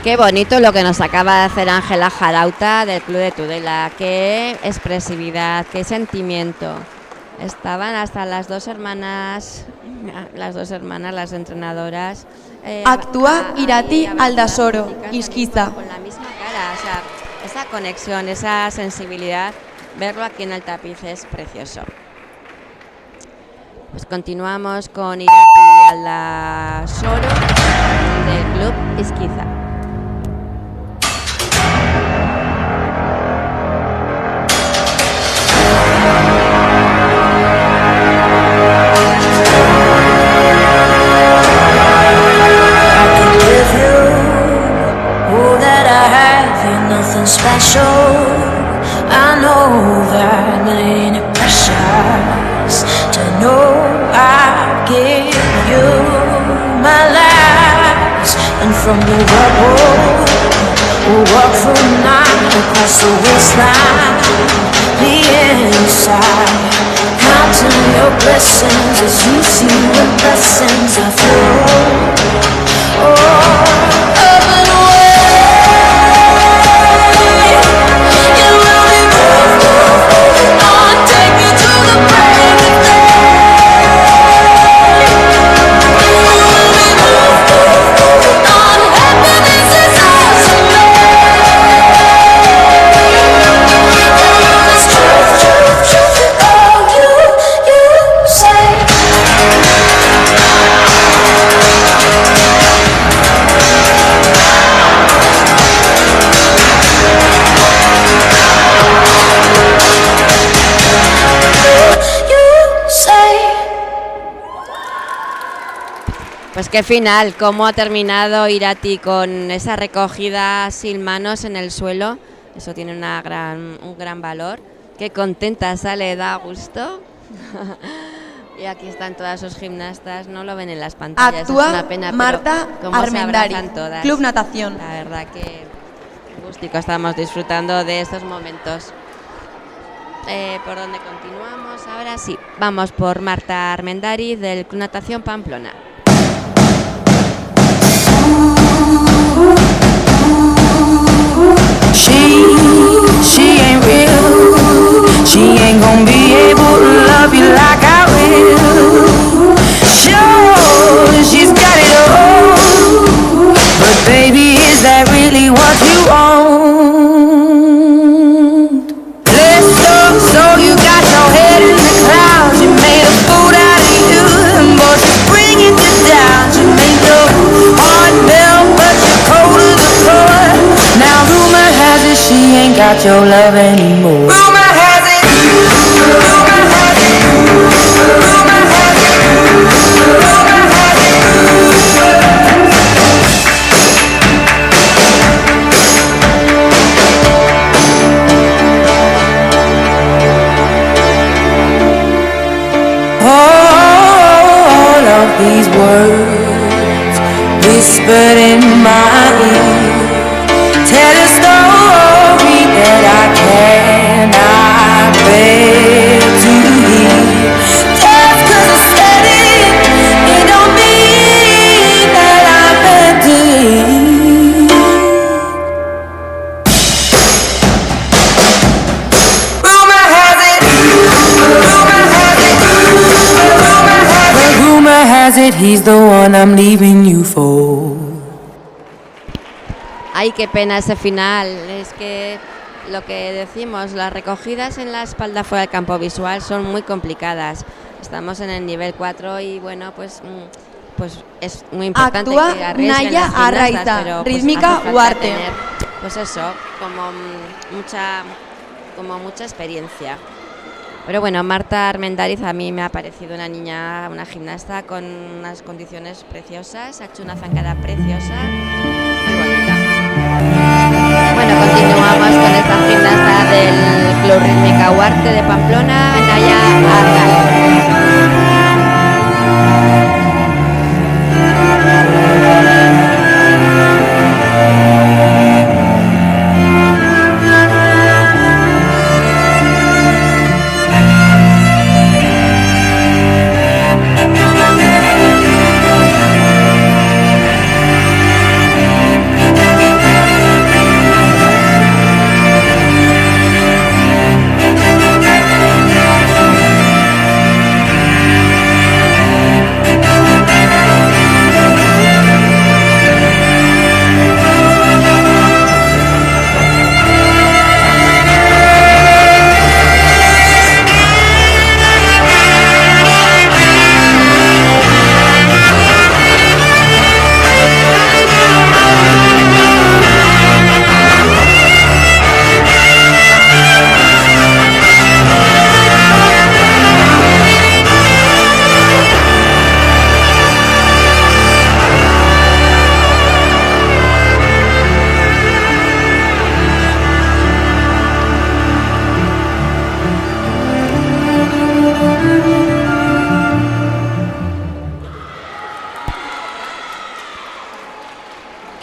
Qué bonito lo que nos acaba de hacer Ángela Jarauta del Club de Tudela. Qué expresividad, qué sentimiento. Estaban hasta las dos hermanas, las entrenadoras. Actúa Irati Aldasoro, Isquiza. Con la misma cara, o sea, esa conexión, esa sensibilidad, verlo aquí en el tapiz es precioso. Pues continuamos con Irati Aldasoro del Club Isquiza. Nothing special. I know that many pressures to know I give you my lives, and from the rubble we'll walk through the night across the wasteland, the inside, counting your blessings as you see the blessings I throw. Oh, up and away. Pues qué final, cómo ha terminado Irati con esa recogida sin manos en el suelo. Eso tiene un gran valor. Qué contenta sale, da gusto. Y aquí están todas sus gimnastas, no lo ven en las pantallas. Actúa es una pena, Marta pero cómo se Armendari, abrazan todas. Club Natación. La verdad que gustico, estamos disfrutando de estos momentos. ¿Por dónde continuamos? Ahora sí, vamos por Marta Armendari del Club Natación Pamplona. She ain't real. She ain't gonna be able to love you like I will. Sure, she's got it all, but baby, is that really what you want? Let's go, so you got your head in the clouds. You made a fool out of you, and boy, she's bringing you down. She made your heart melt, but you're cold as a core. Now rumor has it she ain't got your love anymore. Rumor has it. Rumor has it. Rumor has it. Rumor has it. All of these words whispered in my ear tell a story that I cannot bear to hear. Just 'cause I said it don't mean that I meant it. Rumor has it, rumor has it, rumor has it, he's the one I'm leaving you for. Ay, qué pena ese final. Es que lo que decimos, las recogidas en la espalda fuera del campo visual son muy complicadas. Estamos en el nivel 4 y bueno, pues es muy importante Actúa que arriesguen Naya las gimnastas, Arraiza, pero, pues, rítmica hace falta Huarte. tener, pues eso, como mucha experiencia. Pero bueno, Marta Armendariz a mí me ha parecido una niña, una gimnasta con unas condiciones preciosas, ha hecho una zancada preciosa, muy bonita. Bueno, continuamos con esta gimnasta del Club Rítmica Huarte de Pamplona, Naya Arraiza.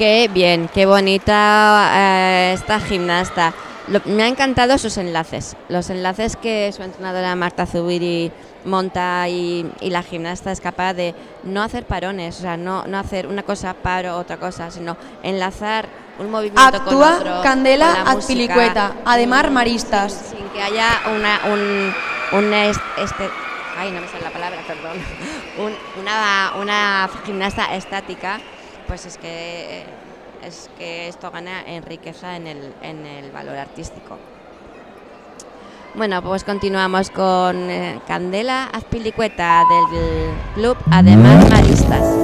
Qué bien, qué bonita esta gimnasta. Me ha encantado sus enlaces, los enlaces que su entrenadora Marta Zubiri monta y la gimnasta es capaz de no hacer parones, o sea, no hacer una cosa paro, otra cosa, sino enlazar un movimiento con otro. Actúa Candela con la Azpilicueta, música, además maristas. sin que haya no me sale la palabra, perdón, una gimnasta estática, pues es que esto gana en riqueza en el valor artístico. Bueno, pues continuamos con Candela Azpilicueta del club Ademar Maristas.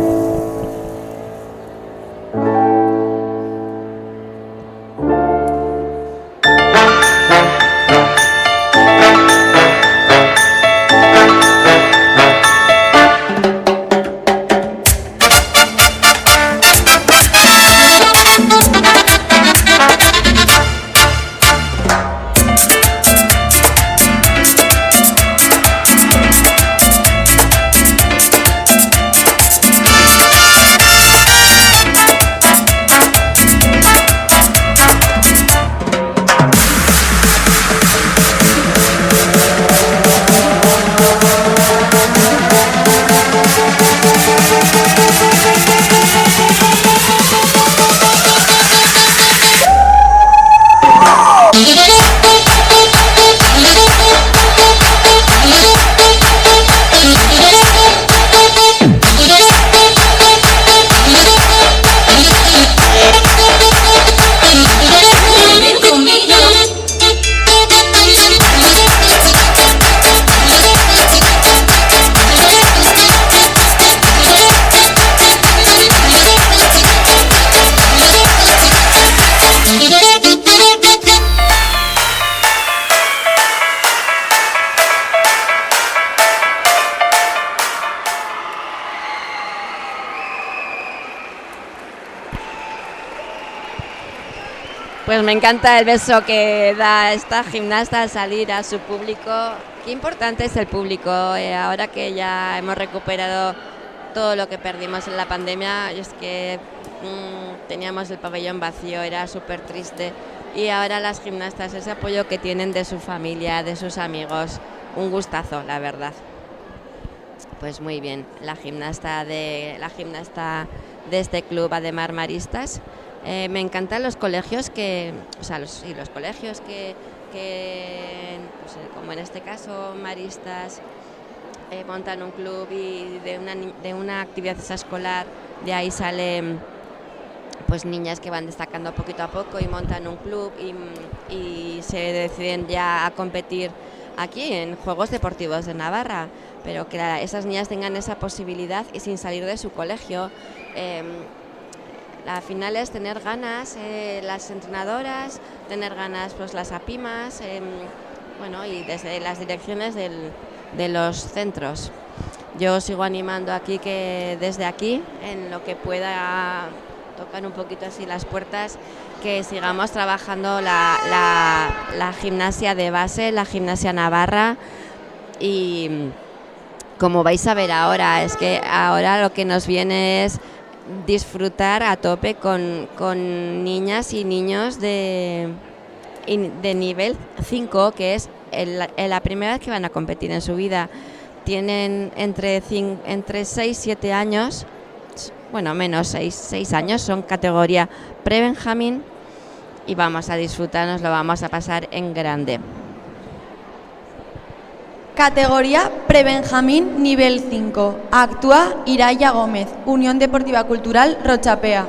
Pues me encanta el beso que da esta gimnasta al salir a su público. Qué importante es el público. Ahora que ya hemos recuperado todo lo que perdimos en la pandemia, y es que teníamos el pabellón vacío, era súper triste. Y ahora las gimnastas, ese apoyo que tienen de su familia, de sus amigos, un gustazo, la verdad. Pues muy bien, la gimnasta de este club Ademar Maristas. Me encantan los colegios los colegios que pues, como en este caso Maristas montan un club y de una actividad escolar, de ahí salen pues niñas que van destacando poquito a poco y montan un club y se deciden ya a competir aquí en Juegos Deportivos de Navarra, pero que esas niñas tengan esa posibilidad y sin salir de su colegio. Al final es tener ganas, las entrenadoras, tener ganas pues las APIMAS, y desde las direcciones de los centros. Yo sigo animando aquí que desde aquí, en lo que pueda tocar un poquito así las puertas, que sigamos trabajando la gimnasia de base, la gimnasia navarra, y como vais a ver ahora, es que ahora lo que nos viene es disfrutar a tope con niñas y niños de nivel 5, que es la primera vez que van a competir en su vida. Tienen entre 6 y 7 años, bueno, menos 6 años, son categoría pre-Benjamín y vamos a disfrutarnos, lo vamos a pasar en grande. Categoría Pre-Benjamín nivel 5. Actúa Iraya Gómez, Unión Deportiva Cultural Rochapea.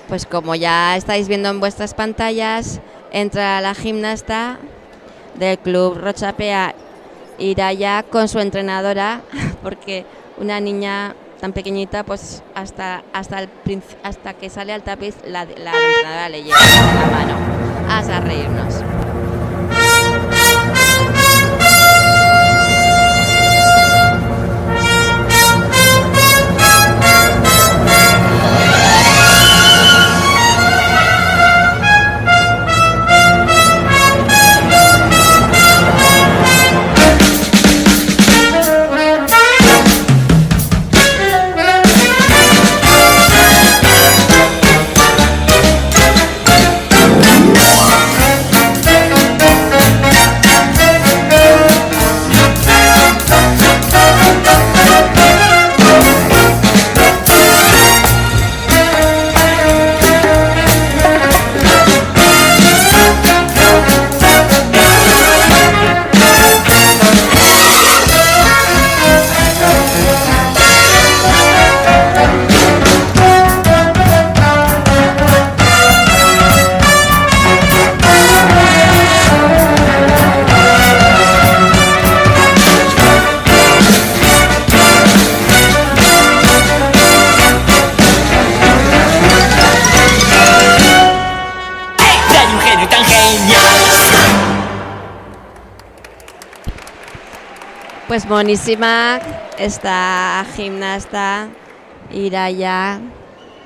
Pues como ya estáis viendo en vuestras pantallas, entra la gimnasta del club Rochapea, Iraya, con su entrenadora, porque una niña tan pequeñita, pues hasta que sale al tapiz la entrenadora le lleva de la mano. A reírnos. Pues monísima esta gimnasta Iraya.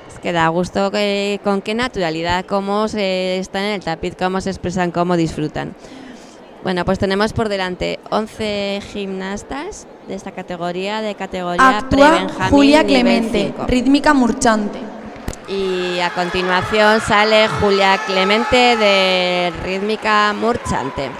Es que da gusto con qué naturalidad, cómo se están en el tapiz, cómo se expresan, cómo disfrutan. Bueno, pues tenemos por delante 11 gimnastas de esta categoría, Actúa pre-Benjamín Julia nivel Clemente, 5. rítmica murchante. Y a continuación sale Julia Clemente de rítmica murchante.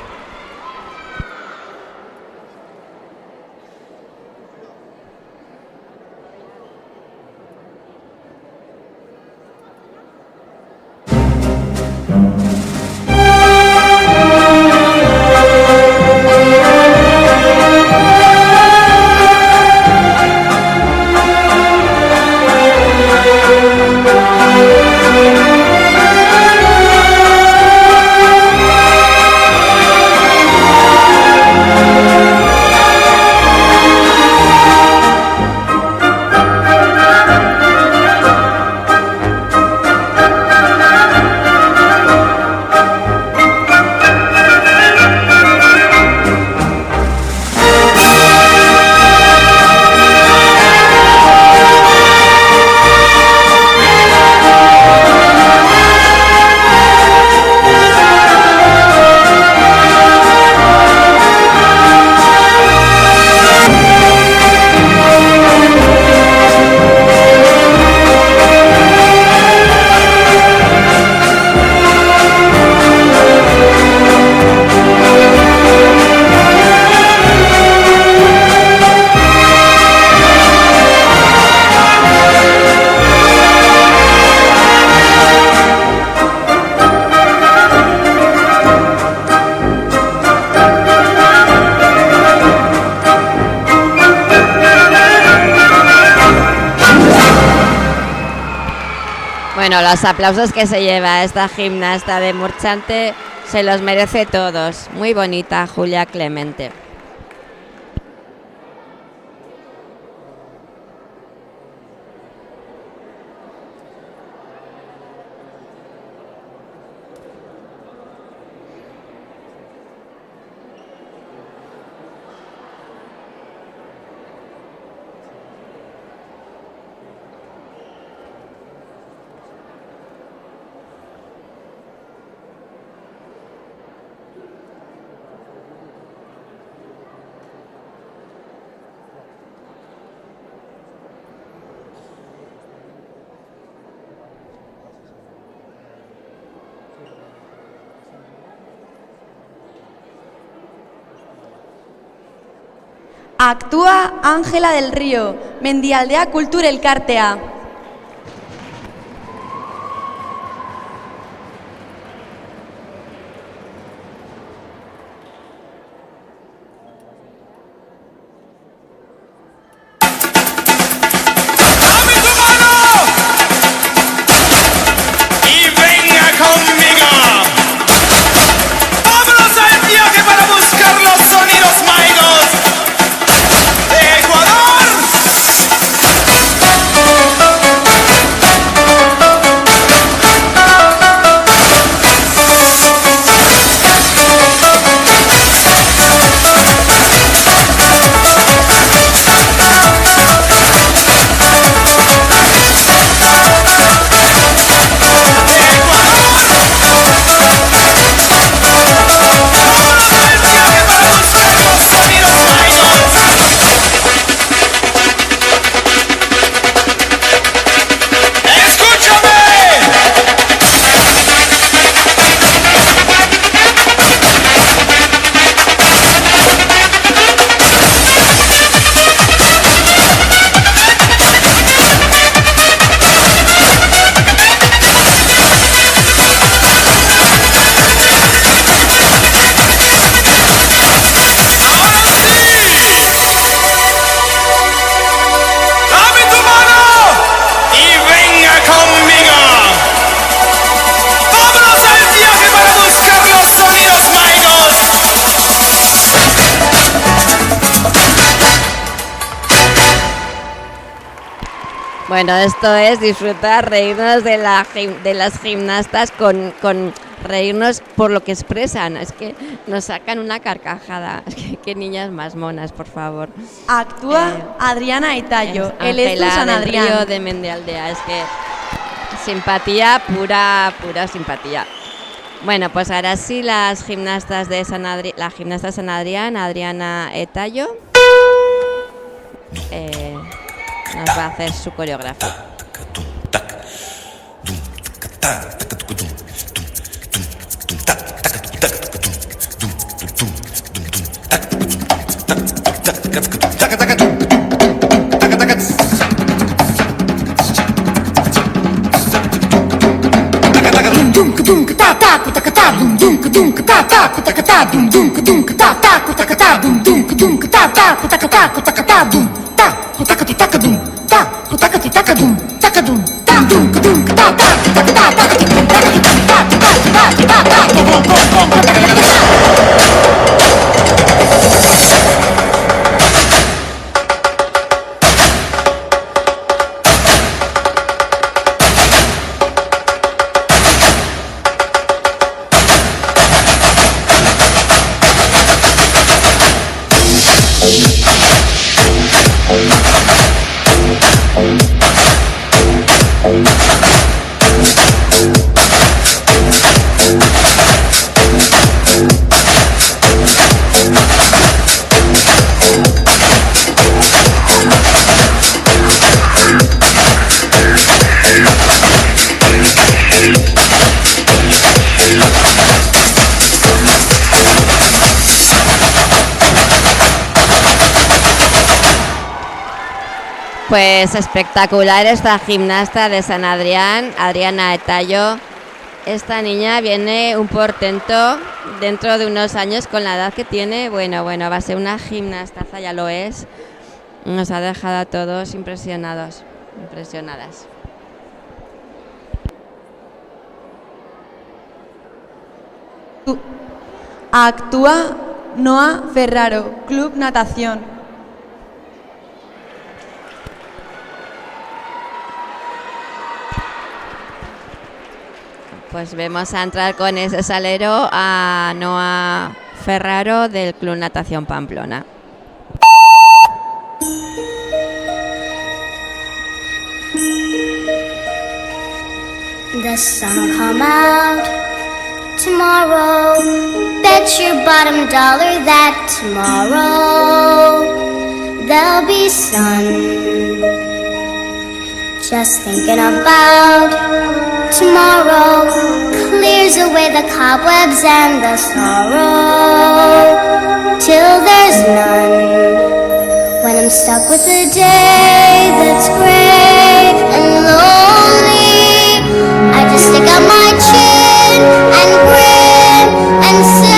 Bueno, los aplausos que se lleva esta gimnasta de murchante se los merece todos. Muy bonita, Julia Clemente. Actúa Ángela del Río, Mendialdea Kultur Elkartea. Bueno, esto es disfrutar, reírnos de las gimnastas con reírnos por lo que expresan. Es que nos sacan una carcajada. Es que qué niñas más monas, por favor. Actúa Adriana Etayo, el Ángela San del Adrián. Río de Mendialdea. Es que simpatía, pura simpatía. Bueno, pues ahora sí las gimnastas de la gimnasta San Adrián, Adriana Etayo, nos va a hacer su coreografía. Pues espectacular esta gimnasta de San Adrián, Adriana Etayo. Esta niña viene un portento dentro de unos años con la edad que tiene. Bueno, va a ser una gimnastaza, ya lo es. Nos ha dejado a todos impresionadas. Actúa Noa Ferraro, Club Natación. Pues vemos a entrar con ese salero a Noa Ferraro del Club Natación Pamplona. The sun'll come out tomorrow. Bet your bottom dollar that tomorrow there'll be sun. Just thinking about tomorrow clears away the cobwebs and the sorrow till there's none. When I'm stuck with a day that's gray and lonely, I just stick out my chin and grin and say,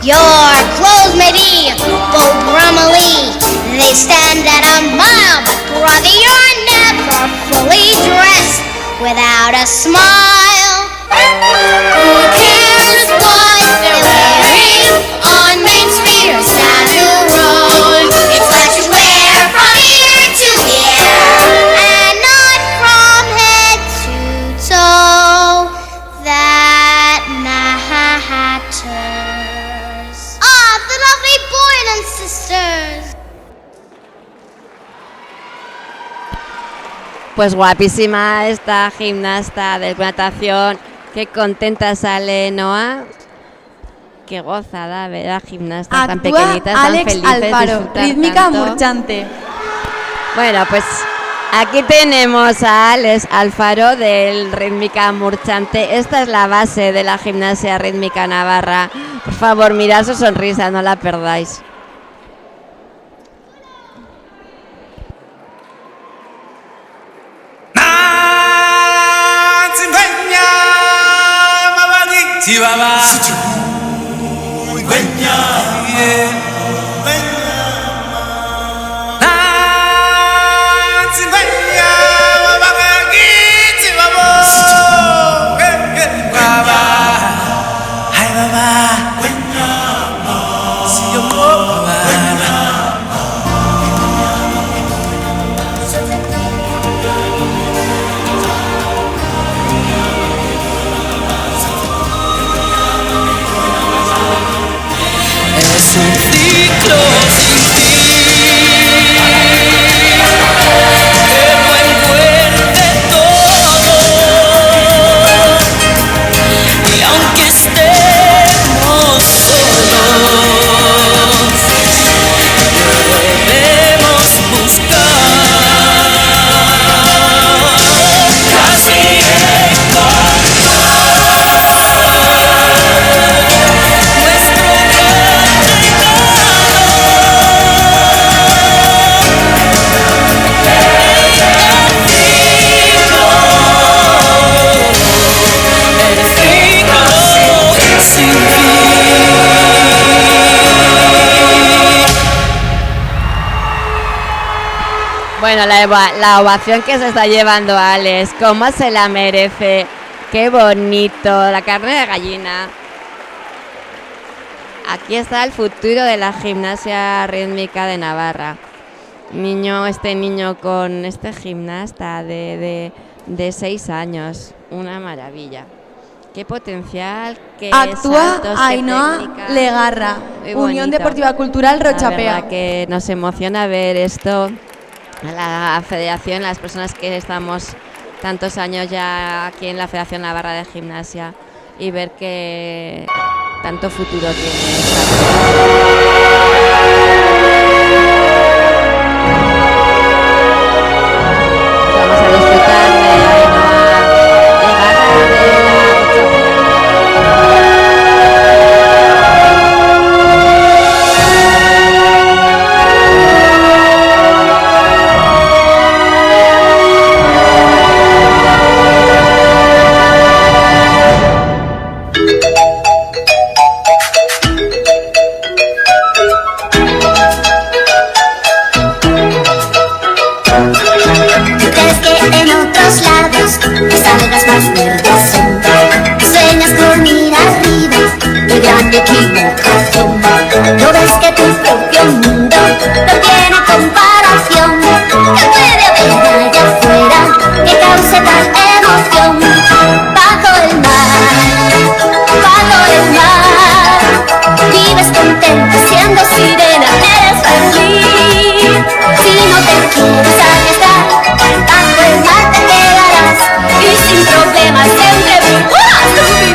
your clothes may be full brummily, they stand at a mile, but brother, you're never fully dressed without a smile. Who cares what they're wearing on Main Street or Savile Road? It's what you wear from ear to ear and not from head to toe that matters. The lovely boy and sisters. Pues guapísima esta gimnasta de natación. Qué contenta sale Noa. Qué gozada ver a gimnastas tan pequeñitas, Alex tan felices. Alfaro, rítmica murchante. Bueno, pues aquí tenemos a Alex Alfaro del Rítmica Murchante. Esta es la base de la gimnasia rítmica navarra. Por favor, mirad su sonrisa, no la perdáis. Bueno, la ovación que se está llevando Alex, cómo se la merece. Qué bonito, la carne de gallina. Aquí está el futuro de la gimnasia rítmica de Navarra. Este niño con este gimnasta de 6 años, una maravilla. Qué potencial, qué actúa saltos, Ainhoa Legarra, Unión Deportiva Cultural Rochapea. La verdad que nos emociona ver esto a la federación, las personas que estamos tantos años ya aquí en la Federación Navarra de Gimnasia, y ver que tanto futuro tiene Vamos a disfrutar de Ainhoa Legarra de la salgas más verdes son. Sueñas con ir arriba, qué gran equivocación. No ves que tu propio mundo no tiene comparación. ¿Qué puede haber allá afuera que cause tal emoción? Bajo el mar, vives contento siendo sirena, eres feliz. Si no te quieres arriesgar, bajo el mar te quedarás y sin problemas siempre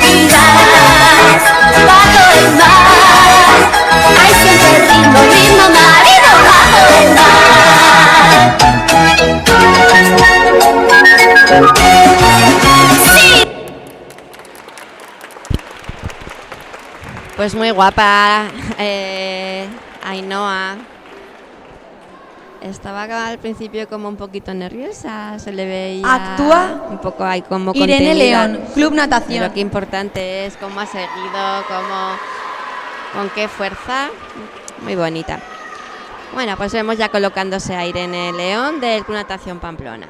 vivirás. Bajo el mar, hay siempre ritmo marino bajo el mar. Sí. Pues muy guapa Ainhoa. Estaba al principio como un poquito nerviosa, se le veía actúa un poco ahí como Irene contenida. León, Club Natación. Pero qué importante es cómo ha seguido, con qué fuerza, muy bonita. Bueno, pues vemos ya colocándose a Irene León del Club Natación Pamplona.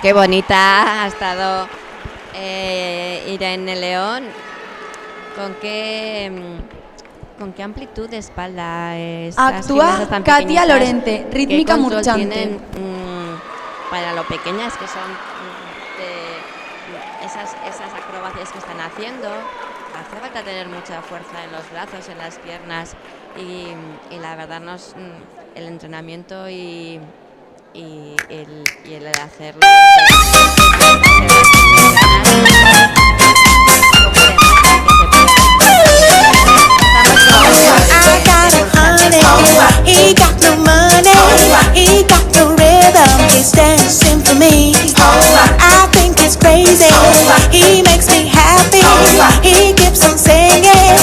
Qué bonita ha estado Irene León. ¿Con qué amplitud de espalda actúa Katia Lorente, rítmica murchante. Tienen, para lo pequeñas que son esas acrobacias que están haciendo, hace falta tener mucha fuerza en los brazos, en las piernas, y la verdad el entrenamiento y el hacerlo I got a honey, he got no money, he got no rhythm, he's dancing for me. I think it's crazy, he makes me happy, he keeps on singing.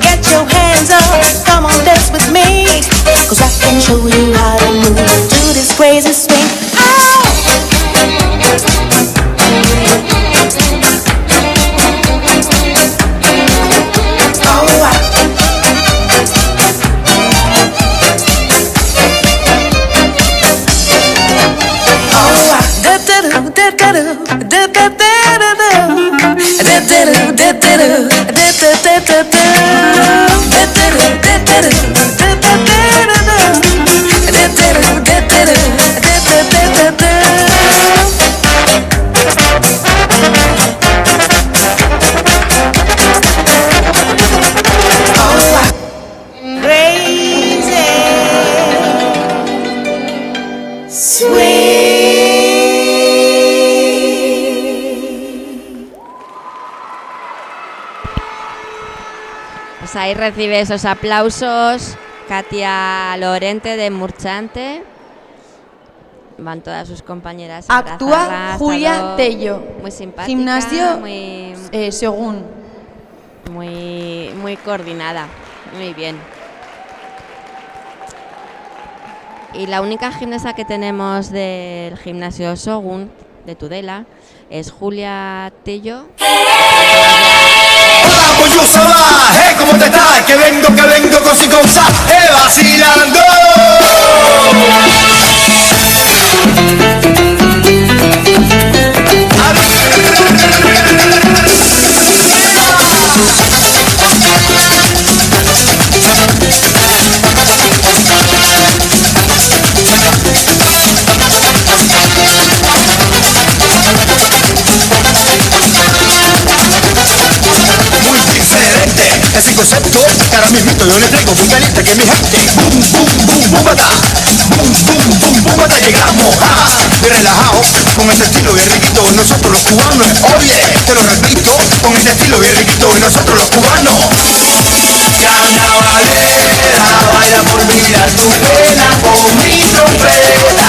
Get your hands up, come on dance with me, 'cause I can show you you swing. Pues ahí recibe esos aplausos Katia Lorente de Murchante. Van todas sus compañeras a Actúa abrazarla, Julia todo Tello. muy simpática, Gimnasio muy Según. muy coordinada, muy bien. Y la única gimnasta que tenemos del gimnasio Shogun de Tudela es Julia Tello. Hola, pues yo Saba, ¿cómo te estás? Que vengo con si cosa, vacilando. Ese concepto que ahora mismito yo le traigo muy caliente que mi gente boom, boom, boom, boom, bata. Boom, boom, boom, boom, bata. Llegamos y relajado con este estilo bien riquito. Nosotros los cubanos, oye, te lo repito, con este estilo bien riquito. Y nosotros los cubanos. Carnavalera, baila por olvidar tu pena con mi trompeta.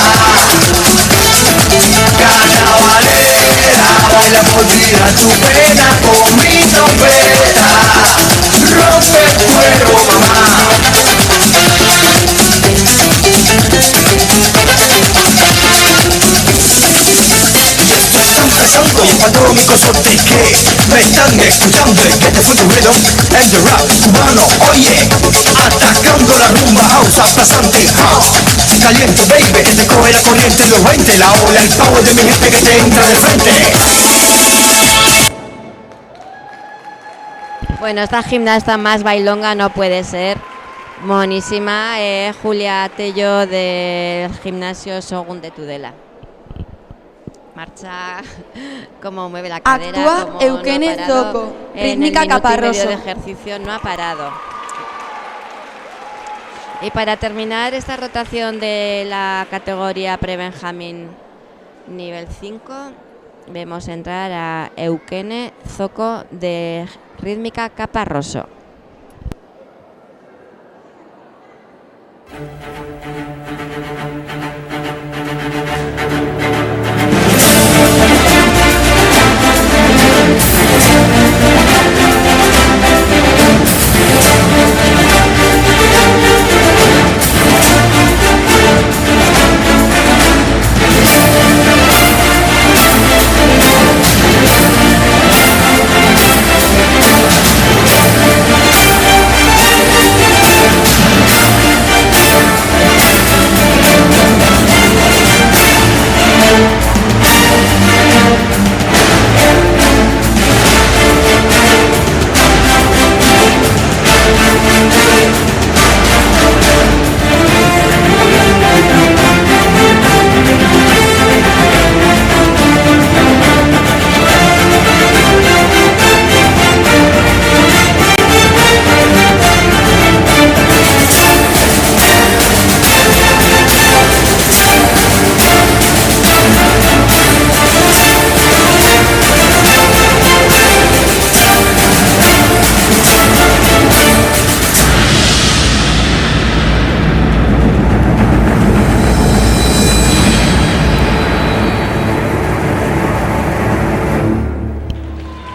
Carnavalera, baila por olvidar tu pena con mi trompeta. Rompe el cuero, mamá. Y esto está empezando cuando mi consorte que me están escuchando. El que te fue tu rhythm and the rap cubano. Oye, atacando la rumba house aplazante. Caliente, baby, que te coge la corriente de los 20. La ola, el power de mi gente que te entra de frente. Bueno, esta gimnasta más bailonga no puede ser. Monísima, Julia Tello del gimnasio Shogun de Tudela. Marcha como mueve la cadera. Actúa como Eukene no ha parado. Zoco, En rítmica el minuto y medio Caparroso. de ejercicio no ha parado. Y para terminar esta rotación de la categoría pre-Benjamín nivel 5, vemos entrar a Eukene Zoco de rítmica Caparroso.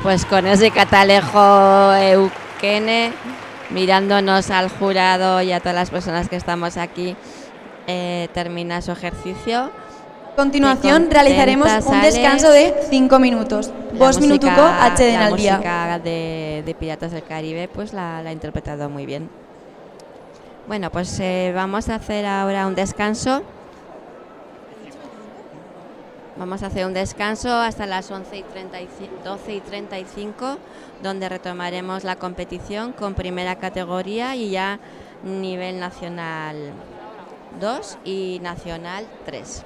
Pues con ese catalejo Eukene, mirándonos al jurado y a todas las personas que estamos aquí, termina su ejercicio. A continuación realizaremos un descanso de 5 minutos. Vos minutuko atxeden aldia. La música de Piratas del Caribe pues la ha interpretado muy bien. Bueno, pues vamos a hacer ahora un descanso. Vamos a hacer un descanso hasta las 12:35, donde retomaremos la competición con primera categoría y ya nivel nacional 2 y nacional 3.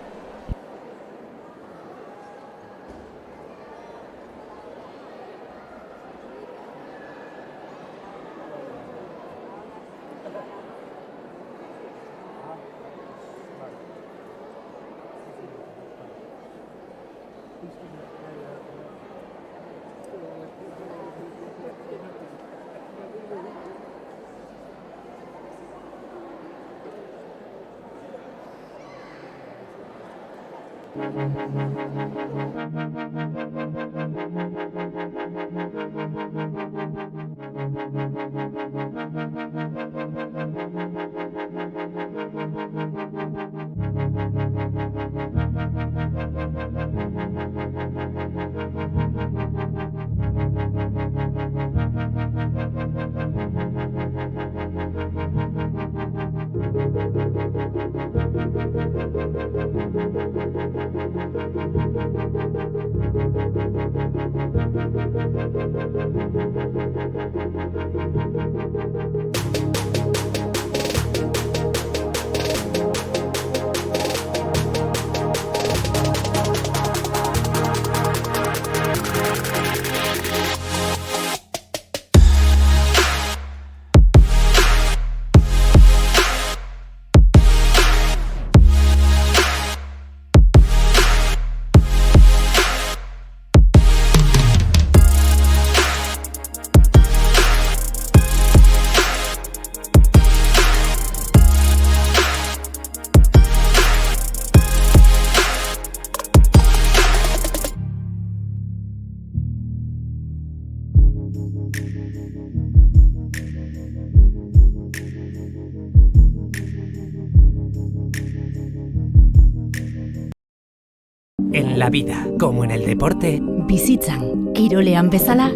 En la vida, como en el deporte, bizitzan, kirolean bezala,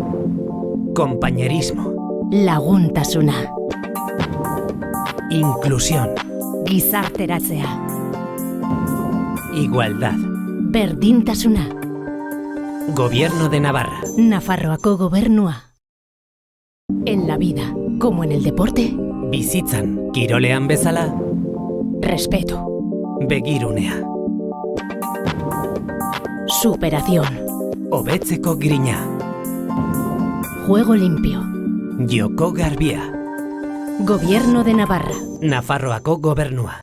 compañerismo, laguntasuna, inclusión, gizarteratzea, igualdad, berdintasuna, Gobierno de Navarra, Nafarroako gobernua. En la vida, como en el deporte, bizitzan, kirolean bezala, respeto, begirunea, superación, hobetzeko grina, juego limpio, joko garbia, Gobierno de Navarra, Nafarroako gobernua.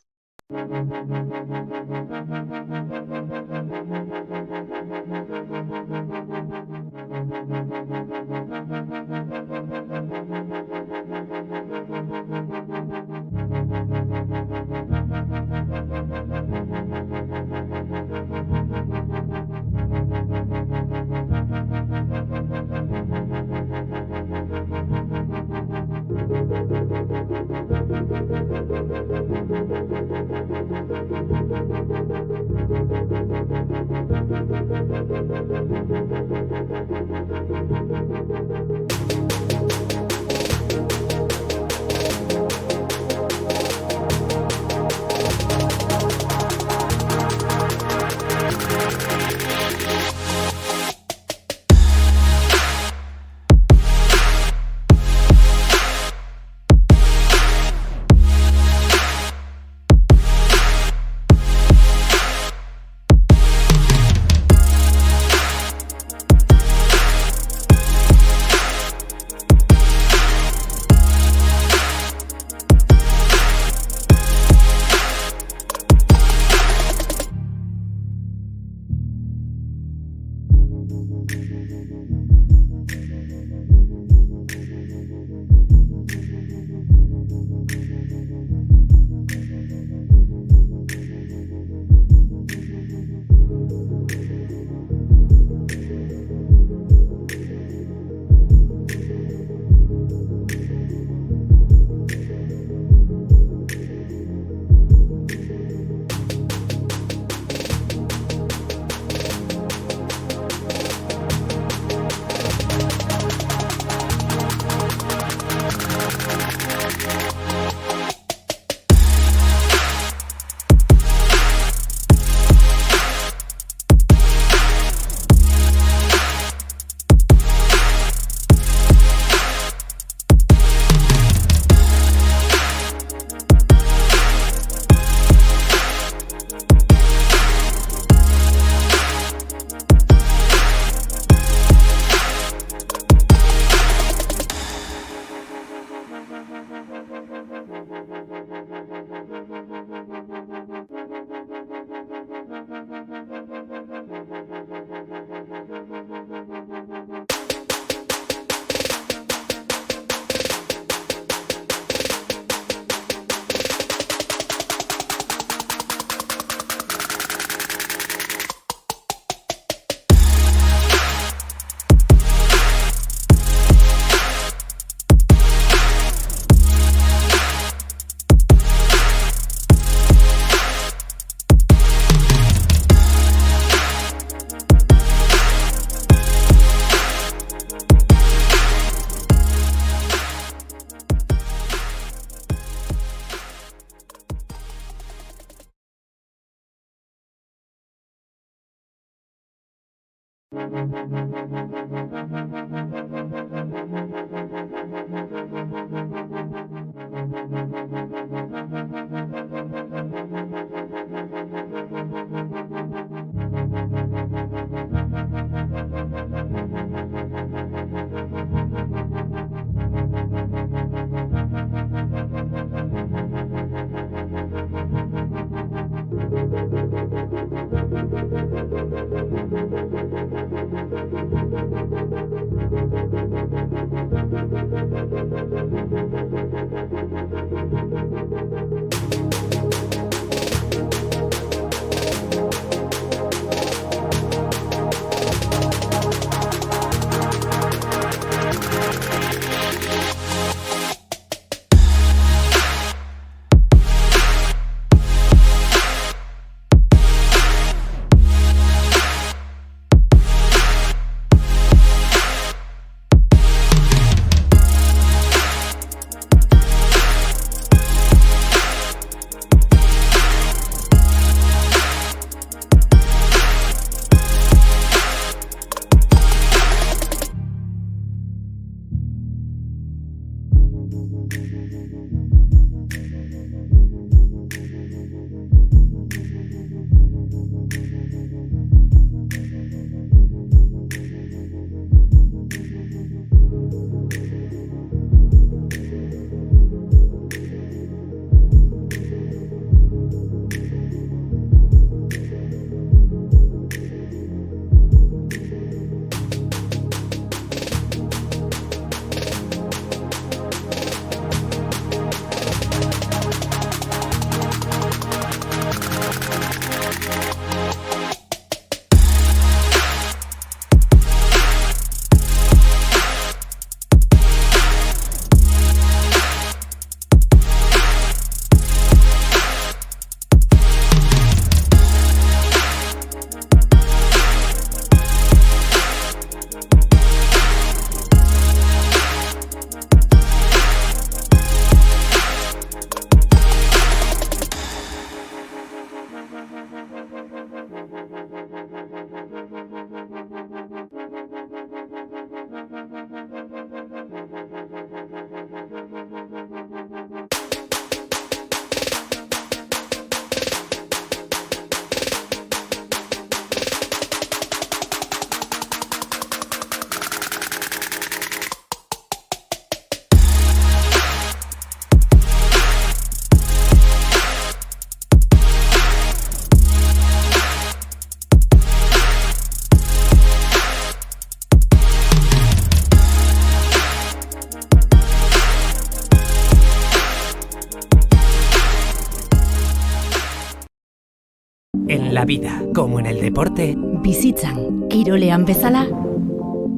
En la vida, como en el deporte, bizitzan, kirolean bezala,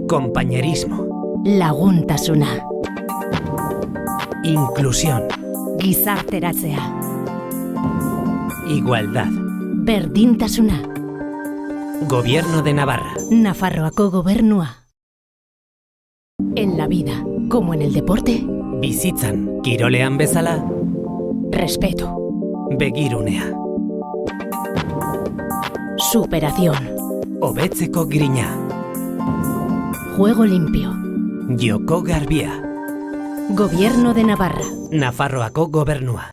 compañerismo, laguntasuna, inclusión, gizarteratzea, igualdad, berdintasuna, Gobierno de Navarra, Nafarroako gobernua. En la vida, como en el deporte, bizitzan, kirolean bezala, respeto, begirunea, superación, hobetzeko grina, juego limpio, joko garbia, Gobierno de Navarra, Nafarroako gobernua.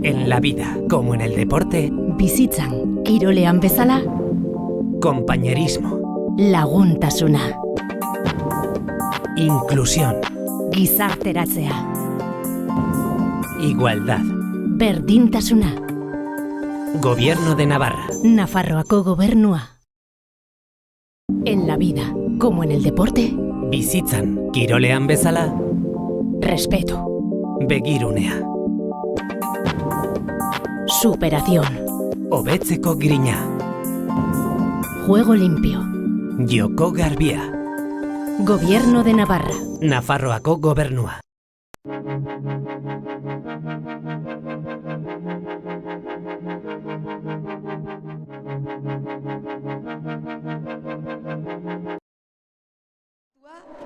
En la vida, como en el deporte, bizitzan, kirolean bezala, compañerismo, laguntasuna, inclusión, gizarteratzea, igualdad, berdintasuna, Gobierno de Navarra, Nafarroako gobernua. En la vida, como en el deporte, bizitzan, kirolean bezala, respeto, begirunea, superación, hobetzeko grina, juego limpio, joko garbia, Gobierno de Navarra, Nafarroako gobernua.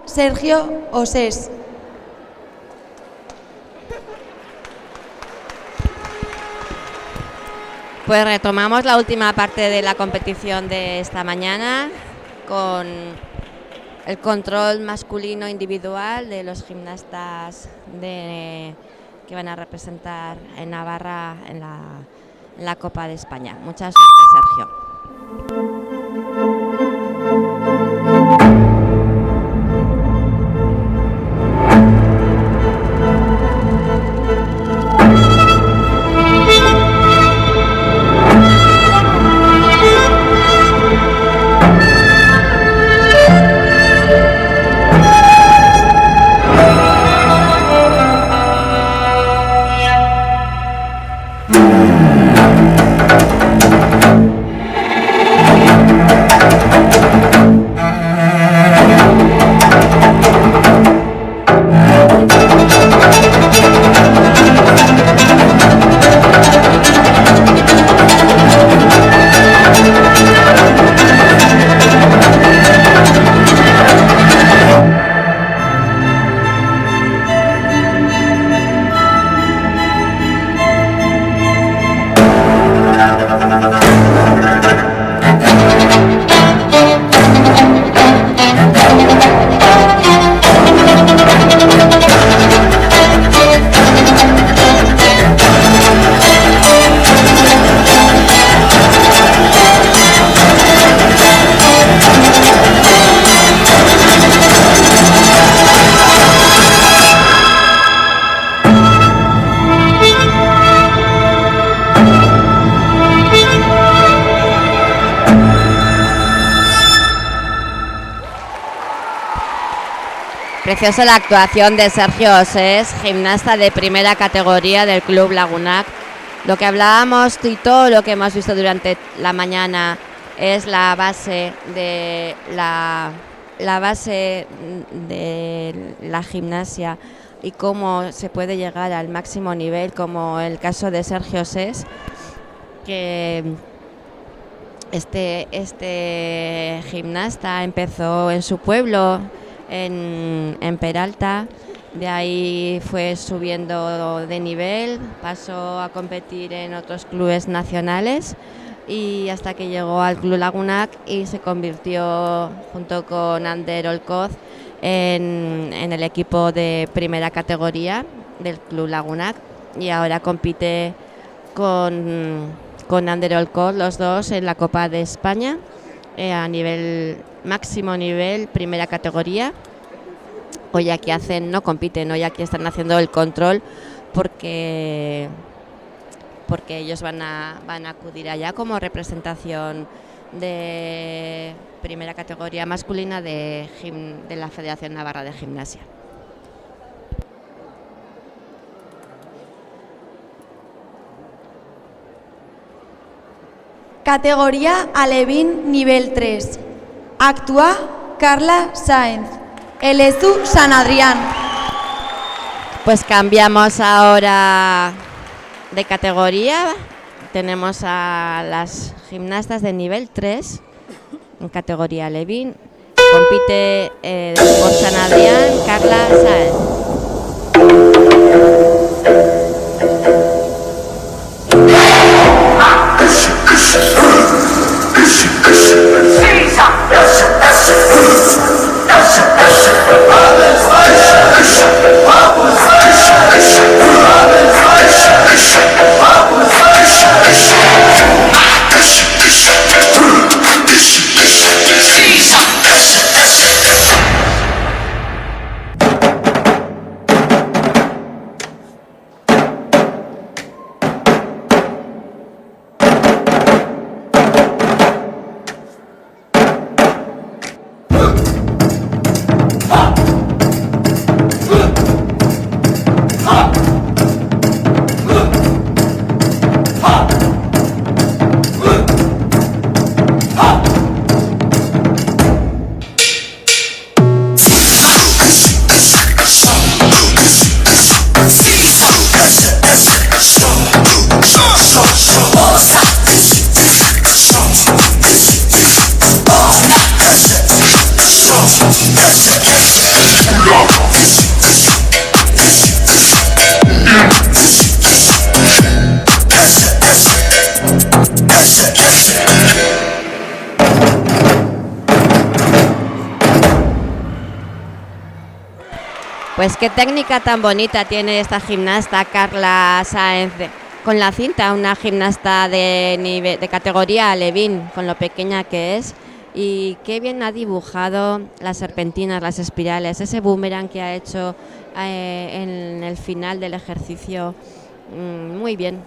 Sergio Osés. Pues retomamos la última parte de la competición de esta mañana. con el control masculino individual de los gimnastas que van a representar en Navarra en la Copa de España. Mucha suerte, Sergio. Preciosa la actuación de Sergio Osés, gimnasta de primera categoría del Club Lagunac. Lo que hablábamos y todo lo que hemos visto durante la mañana es la base de la gimnasia y cómo se puede llegar al máximo nivel, como el caso de Sergio Osés, que este gimnasta empezó en su pueblo, en Peralta, de ahí fue subiendo de nivel, pasó a competir en otros clubes nacionales y hasta que llegó al Club Lagunac y se convirtió junto con Ander Olcoz en el equipo de primera categoría del Club Lagunac, y ahora compite con Ander Olcoz los dos en la Copa de España a máximo nivel, primera categoría. Hoy aquí no compiten, hoy aquí están haciendo el control porque ellos van a acudir allá como representación de primera categoría masculina de la Federación Navarra de Gimnasia. Categoría Alevín nivel 3. Actúa Carla Sáenz, Elezu San Adrián. Pues cambiamos ahora de categoría. Tenemos a las gimnastas de nivel 3 en categoría Alevín. Compite por San Adrián Carla Sáenz. Pues qué técnica tan bonita tiene esta gimnasta Carla Sáenz con la cinta, una gimnasta de categoría alevín, con lo pequeña que es, y qué bien ha dibujado las serpentinas, las espirales, ese boomerang que ha hecho en el final del ejercicio. Muy bien,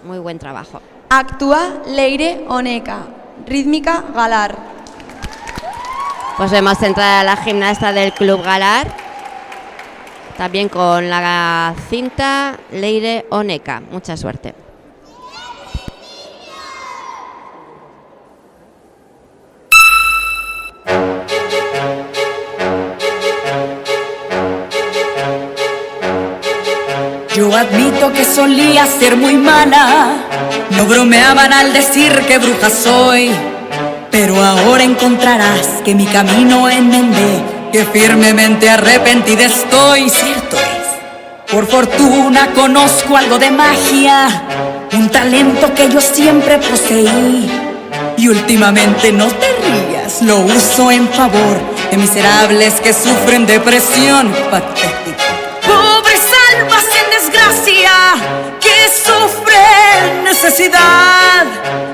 muy buen trabajo. Actúa Leire Oneca, rítmica Galar. Pues vemos entrar a la gimnasta del Club Galar, también con la cinta Leire Oneca. Mucha suerte. Yo admito que solía ser muy mala, no bromeaban al decir que bruja soy, pero ahora encontrarás que mi camino enmendé, que firmemente arrepentida estoy. Cierto es, por fortuna conozco algo de magia, un talento que yo siempre poseí, y últimamente, no te rías, lo uso en favor de miserables que sufren depresión patética. Pobres almas en desgracia que sufren necesidad.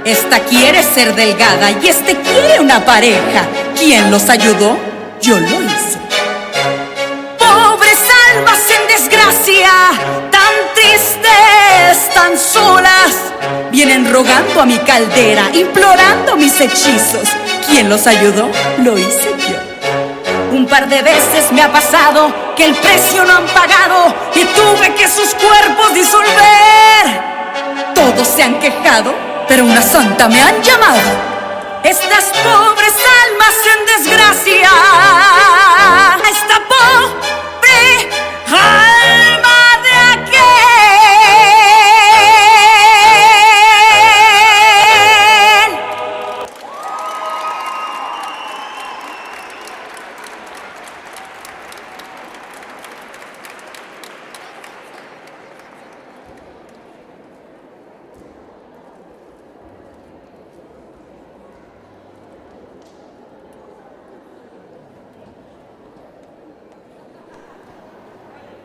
Esta quiere ser delgada y este quiere una pareja. ¿Quién los ayudó? Yo lo hice. Pobres almas en desgracia, tan tristes, tan solas, vienen rogando a mi caldera, implorando mis hechizos. ¿Quién los ayudó? Lo hice yo. Un par de veces me ha pasado que el precio no han pagado y tuve que sus cuerpos disolver. Todos se han quejado, pero una santa me han llamado. Estas pobres almas en desgracia, esta pobre alma de aquel.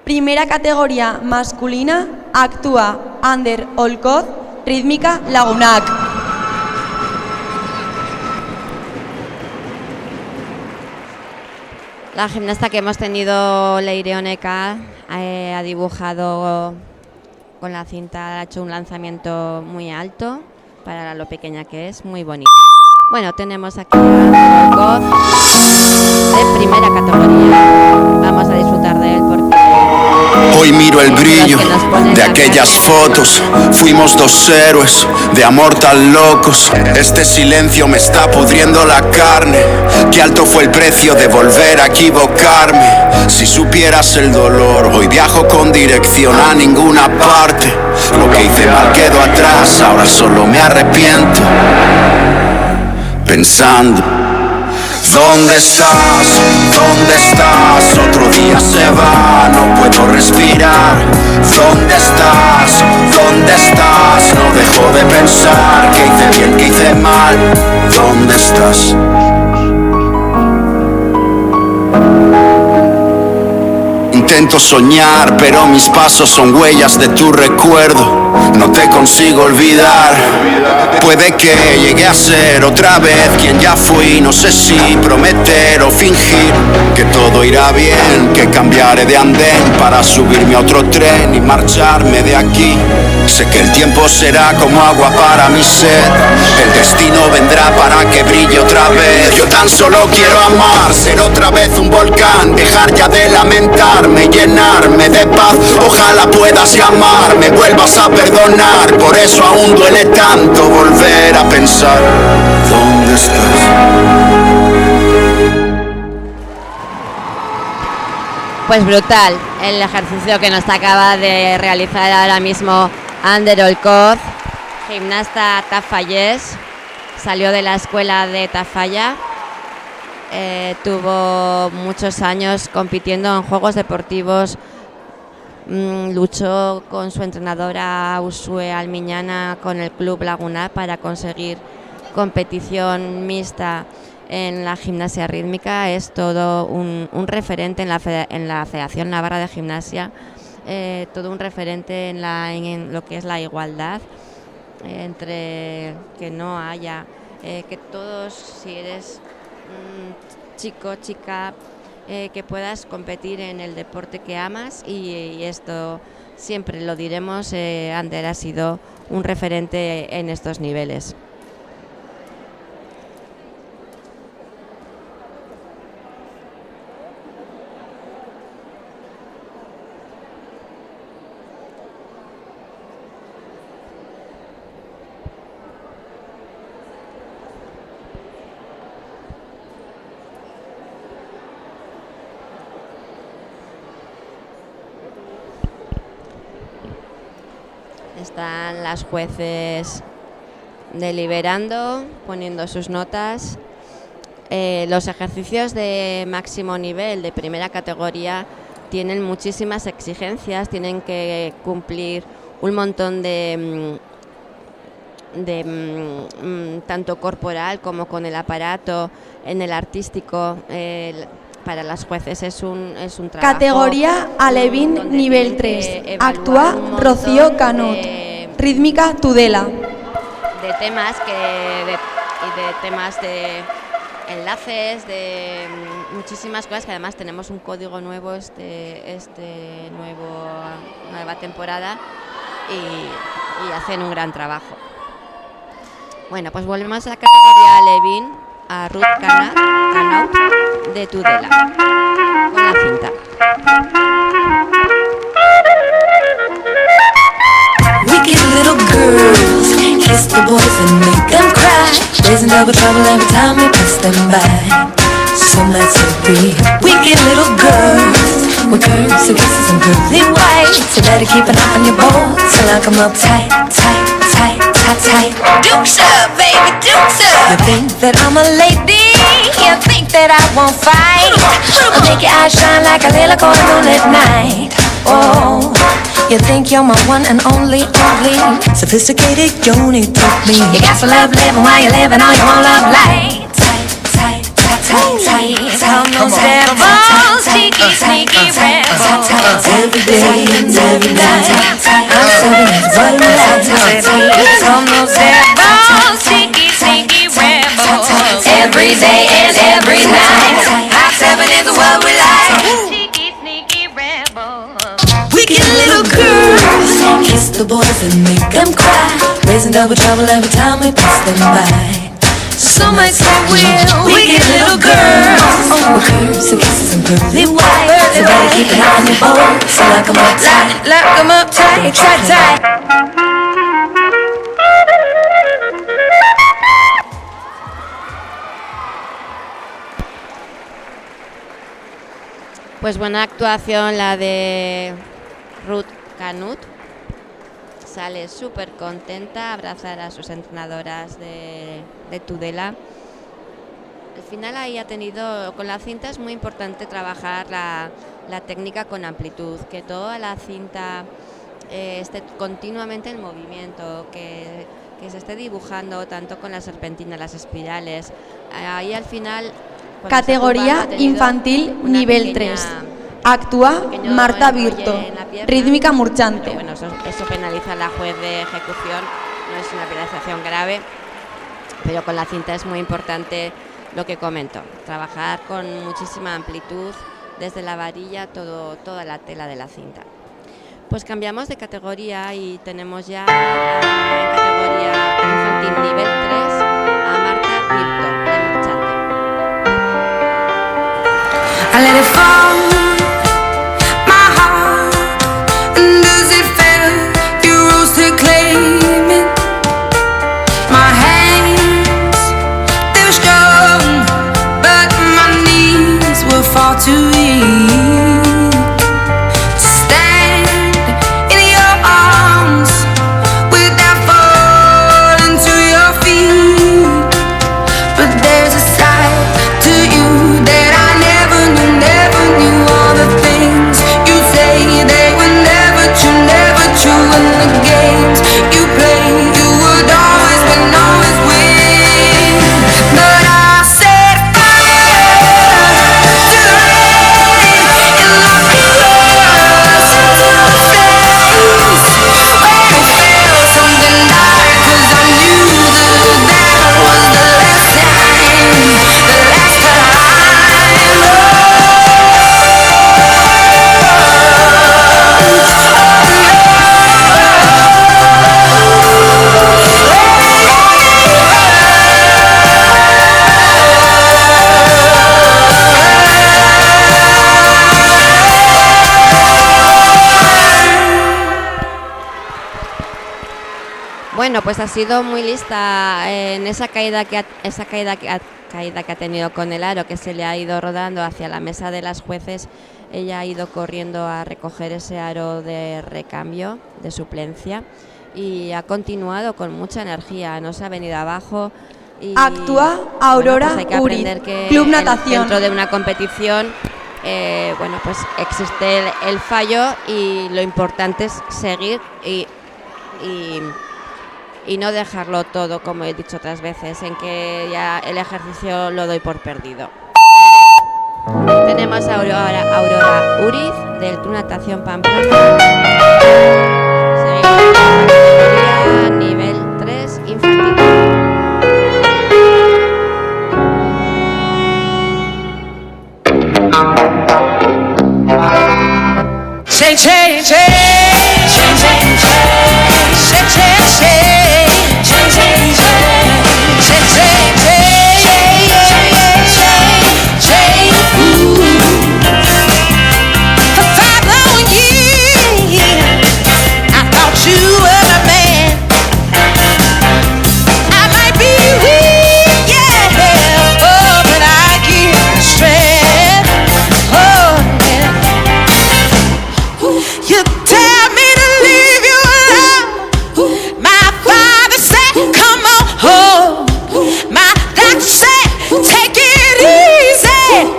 Primera categoría masculina, actúa Ander Olcoz, rítmica Lagunac. La gimnasta que hemos tenido, Leire Oneca, ha dibujado con la cinta, ha hecho un lanzamiento muy alto para lo pequeña que es, muy bonita. Bueno, tenemos aquí a Olcoz de primera categoría. Vamos a disfrutar de él porque hoy miro el brillo de aquellas fotos. Fuimos dos héroes de amor tan locos. Este silencio me está pudriendo la carne. Qué alto fue el precio de volver a equivocarme. Si supieras el dolor, hoy viajo con dirección a ninguna parte. Lo que hice mal quedó atrás, ahora solo me arrepiento. Pensando, ¿dónde estás? ¿Dónde estás? Otro día se va, no puedo respirar. ¿Dónde estás? ¿Dónde estás? No dejo de pensar que hice bien, que hice mal. ¿Dónde estás? Intento soñar, pero mis pasos son huellas de tu recuerdo. No te consigo olvidar. Puede que llegue a ser otra vez quien ya fui. No sé si prometer o fingir que todo irá bien, que cambiaré de andén para subirme a otro tren y marcharme de aquí. Sé que el tiempo será como agua para mi sed. El destino vendrá para que brille otra vez. Yo tan solo quiero amar, ser otra vez un volcán. Dejar ya de lamentarme, llenarme de paz. Ojalá puedas llamarme, vuelvas a perdonar. Por eso aún duele tanto volver a pensar. ¿Dónde estás? Pues brutal el ejercicio que nos acaba de realizar ahora mismo Ander Olcoz, gimnasta tafallés, salió de la escuela de Tafalla, tuvo muchos años compitiendo en juegos deportivos, luchó con su entrenadora Usue Almiñana con el Club Lagunac para conseguir competición mixta en la gimnasia rítmica, es todo un referente en la Federación Navarra de Gimnasia, todo un referente en lo que es la igualdad, entre que no haya, que todos, si eres chico, chica, que puedas competir en el deporte que amas, y esto siempre lo diremos, Ander ha sido un referente en estos niveles. Están las jueces deliberando, poniendo sus notas. Los ejercicios de máximo nivel, de primera categoría, tienen muchísimas exigencias, tienen que cumplir un montón de tanto corporal como con el aparato. En el artístico, para las jueces es un trabajo. Categoría Alevín nivel 3. Actúa Rocío Canut. Rítmica Tudela. De temas de enlaces, de muchísimas cosas, que además tenemos un código nuevo nueva temporada, y hacen un gran trabajo. Bueno, pues volvemos a la categoría Alevín, a Ruth Canut de Tudela, con la cinta. Wicked little girls kiss the boys and make them cry, raising double trouble every time we pass them by. So let's be wicked little girls with curves and kisses and pearly white. So better keep an eye on your boys and lock 'em up tight, tight, tight, tight, tight. Dukes up, baby, dukes up. You think that I'm a lady? You think that I won't fight? I'll make your eyes shine like a little corn moon at night. Oh, you think you're my one and only sophisticated, you need to me. You got some love living while you're living all your own love life. Tight, tight, tight, tight, tight. How those devils, sneaky, sneaky rebels. Every day and every night, I'm serving what we like. How those devils, sneaky, sneaky rebels. Every day and every night, I'm serving is what we like. Wicked little girls kiss the boys and make them cry, raising double trouble every time we pass them by. So might say we're wicked little girls, with curves and kisses and pearly white. So better keep an eye on your boys, so lock 'em up tight, lock 'em up tight, tight, tight. Pues buena actuación la de Ruth Canut. Sale súper contenta a abrazar a sus entrenadoras de Tudela. Al final ahí ha tenido, con la cinta es muy importante trabajar la técnica con amplitud, que toda la cinta esté continuamente en movimiento, que se esté dibujando tanto con la serpentina, las espirales. Ahí al final... Categoría infantil nivel 3. Actúa Marta Virto. Rítmica Murchante. Bueno, eso penaliza a la juez de ejecución, no es una penalización grave, pero con la cinta es muy importante lo que comento, trabajar con muchísima amplitud desde la varilla, toda la tela de la cinta. Pues cambiamos de categoría y tenemos ya en categoría infantil nivel 3 a Marta Virto de Murchante. I let it fall, my heart, and does it feel you rose to claim it? My hands, they were strong, but my knees were far too weak to stand in your arms without falling to your feet. Bueno, pues ha sido muy lista en esa caída que ha tenido con el aro, que se le ha ido rodando hacia la mesa de las jueces. Ella ha ido corriendo a recoger ese aro de recambio, de suplencia, y ha continuado con mucha energía, no se ha venido abajo. Y, Actúa Aurora pues hay que Uriz, aprender que Club Natación. dentro de una competición pues existe el fallo, y lo importante es seguir y no dejarlo todo, como he dicho otras veces, en que ya el ejercicio lo doy por perdido. Tenemos a Aurora Uriz del Club Natación Pamplona. Seguimos con la categoría nivel 3 infantil. Shake, shake, shake, shake, shake, shake, shake, shake, shake, shake, shake, shake, shake, shake, ooh. For 5 long years, I thought you were a man. I might be weak, yeah, oh, but I get strength, oh, yeah. You tell me to leave you alone. My father said, come on home. My doctor said, take it easy.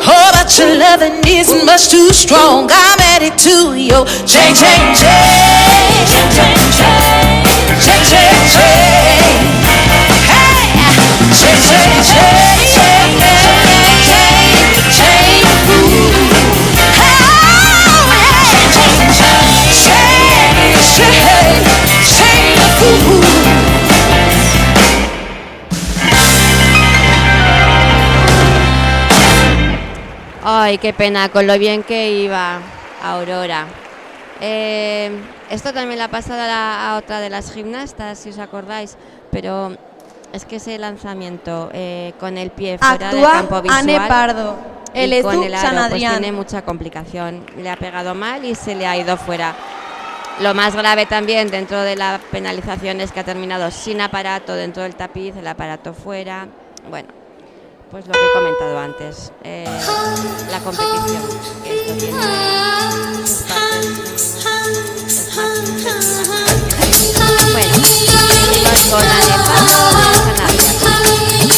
Oh, but your loving isn't much too strong. I'm addicted to your change, change, change, change, change, change, change, change. Hey, change, change, change, change, change, change, ooh. Ay, qué pena, con lo bien que iba Aurora. Esto también le ha pasado a otra de las gimnastas, si os acordáis, pero es que ese lanzamiento con el pie fuera del campo visual, Anne Pardo, y con el aro, San pues Adrián. tiene mucha complicación. Le ha pegado mal y se le ha ido fuera. Lo más grave también dentro de la penalización es que ha terminado sin aparato dentro del tapiz, el aparato fuera. Bueno, pues lo que he comentado antes, la competición, que esto tiene sus partes. Bueno, seguimos con Anne Pardo de San Adrián.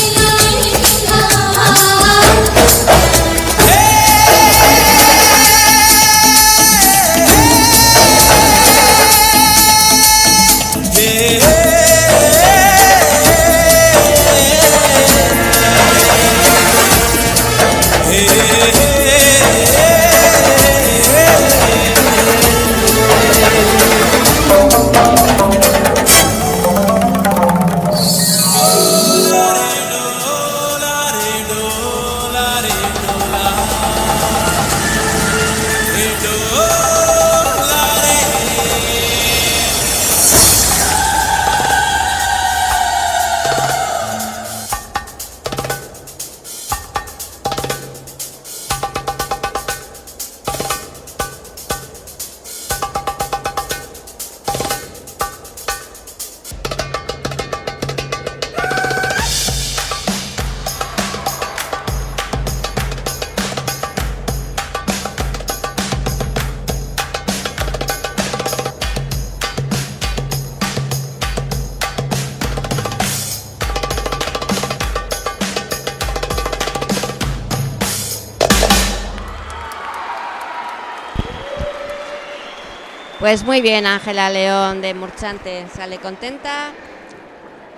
Pues muy bien, Ángela León de Murchante sale contenta,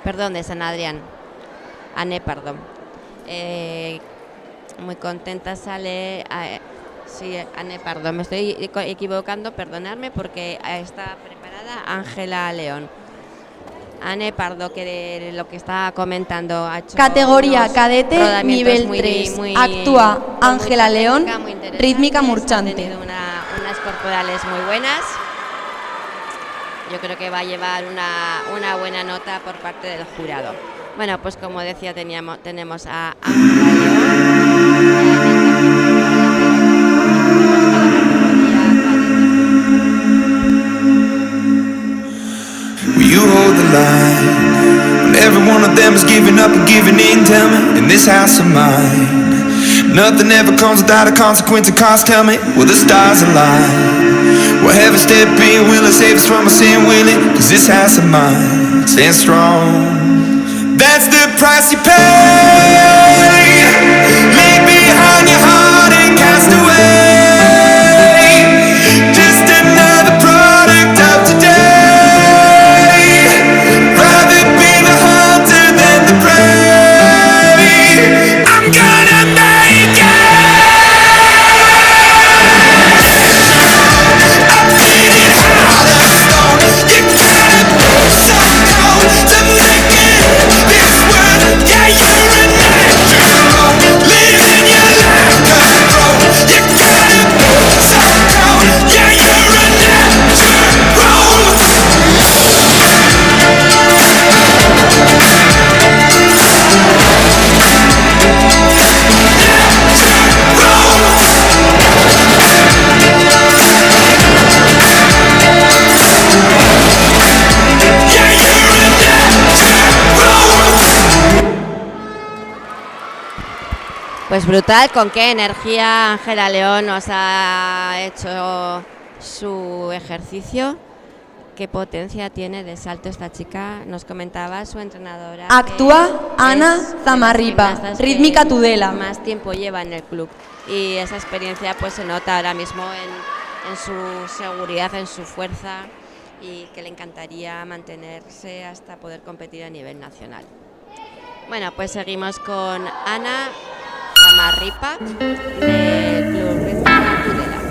perdón, de San Adrián, Anne Pardo. Muy contenta sale, sí, Anne Pardo, me estoy equivocando, perdonadme, porque está preparada Ángela León. Anne Pardo, que de lo que está comentando ha hecho categoría cadete nivel muy, 3. muy, Actúa Ángela León, rítmica Ha Murchante. tenido unas corporales muy buenas. Yo creo que va a llevar una buena nota por parte del jurado. Bueno, pues como decía, tenemos a Ángela You hold the line. When every one of them is giving up and giving in, tell me, in this house of mine, nothing ever comes without a consequence and cost, tell me, will the stars align? Will heaven step in, will it save us from our sin, will it? Cause this house of mine stands strong. That's the price you pay. Leave behind your heart and cast away. Just another product of today. Rather be the hunter than the prey. I'm gonna make it. I'm feeling out of stone. You gotta be so cold to make it this world. Yeah, you're an natural. Living your life control. You gotta be so cold. Yeah, you're a natural. Pues brutal, con qué energía Ángela León nos ha hecho su ejercicio. Qué potencia tiene de salto esta chica. Nos comentaba su entrenadora. Actúa Ana Zamarripa, rítmica Tudela. Más tiempo lleva en el club y esa experiencia pues se nota ahora mismo en su seguridad, en su fuerza, y que le encantaría mantenerse hasta poder competir a nivel nacional. Bueno, pues seguimos con Ana Zamarripa del Club Rítmica Tudela.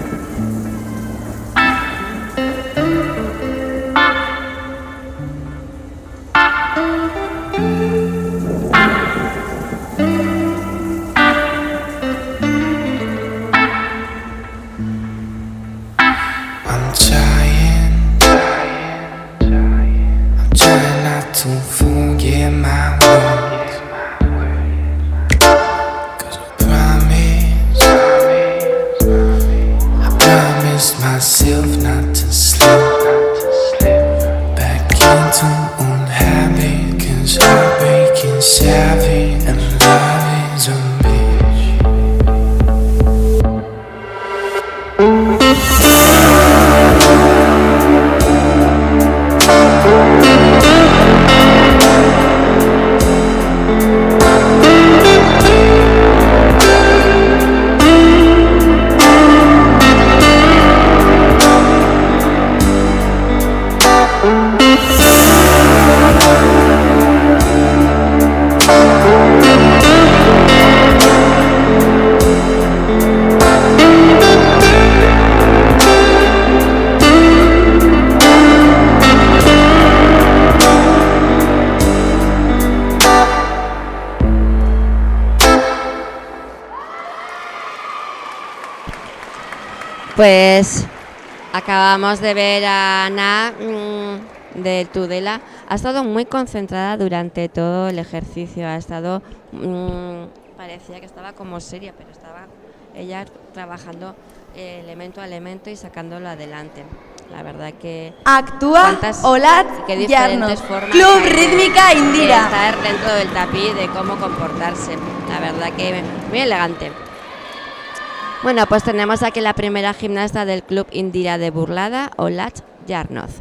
I'm trying not to forget my words. 'Cause I promised myself not to slip back into old habit. 'Cause heartbreak is savvy and love is a bitch. Pues acabamos de ver a Ana de Tudela. Ha estado muy concentrada durante todo el ejercicio. Ha estado, parecía que estaba como seria, pero estaba ella trabajando elemento a elemento y sacándolo adelante. La verdad que Actúa Olat Yarnos, Club Rítmica Indira. De estar dentro del tapiz, de cómo comportarse. La verdad que muy elegante. Bueno, pues tenemos aquí la primera gimnasta del Club Indira de Burlada, Olat Yarnoz.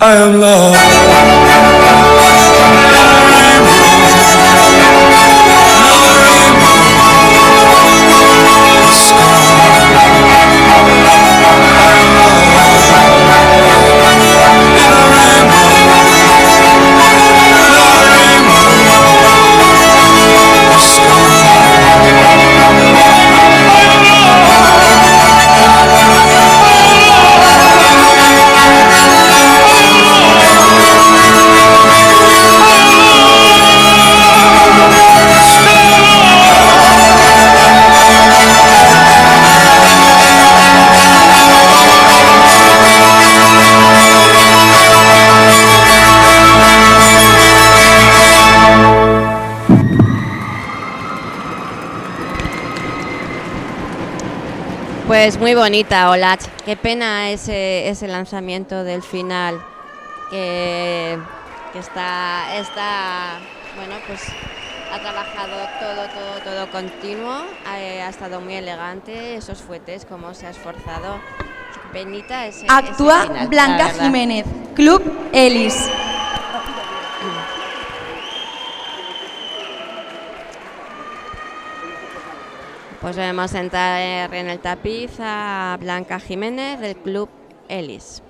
I am lost. Pues muy bonita, Olach. Qué pena ese lanzamiento del final que está bueno, pues ha trabajado todo continuo, ha estado muy elegante, esos fuetes, cómo se ha esforzado. Penita ese Actúa final, Blanca Jiménez, Club Elis. Pues vemos sentar en el tapiz a Blanca Jiménez del Club Elis.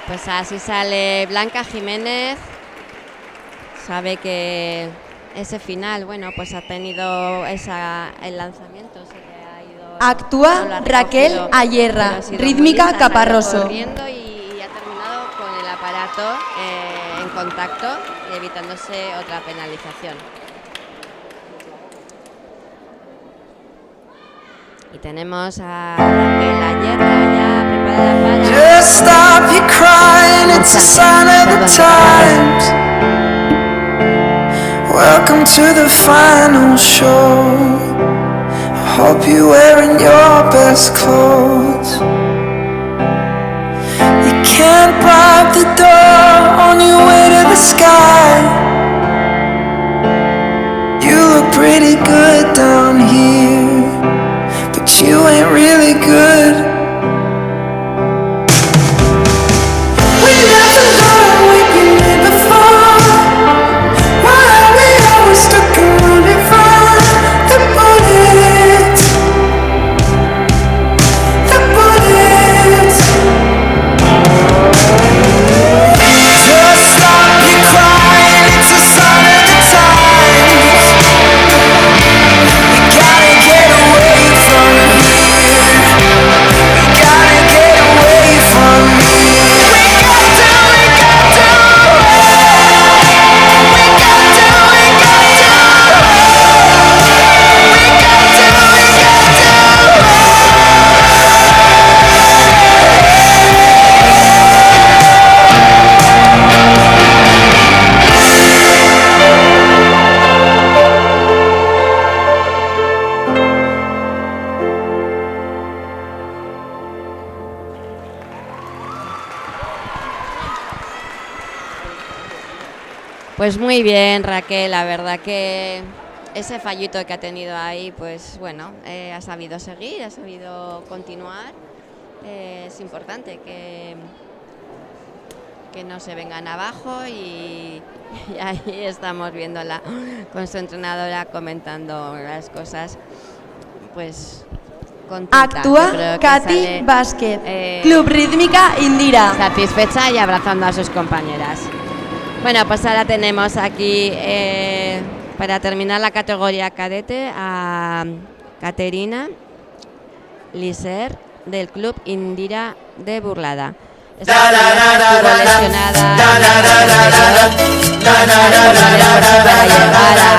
Pues así sale Blanca Jiménez. Sabe que ese final, bueno, pues ha tenido el lanzamiento. Se le ha ido, Actúa no Raquel recogido, Ayerra, pero ha sido Rítmica muy lista, Caparroso. corriendo y ha terminado con el aparato en contacto y evitándose otra penalización. Y tenemos a Raquel Ayerra ya preparada para... Just stop your crying, it's a sign of the times. Welcome to the final show. I hope you're wearing your best clothes. You can't bribe the door on your way to the sky. You look pretty good down here, but you ain't really good. We never learned what we did before. Why are we always stuck in running from the bullets? The bullets. Just stop your crying, it's a sign of the times. We gotta get away from here. We gotta get away from here. Pues muy bien, Raquel, la verdad que ese fallito que ha tenido ahí, pues bueno, ha sabido seguir, ha sabido continuar. Es importante que no se vengan abajo y ahí estamos viéndola con su entrenadora comentando las cosas, pues con tinta. Actúa Yo creo que Katy sale, Vázquez, Club Rítmica Indira. satisfecha y abrazando a sus compañeras. Bueno, pues ahora tenemos aquí, para terminar la categoría cadete, a Caterina Liser del Club Indira de Burlada. Esta estuvo lesionada para llegar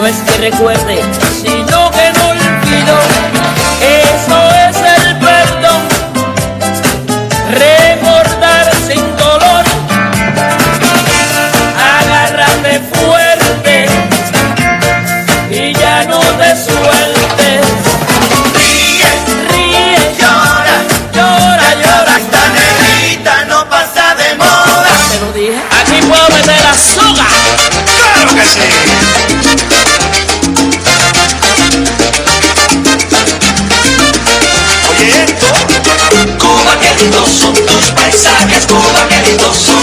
no es que recuerde, sino que no olvido. Eso es el perdón, recordar sin dolor. Agárrate fuerte y ya no te sueltes. Ríe, Ríe, llora, llora, llora. esta negrita no pasa de moda. Te lo dije. Aquí puedo meter azúcar. ¡Claro que sí! Oye esto. Cuba, qué lindos son tus paisajes. Cuba, qué lindos son.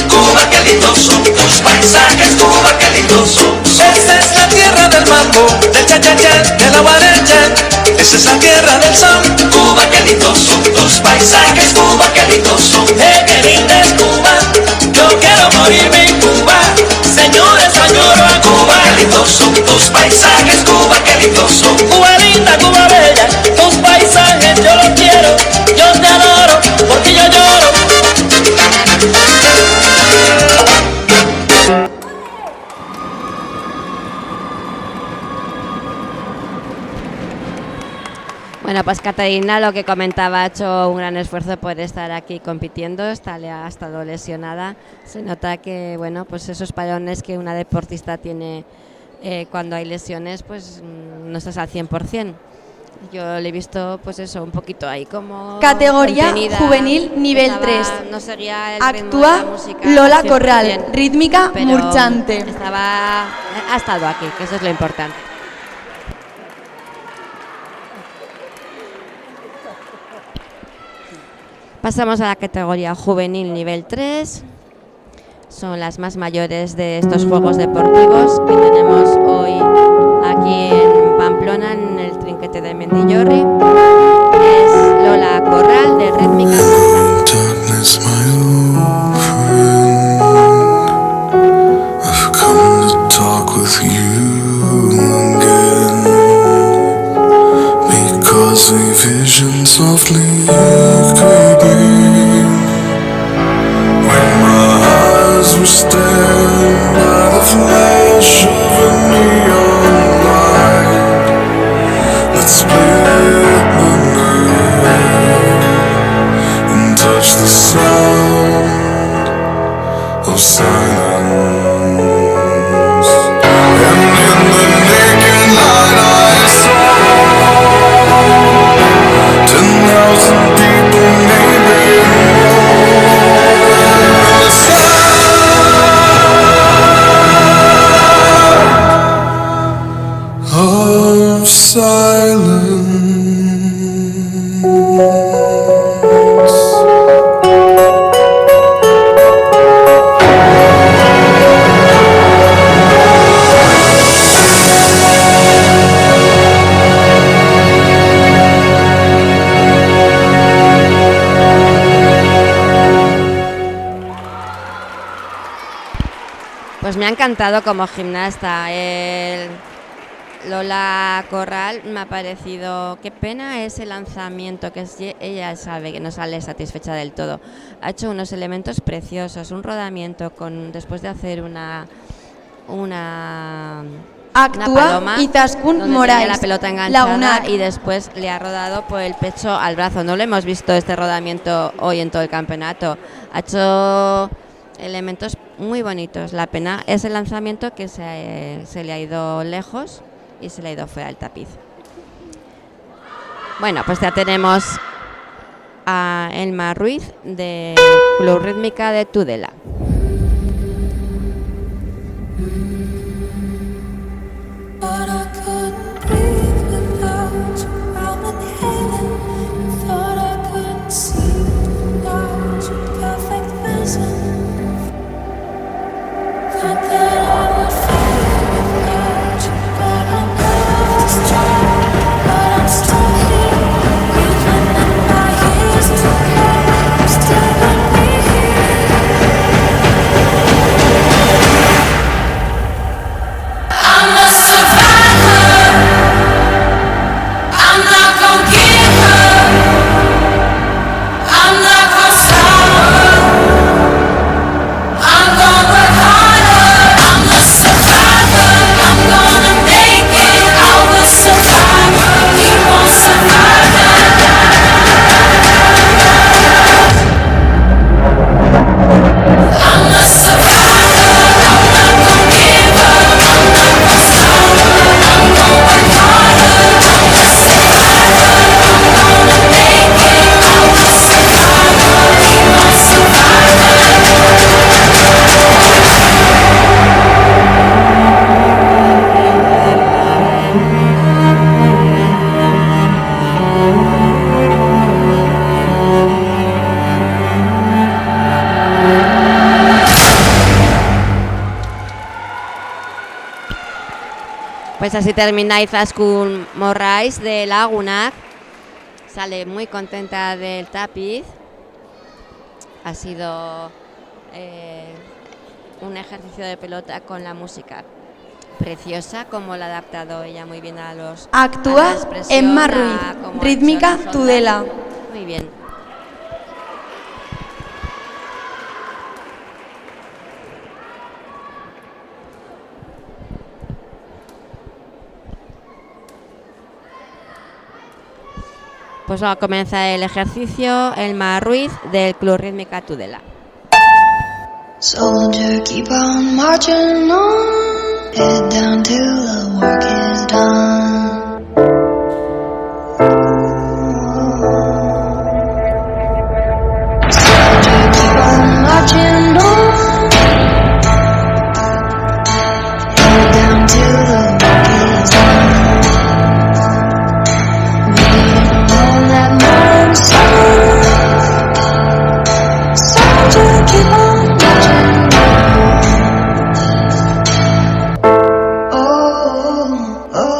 Cuba, qué lindos son tus paisajes. Cuba, qué lindos son. Esa es la tierra del mambo, del cha-cha-cha, del agua del chan. Esa es la tierra del son. Cuba, qué lindos son tus paisajes. Cuba, qué lindos son. Qué linda es Cuba. Yo quiero morirme en Cuba. Señores, añoro a Cuba. Qué lindos son tus paisajes. Cuba, qué lindos son. Cuba linda, Cuba bella. Tus paisajes yo los quiero. Yo te adoro porque yo lloro. Bueno, pues Caterina, lo que comentaba, ha hecho un gran esfuerzo por estar aquí compitiendo, ha estado lesionada. Se nota que, bueno, pues esos parones que una deportista tiene cuando hay lesiones, pues no estás al 100%. Yo le he visto, pues eso, un poquito ahí como Categoría contenida, juvenil nivel 3. No seguía el ritmo de Actúa la música Lola 100%, Corral, rítmica pero murchante. ha estado aquí, que eso es lo importante. Pasamos a la categoría juvenil nivel 3. Son las más mayores de estos juegos deportivos que tenemos hoy aquí en Pamplona, en el trinquete de Mendillorri. Es Lola Corral, de rítmica murchante. Darkness, my old friend, I've come to talk with you again, because a vision softly creeping, when my eyes were staring by the flash of a neon light that split the night and touch the sound of silence. And in the naked light I saw 10,000 people, maybe more. Of silence. Pues me ha encantado como gimnasta. Lola Corral me ha parecido, qué pena ese lanzamiento, que ella sabe que no sale satisfecha del todo. Ha hecho unos elementos preciosos, un rodamiento después de hacer una Actúa paloma, Izaskun donde Moraes, tenía la pelota la enganchada UNAC. y después le ha rodado por el pecho al brazo. No lo hemos visto este rodamiento hoy en todo el campeonato. Ha hecho elementos muy bonitos. La pena es el lanzamiento que se le ha ido lejos y se le ha ido fuera del tapiz. Bueno, pues ya tenemos a Elma Ruiz de Club Rítmica de Tudela. But I couldn't breathe without you. I'm inhaling. Thought I couldn't see without your perfect vision. Thought that I would feel without you, but I know it's true. But I'm still here, even in my years to come. Still got me here. Pues así termina Izaskun Morrais de Lagunak. Sale muy contenta del tapiz. Ha sido un ejercicio de pelota con la música preciosa, como la ha adaptado ella muy bien a los... Actúa a la expresión, Emma Ruiz, cómo ha rítmica hecho la Tudela. Muy bien. Pues va a comenzar el ejercicio Emma Ruiz del Club Rítmica Tudela. Soldier, keep on marching on, head down till the work is done. Soldier, keep on marching on, head down till the work is done. Waiting on that morning sun. Soldier, keep on marching on. Oh, oh,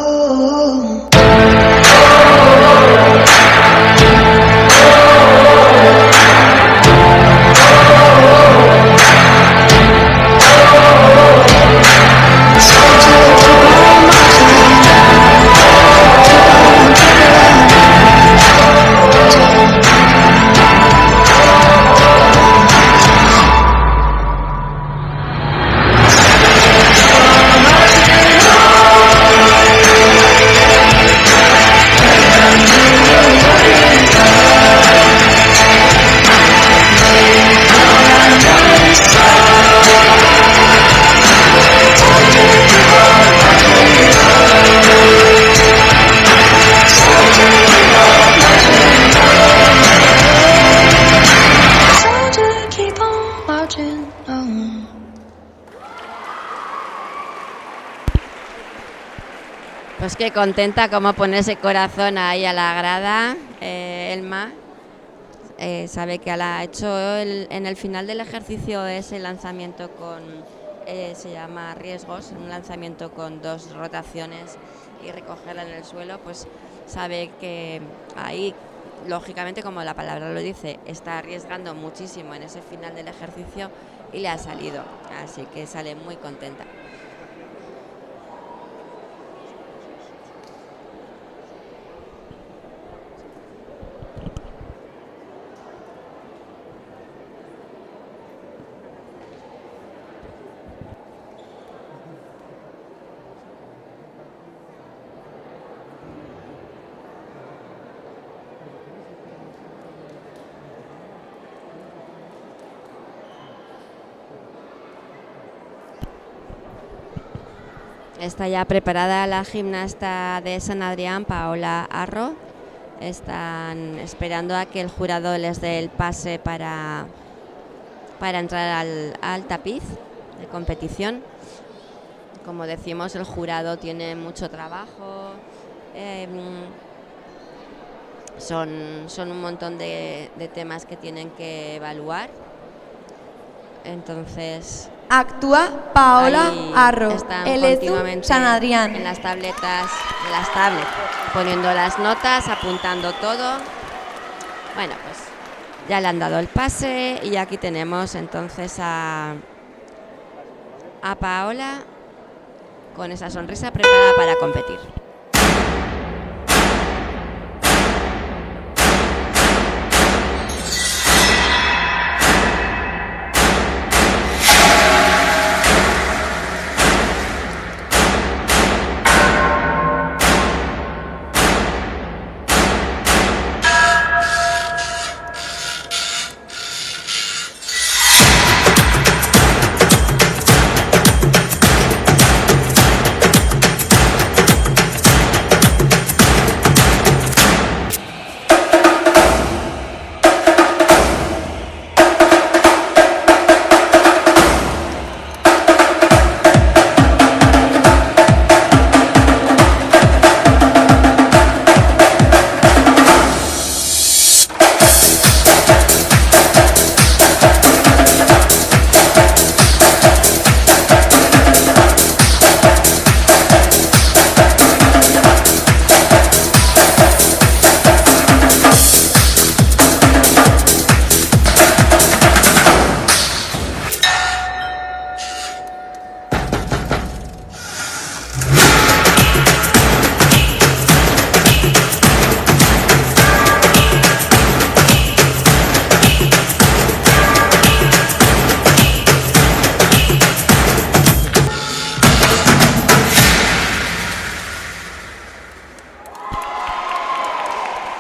soldier, keep on marching on. Pues qué contenta como pone ese corazón ahí a la grada, Elma. Sabe que la ha hecho en el final del ejercicio ese lanzamiento con, se llama riesgos, un lanzamiento con 2 rotaciones y recogerla en el suelo, pues sabe que ahí, lógicamente, como la palabra lo dice, está arriesgando muchísimo en ese final del ejercicio y le ha salido, así que sale muy contenta. Está ya preparada la gimnasta de San Adrián, Paola Arro. Están esperando a que el jurado les dé el pase para entrar al tapiz de competición. Como decimos, el jurado tiene mucho trabajo. Son un montón de temas que tienen que evaluar. Entonces... Actúa Paola ahí Arro, están Elezu continuamente San Adrián. en las tabletas, en las tablets, poniendo las notas, apuntando todo. Bueno, pues ya le han dado el pase y aquí tenemos entonces a Paola con esa sonrisa preparada para competir.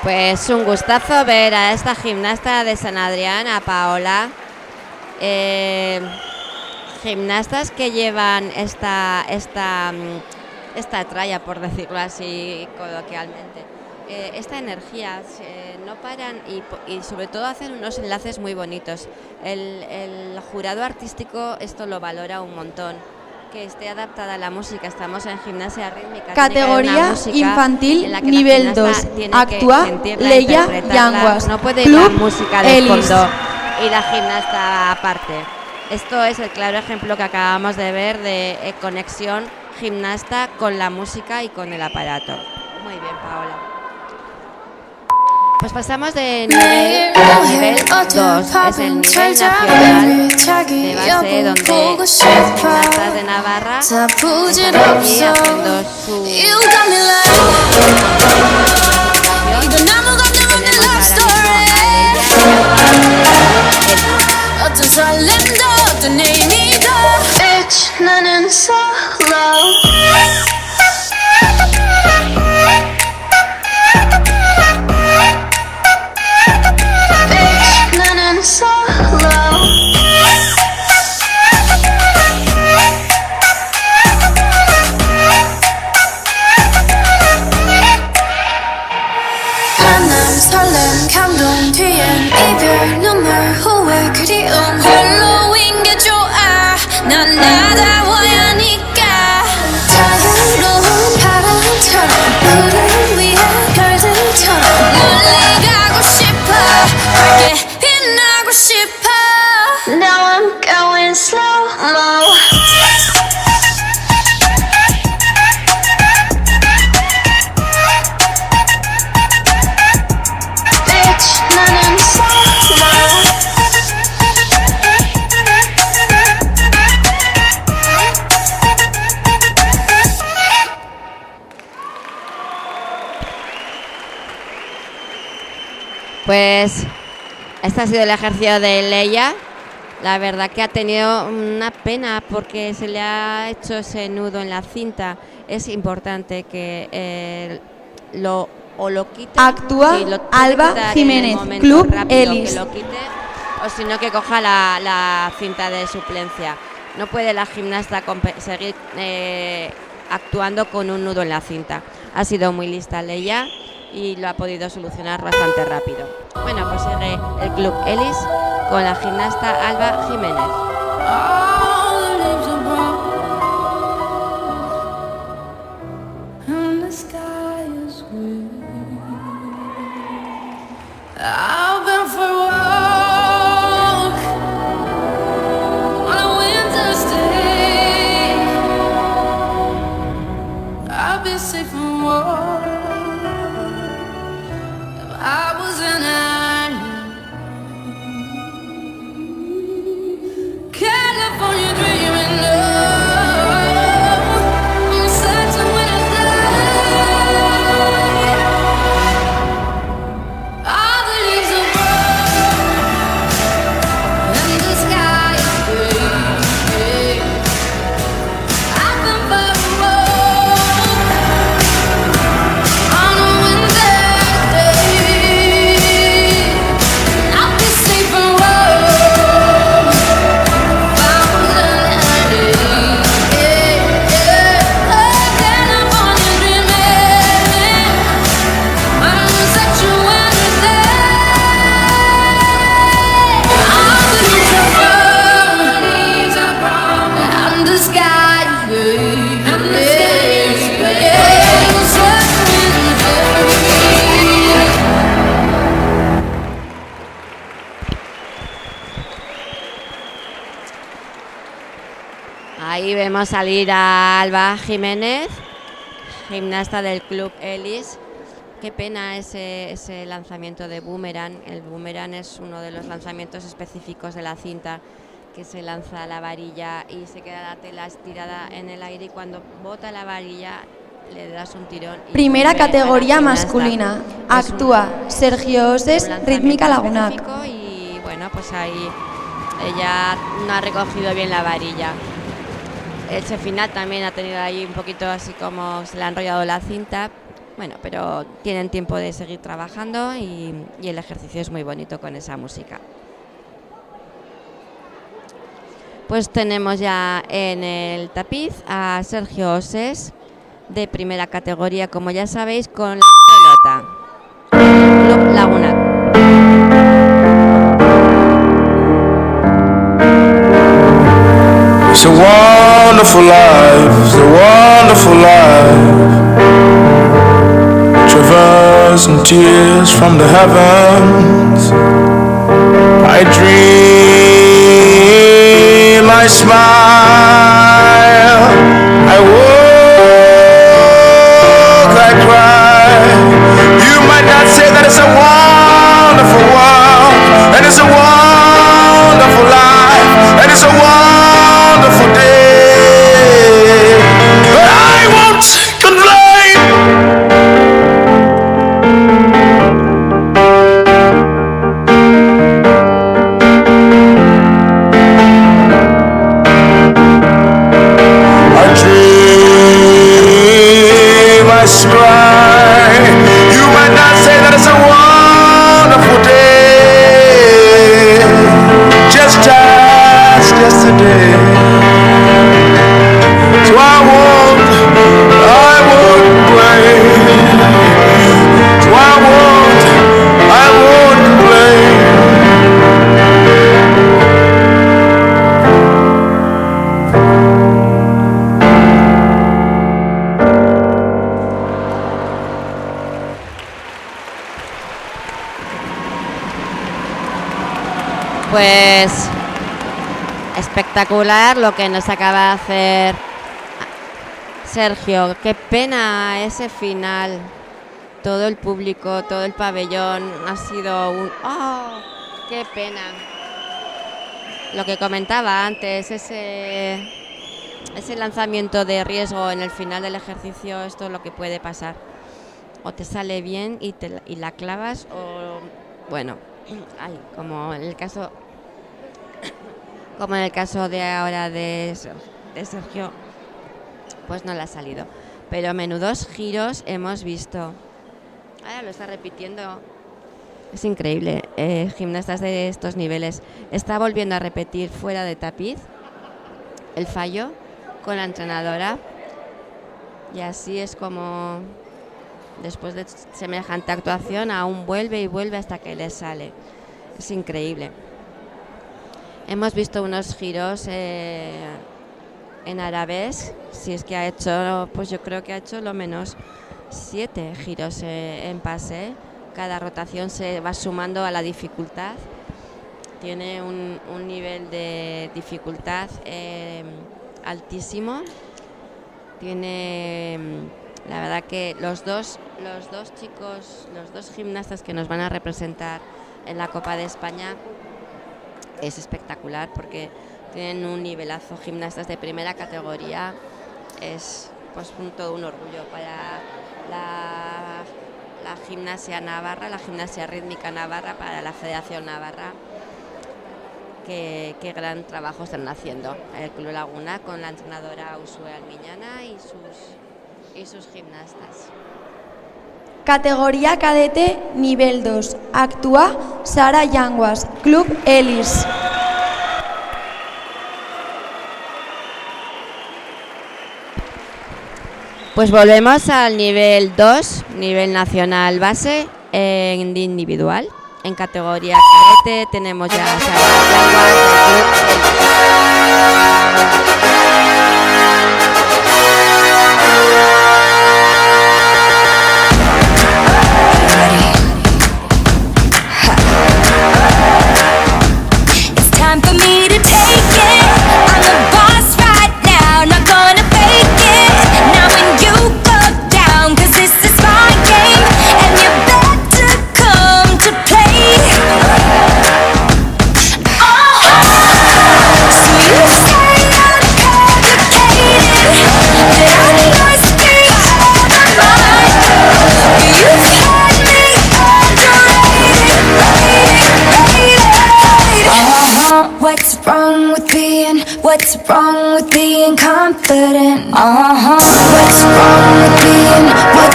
Pues un gustazo ver a esta gimnasta de San Adrián, a Paola. Gimnastas que llevan esta tralla, por decirlo así coloquialmente. Esta energía, no paran y sobre todo hacen unos enlaces muy bonitos. El jurado artístico esto lo valora un montón, que esté adaptada a la música. Estamos en gimnasia rítmica. Categoría infantil nivel 2. Actúa Leia Yanguas. No puede ir la música de fondo y la gimnasta aparte. Esto es el claro ejemplo que acabamos de ver de conexión gimnasta con la música y con el aparato. Muy bien, Paola. Pues pasamos de nivel 2, es el nivel nacional de base, donde las gimnastas de Navarra están aquí haciendo su... 감동 뒤엔 이별 눈물 후회 그리움 홀로인 게 좋아 난 나다워야 하니까 자유로운 바람처럼 우릴 위해 별들처럼 멀리 가고 싶어 밝게 빛나고 싶어 Now I'm going slow-mo Pues este ha sido el ejercicio de Leia. La verdad que ha tenido una pena porque se le ha hecho ese nudo en la cinta. Es importante que lo quite. Actúa Alba Jiménez, Club Elis. Que lo quite, o si no que coja la cinta de suplencia. No puede la gimnasta seguir actuando con un nudo en la cinta. Ha sido muy lista Leia y lo ha podido solucionar bastante rápido. Bueno, pues sigue el Club Elis con la gimnasta Alba Jiménez. I've been for a walk on a winter's day. I've been safe from war. I was an island, California dreaming of. I'm searching when I die. All the leaves are brown and the sky is gray. I've been for a walk on a winter's day. I'll be safe and warm if I was an island. California dreaming. I'm such a winter all the leaves are brown, and the sky is gray. And the sky is gray. Ahí vemos salir a Alba Jiménez, gimnasta del Club Elis. Qué pena ese lanzamiento de boomerang. El boomerang es uno de los lanzamientos específicos de la cinta, que se lanza a la varilla y se queda la tela estirada en el aire y cuando bota la varilla le das un tirón. Primera categoría masculina. Actúa Sergio Oses, Rítmica Lagunac. Y bueno, pues ahí ella no ha recogido bien la varilla. Ese final también ha tenido ahí un poquito así como se le ha enrollado la cinta, Bueno, pero tienen tiempo de seguir trabajando y el ejercicio es muy bonito con esa música. Pues tenemos ya en el tapiz a Sergio Oses, de primera categoría, como ya sabéis, con la pelota. Club Laguna. It's a wonderful life, it's a wonderful life. Traversing tears from the heavens. I dream, I smile, I walk, I cry. You might not say that it's a wonderful world, and it's a wonderful life, and it's a wonderful day, but I won't complain. I dream, I cry. You might not say that it's a wonderful day, just as yesterday. So I won't complain. So I won't complain. Pues espectacular lo que nos acaba de hacer Sergio. Qué pena ese final. Todo el público, todo el pabellón ha sido un... ¡Oh! ¡Qué pena! Lo que comentaba antes, ese lanzamiento de riesgo en el final del ejercicio, esto es lo que puede pasar. O te sale bien y la clavas, o... Bueno, como en el caso de ahora de Sergio, pues no le ha salido. Pero menudos giros hemos visto. Ahora lo está repitiendo. Es increíble. Gimnastas de estos niveles. Está volviendo a repetir fuera de tapiz el fallo con la entrenadora. Y así es como, después de semejante actuación, aún vuelve y vuelve hasta que le sale. Es increíble. Hemos visto unos giros en arabes. Si es que ha hecho, pues yo creo que ha hecho lo menos 7 giros en pase. Cada rotación se va sumando a la dificultad. Tiene un nivel de dificultad altísimo. Tiene, la verdad que los dos gimnastas que nos van a representar en la Copa de España es espectacular, porque tienen un nivelazo. Gimnastas de primera categoría. Es pues todo un orgullo para la gimnasia navarra, la gimnasia rítmica navarra, para la Federación Navarra. Qué gran trabajo están haciendo el Club Laguna con la entrenadora Usue Almiñana y sus gimnastas. Categoría cadete nivel 2. Actúa Sara Yanguas, Club Elis. Pues volvemos al nivel 2, nivel nacional base, en individual. En categoría cadete tenemos ya a Sara Yanguas del Club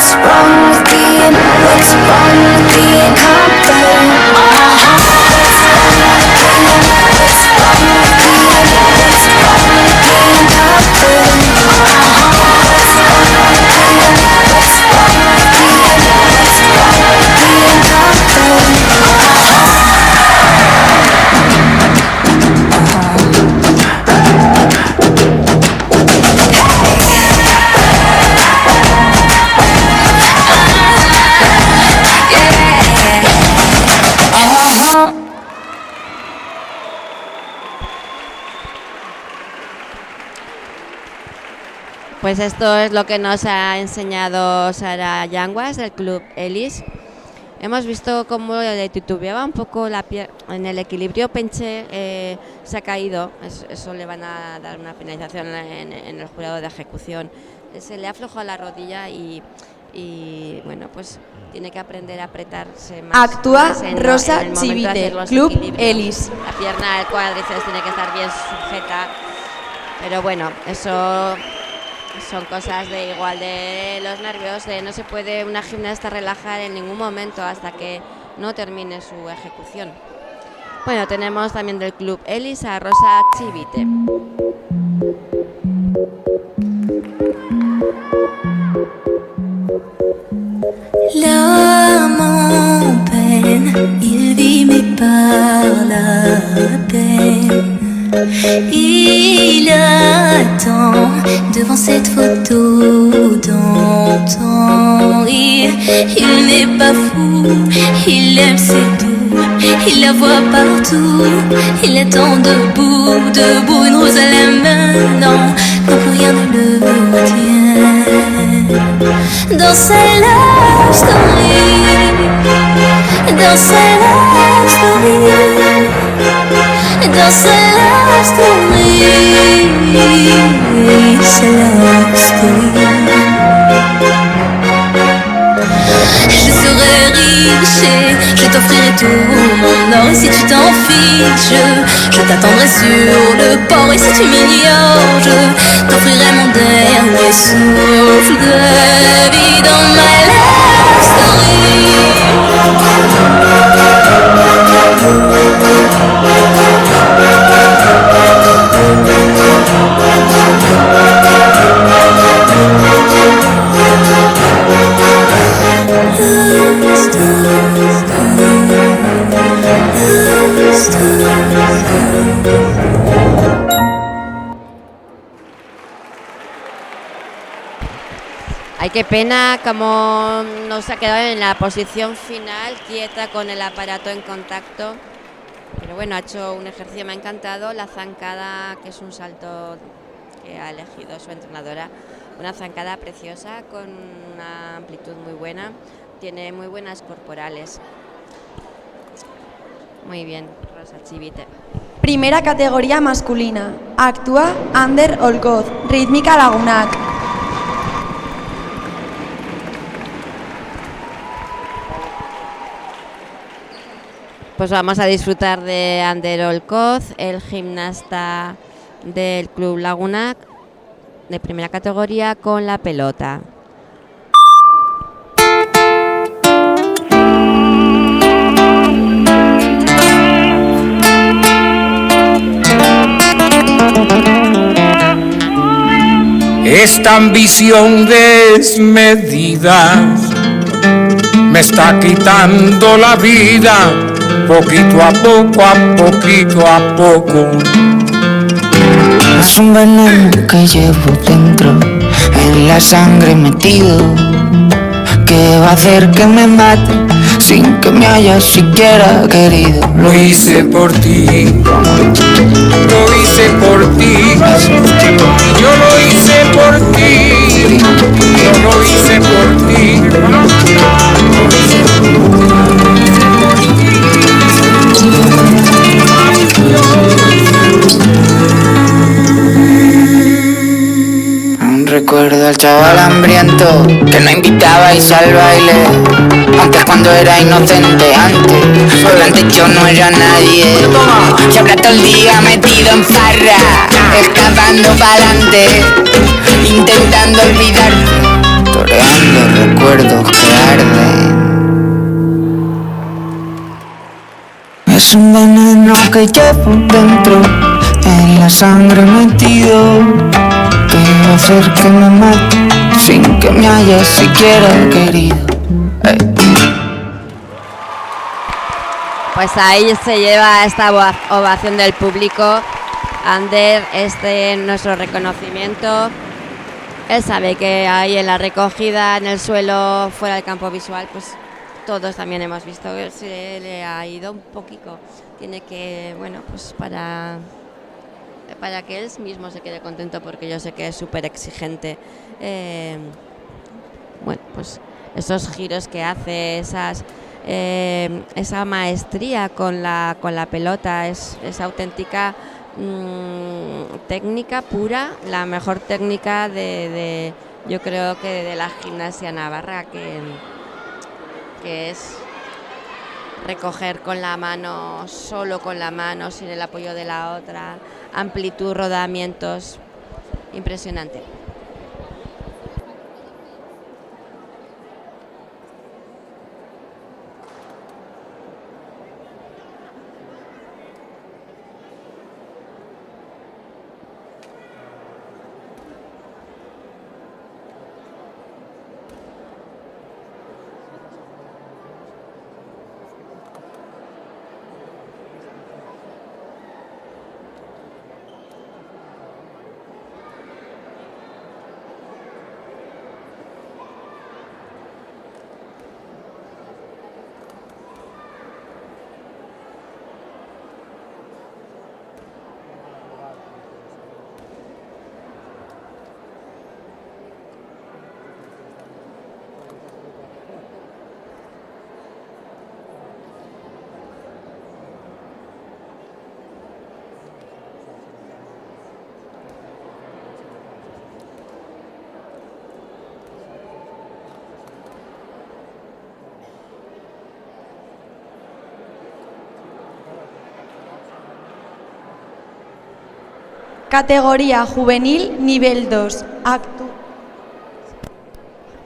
What's wrong with being confident? Pues esto es lo que nos ha enseñado Sara Yanguas del Club Elis. Hemos visto cómo le titubeaba un poco la en el equilibrio. Penche se ha caído, eso le van a dar una penalización en el jurado de ejecución. Se le ha aflojado la rodilla y bueno, pues tiene que aprender a apretarse más. Actúa más Rosa en el momento de hacer Chivite, los Club equilibrios. Elis. La pierna del cuádriceps tiene que estar bien sujeta, pero bueno, eso son cosas de igual de los nervios, de no se puede una gimnasta relajar en ningún momento hasta que no termine su ejecución. Bueno, tenemos también del Club Elis a Rosa Chivite. L'homme en peine, il vit mais par la peine. Il attend devant cette photo d'antan. Il n'est pas fou, il aime c'est tout. Il la voit partout, il attend debout, debout, une rose à la main. Non, quand plus rien ne le retient. Dans sa love story, dans sa love story, dans sa love story, sa love story. Je serai riche et je t'offrirai tout mon or. Et si tu t'en fiches, je t'attendrai sur le port. Et si tu m'ignores, je t'offrirai mon dernier souffle de vie dans ma love story. Ay, qué pena como nos ha quedado en la posición final, quieta con el aparato en contacto. Pero bueno, ha hecho un ejercicio, me ha encantado. La zancada, que es un salto que ha elegido su entrenadora. Una zancada preciosa con una amplitud muy buena. Tiene muy buenas corporales. Muy bien, Rosa Chivite. Primera categoría masculina. Actúa Ander Olcoz, Rítmica Lagunac. Pues vamos a disfrutar de Ander Olcoz, el gimnasta del Club Lagunac de primera categoría con la pelota. Esta ambición desmedida me está quitando la vida, poquito a poco. Es un veneno que llevo dentro, en la sangre metido, que va a hacer que me mate sin que me haya siquiera querido. Lo hice por ti, lo hice por ti, yo lo hice por ti, yo lo hice por ti. Recuerdo al chaval hambriento que no invitabais al baile. Antes cuando era inocente, antes yo no era nadie. Y ahora todo el día metido en farra, escapando pa'lante, intentando olvidarte, toreando recuerdos que arden. Es un veneno que llevo dentro, en la sangre metido, que va a hacer que me mate sin que me hayas siquiera querido. Pues ahí se lleva esta ovación del público. Ander, nuestro reconocimiento. Él sabe que ahí en la recogida, en el suelo, fuera del campo visual, pues todos también hemos visto que se le ha ido un poquito. Tiene que, bueno, pues para que él mismo se quede contento, porque yo sé que es súper exigente. Bueno, pues esos giros que hace, esa maestría con la pelota, es auténtica técnica pura, la mejor técnica yo creo que de la gimnasia navarra, que es recoger con la mano, solo con la mano, sin el apoyo de la otra, amplitud, rodamientos, impresionante. Categoría juvenil nivel 2.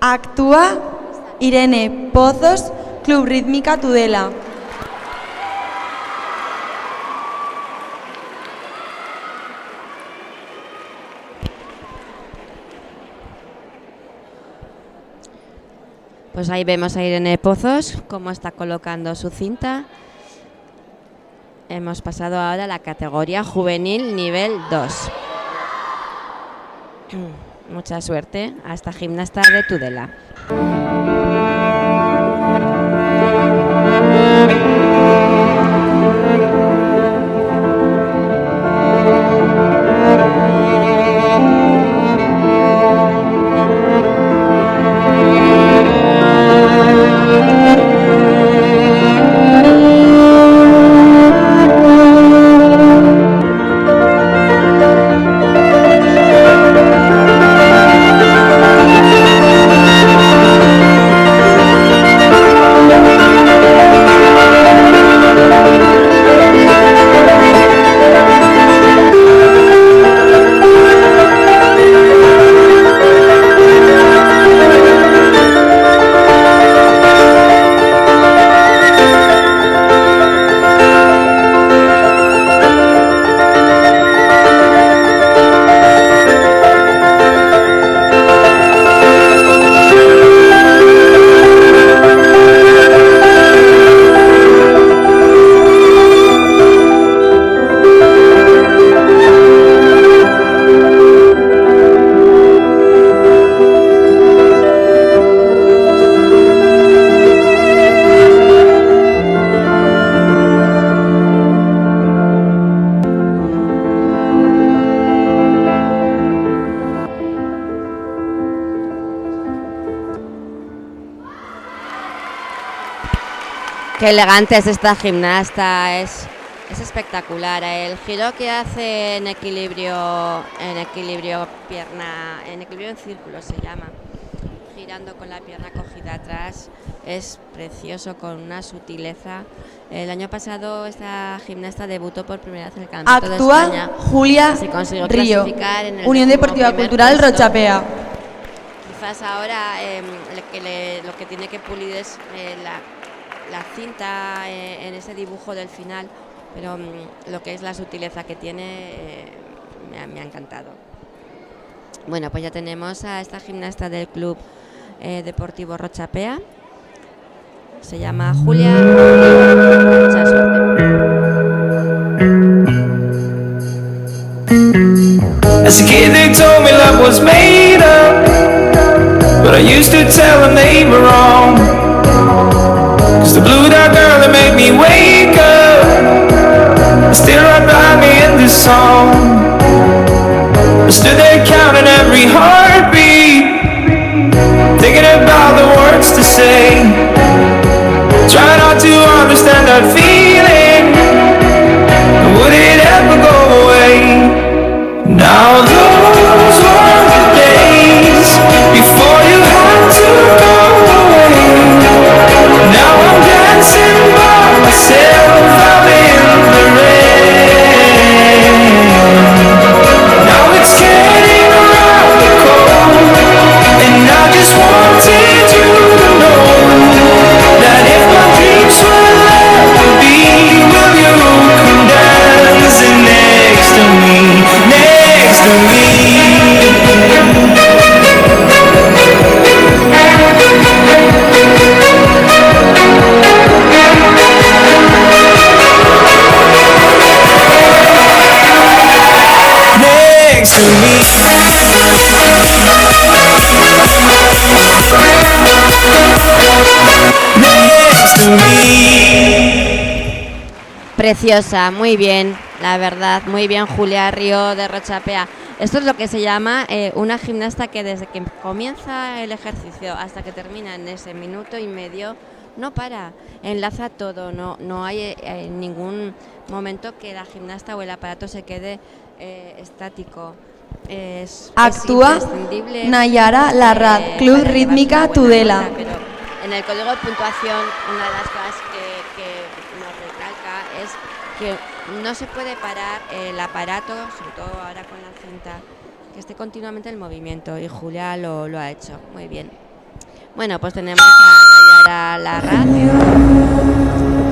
Actúa Irene Pozos, Club Rítmica Tudela. Pues ahí vemos a Irene Pozos cómo está colocando su cinta. Hemos pasado ahora a la categoría juvenil nivel 2. Mucha suerte a esta gimnasta de Tudela. Qué elegante es esta gimnasta, es espectacular. El giro que hace en equilibrio pierna, en equilibrio en círculo se llama, girando con la pierna cogida atrás, es precioso, con una sutileza. El año pasado esta gimnasta debutó por primera vez en el Campeonato de España. Actúa Julia Se consiguió Río, clasificar en el Unión Deportiva 11º Cultural puesto. Rochapea. quizás ahora lo que tiene que pulir es la cinta en ese dibujo del final, pero lo que es la sutileza que tiene me ha encantado. Bueno, pues ya tenemos a esta gimnasta del Club Deportivo Rochapea. Se llama Julia. Mucha suerte. As a kid they told me love was made up, but I used to tell them they were wrong. Cause the blue dot girl that made me wake up is still right by me in this song. I stood there counting every heartbeat, thinking about the words to say. Try not to understand that feeling, would it ever go away? Now those were the days before you had to go away. Now I'm dancing by myself out in the rain. Now it's getting rather cold, and I just wanted you to know that if my dreams will ever be, will you come dancing next to me? Next to me. Next to me. Next to me. Preciosa, muy bien, la verdad, muy bien Julia Río de Rochapea. Esto es lo que se llama una gimnasta que desde que comienza el ejercicio hasta que termina en ese minuto y medio no para, enlaza todo, no hay en ningún momento que la gimnasta o el aparato se quede estático. Actúa imprescindible, Nayara Larraz, Club para Rítmica llevar una buena Tudela. nota, pero en el código de puntuación una de las cosas que nos recalca es que no se puede parar el aparato, sobre todo ahora con la cinta, que esté continuamente en movimiento, y Julia lo ha hecho muy bien. Bueno, pues tenemos a Nayara Larraz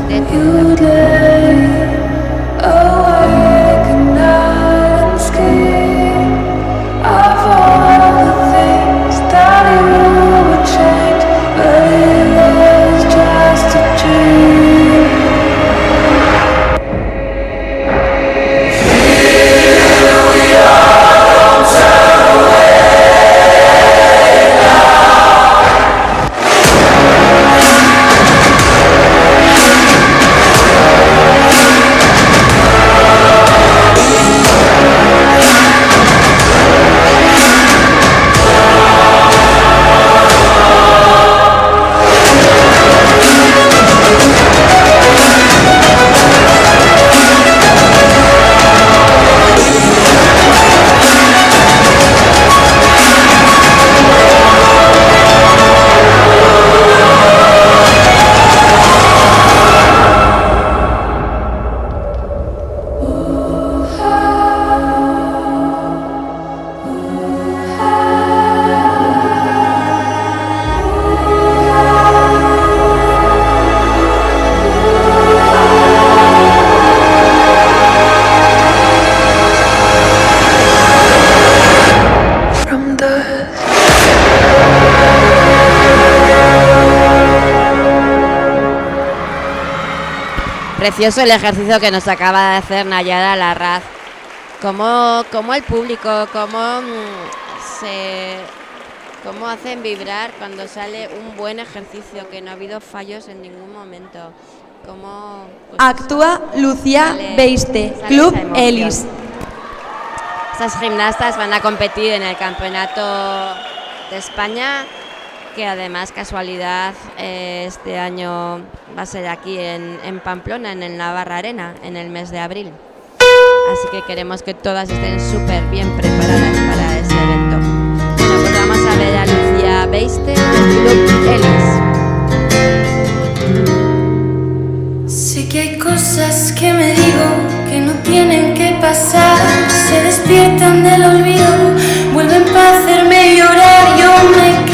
de Tudela. Precioso el ejercicio que nos acaba de hacer Nayara Larraz. Como el público, cómo hacen vibrar cuando sale un buen ejercicio, que no ha habido fallos en ningún momento. Actúa Lucía Beiste, Club Elis. Estas gimnastas van a competir en el Campeonato de España, que además, casualidad, este año va a ser aquí en Pamplona, en el Navarra Arena, en el mes de abril. Así que queremos que todas estén súper bien preparadas para ese evento. Bueno, pues vamos a ver a Lucía Beiste del Club Elis. Sé que hay cosas que me digo que no tienen que pasar, se despiertan del olvido, vuelven para hacerme llorar, yo me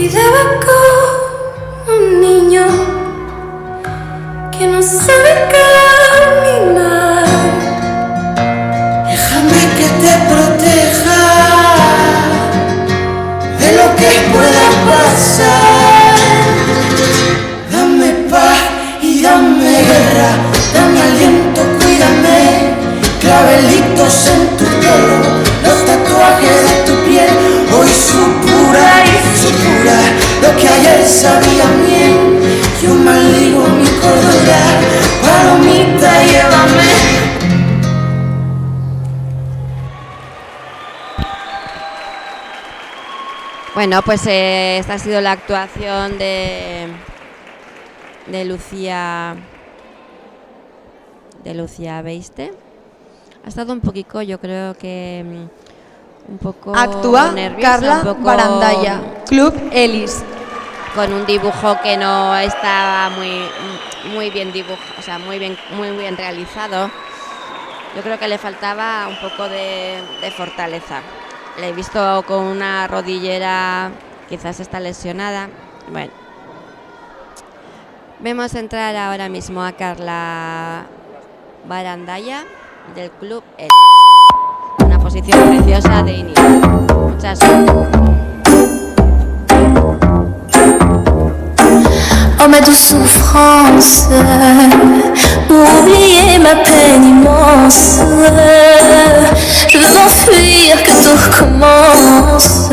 cuidaba como un niño que no sabe caminar. Déjame que te proteja de lo que pueda pasar. Dame paz y dame guerra, dame aliento, cuídame. Clavelitos en tu pelo, los tatuajes de tu piel. Hoy supura y supura lo que ayer sabía bien. Yo maldigo mi cordura, palomita, llévame. Bueno, pues esta ha sido la actuación de Lucía Beiste. Ha estado un poquito, yo creo que un poco Actúa nerviosa, Carla un poco Barandalla, Club Elis. Con un dibujo que no estaba muy bien dibujado, o sea, muy bien realizado. Yo creo que le faltaba un poco de fortaleza. Le he visto con una rodillera, quizás está lesionada. Bueno, vemos entrar ahora mismo a Carla Barandalla del Club Elis. Una posición preciosa de inicio. Mucha suerte. Oh ma douce souffrance, pour oublier ma peine immense, je veux m'enfuir, que tout recommence.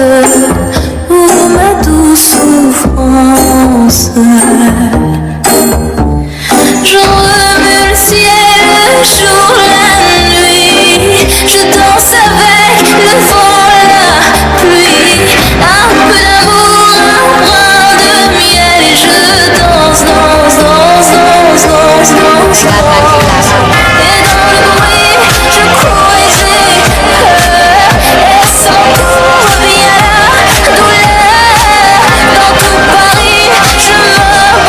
Oh ma douce souffrance, j'en remue le ciel, le jour, la nuit, je danse avec le vent, la pluie, un peu d'amour, un brin de miel et je danse, danse, danse, danse, danse, danse, danse. Et dans le bruit, je cours et j'ai peur, et sans coup revient la douleur. Dans tout Paris, je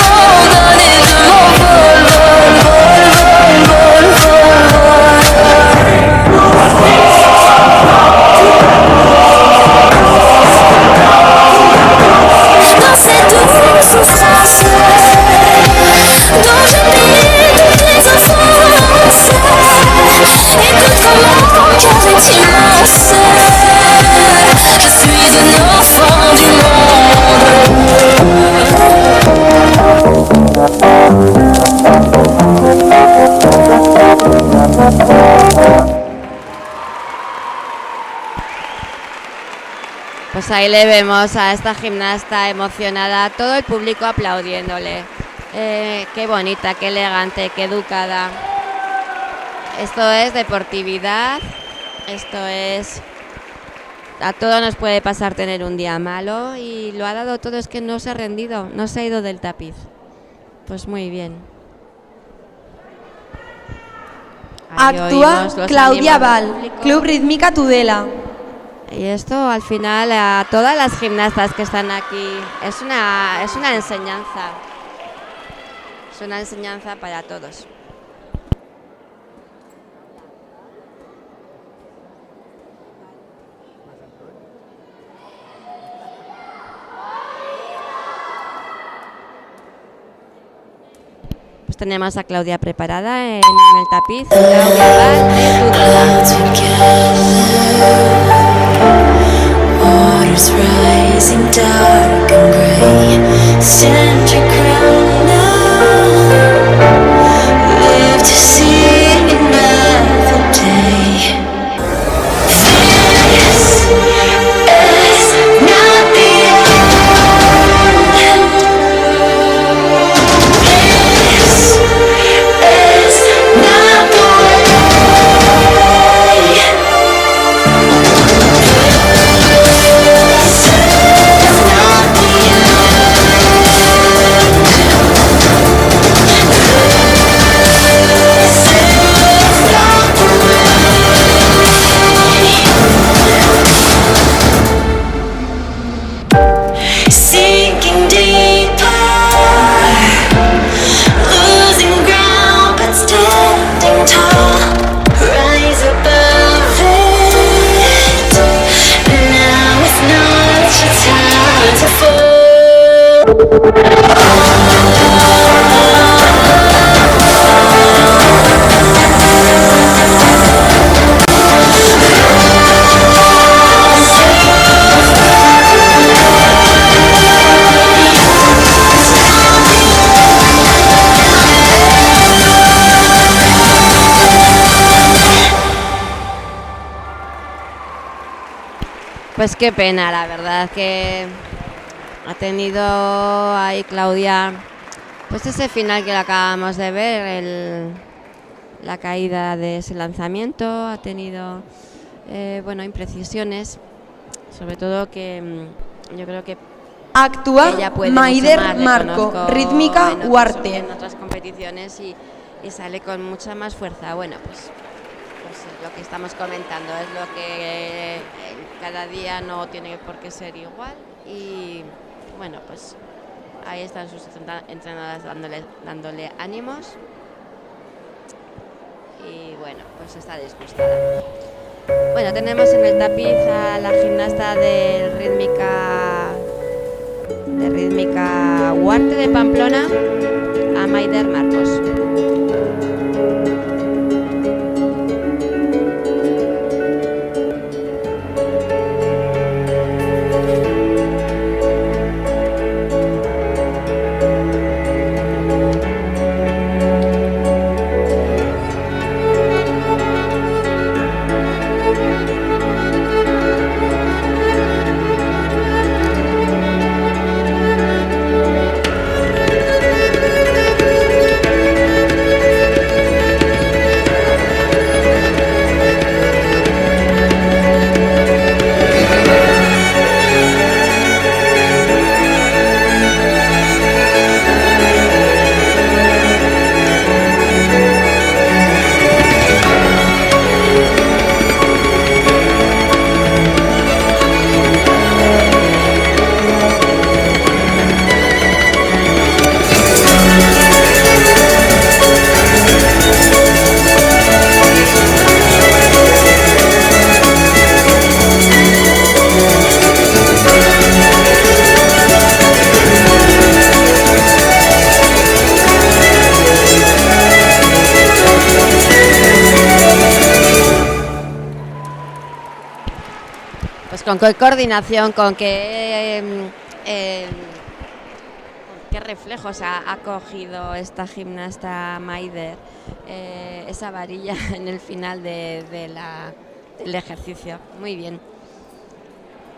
m'abandonne et je m'envole, vol, vol, vol, dans cette douce souffrance dont j'oublie toutes les offenses. Écoute comment mon cœur est immense. Je suis un enfant du Pues ahí le vemos a esta gimnasta emocionada, todo el público aplaudiéndole. Qué bonita, qué elegante, qué educada. Esto es deportividad, esto es... A todos nos puede pasar tener un día malo y lo ha dado todo, es que no se ha rendido, no se ha ido del tapiz. Pues muy bien. Ahí Actúa oímos los Claudia ánimos del Val, público. Club Rítmica Tudela. Y esto al final a todas las gimnastas que están aquí es una enseñanza. Es una enseñanza para todos. Pues tenemos a Claudia preparada en el tapiz. Claudia Val de Tudela. Waters rising dark and gray. Stand your ground now. Live to see another day. This is not the end. This is not the way. Pues qué pena, la verdad, que ha tenido ahí Claudia, pues ese final que lo acabamos de ver, la caída de ese lanzamiento, ha tenido, bueno, imprecisiones, sobre todo que yo creo que actúa ella puede Maider mucho más, Marco, reconozco rítmica Huarte. en otras competiciones y sale con mucha más fuerza. Bueno, pues lo que estamos comentando es lo que cada día no tiene por qué ser igual y bueno, pues ahí están sus entrenadoras dándole ánimos y bueno, pues está disgustada. Bueno, tenemos en el tapiz a la gimnasta de rítmica Huarte de Pamplona, a Maider Marcos. Con qué coordinación, con qué reflejos ha cogido esta gimnasta Maider esa varilla en el final del ejercicio. Muy bien.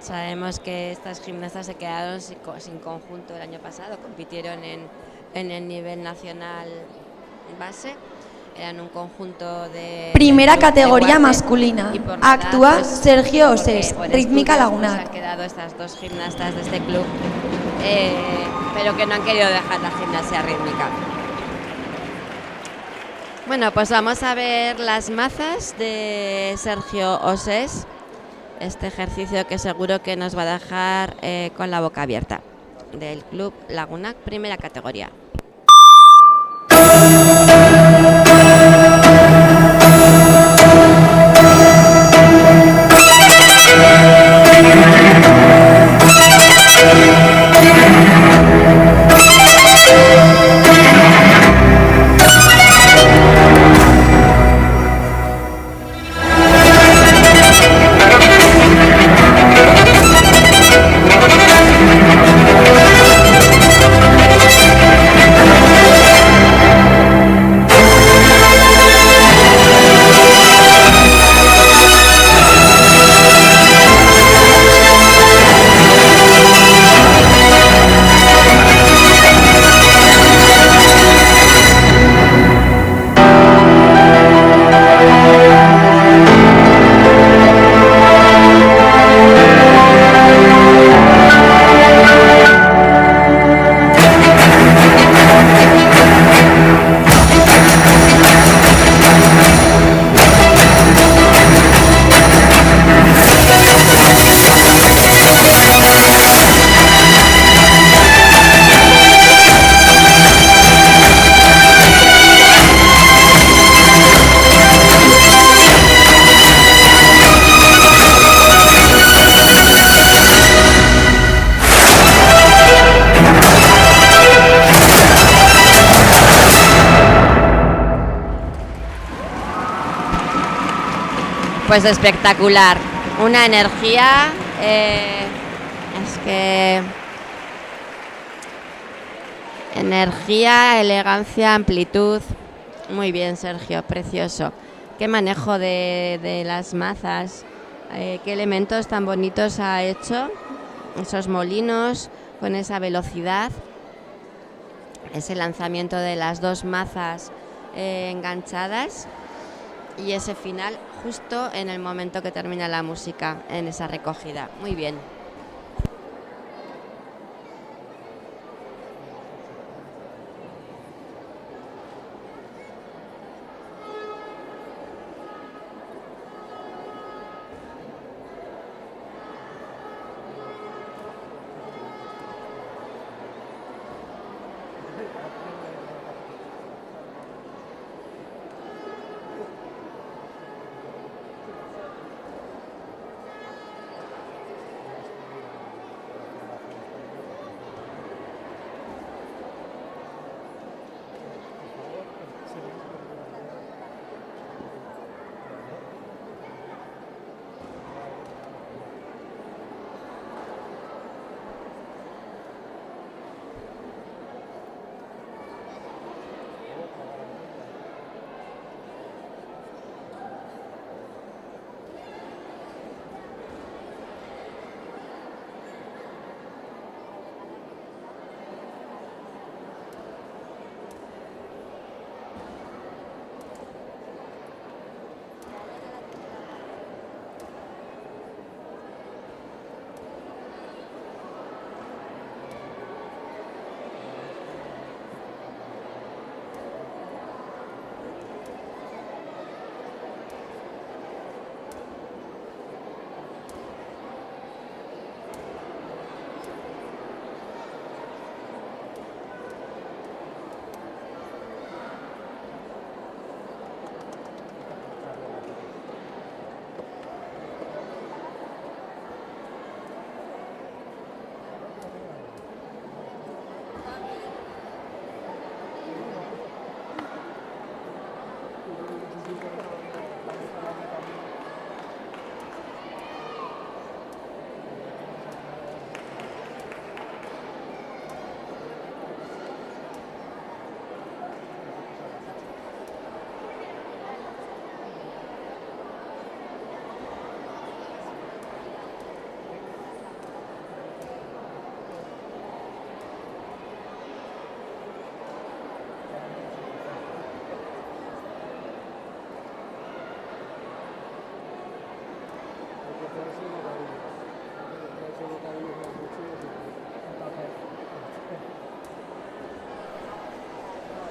Sabemos que estas gimnastas se quedaron sin conjunto el año pasado, compitieron en el nivel nacional base. Eran un conjunto de primera categoría masculina. Actúa pues, Sergio Osés, rítmica Lagunac. Pues han quedado estas dos gimnastas de este club, pero que no han querido dejar la gimnasia rítmica. Bueno, pues vamos a ver las mazas de Sergio Osés. Este ejercicio que seguro que nos va a dejar con la boca abierta. Del club Lagunac, primera categoría. Pues espectacular, una energía, es que energía, elegancia, amplitud. Muy bien, Sergio, precioso. Qué manejo de las mazas, qué elementos tan bonitos ha hecho, esos molinos con esa velocidad, ese lanzamiento de las dos mazas enganchadas y ese final justo en el momento que termina la música, en esa recogida. Muy bien.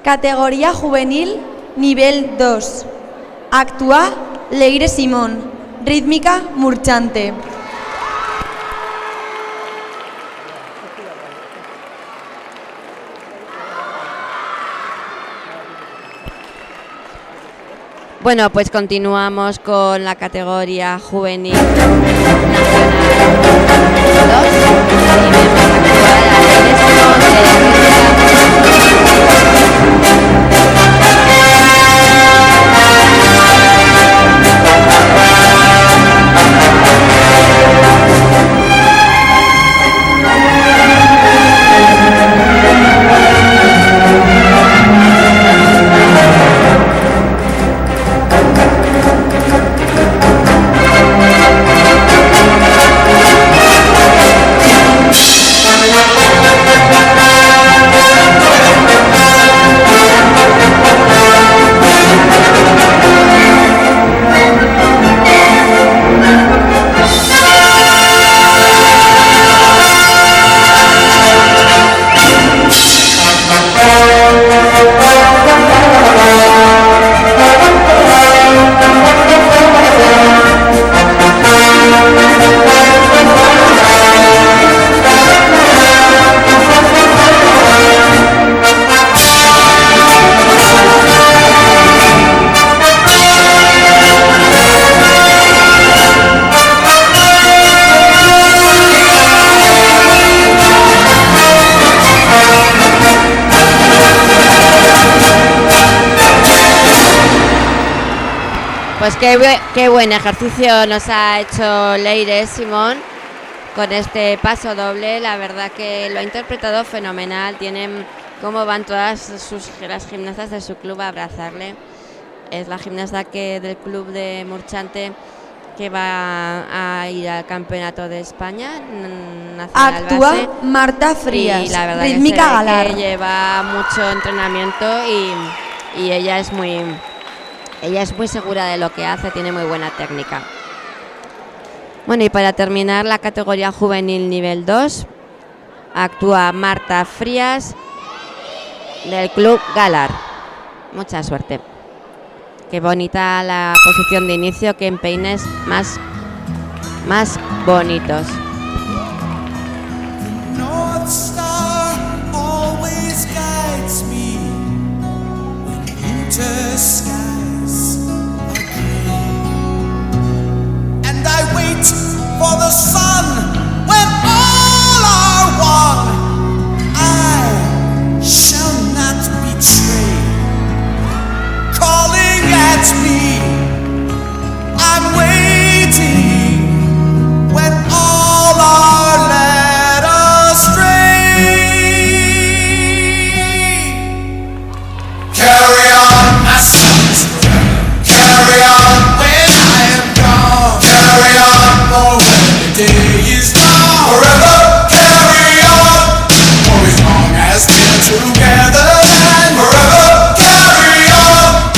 Categoría juvenil, nivel 2. Actúa Leire Simón. Rítmica Murchante. Bueno, pues continuamos con la categoría juvenil Pues qué buen ejercicio nos ha hecho Leire Simón con este paso doble. La verdad que lo ha interpretado fenomenal. Tienen cómo van todas las gimnastas de su club a abrazarle. Es la gimnasta del club de Murchante que va a ir al campeonato de España nacional. Actúa base. Marta Frías, y la verdad rítmica que, se ve galar. que lleva mucho entrenamiento y ella es muy segura de lo que hace, tiene muy buena técnica. Bueno, y para terminar la categoría juvenil nivel 2 actúa Marta Frías del club Galar. Mucha suerte. Qué bonita la posición de inicio, que en peines más bonitos. North Star always guides me when winter skies are gray, and I wait for the sun when all are one. I shall not betray. Calling at me, I'm waiting when all are led astray. Carry on, my sons, carry on when I am gone. Carry on, for when the day is done. Forever, carry on, for as long as we're together. And forever, carry on.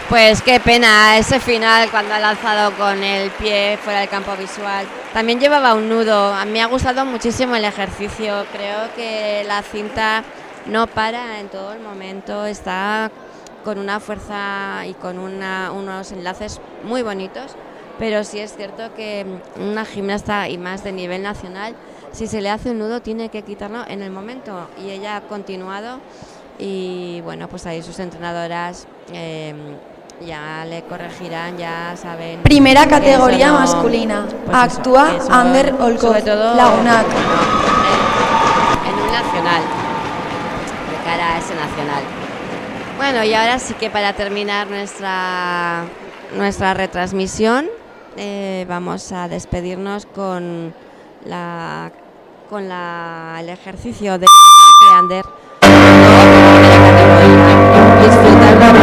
Pues qué pena ese final cuando ha lanzado con el pie fuera del campo visual. También llevaba un nudo. A mí me ha gustado muchísimo el ejercicio. Creo que la cinta no para en todo el momento. Está con una fuerza y con unos enlaces muy bonitos. Pero sí es cierto que una gimnasta y más de nivel nacional, si se le hace un nudo tiene que quitarlo en el momento. Y ella ha continuado y bueno, pues ahí sus entrenadoras ya le corregirán, ya saben. Primera categoría no, masculina. Pues actúa eso, Ander Olkov, sobre todo Lagunac. En un nacional, de cara a ese nacional. Bueno, y ahora sí que para terminar nuestra retransmisión vamos a despedirnos con el ejercicio de Ander. Disfrutarlo.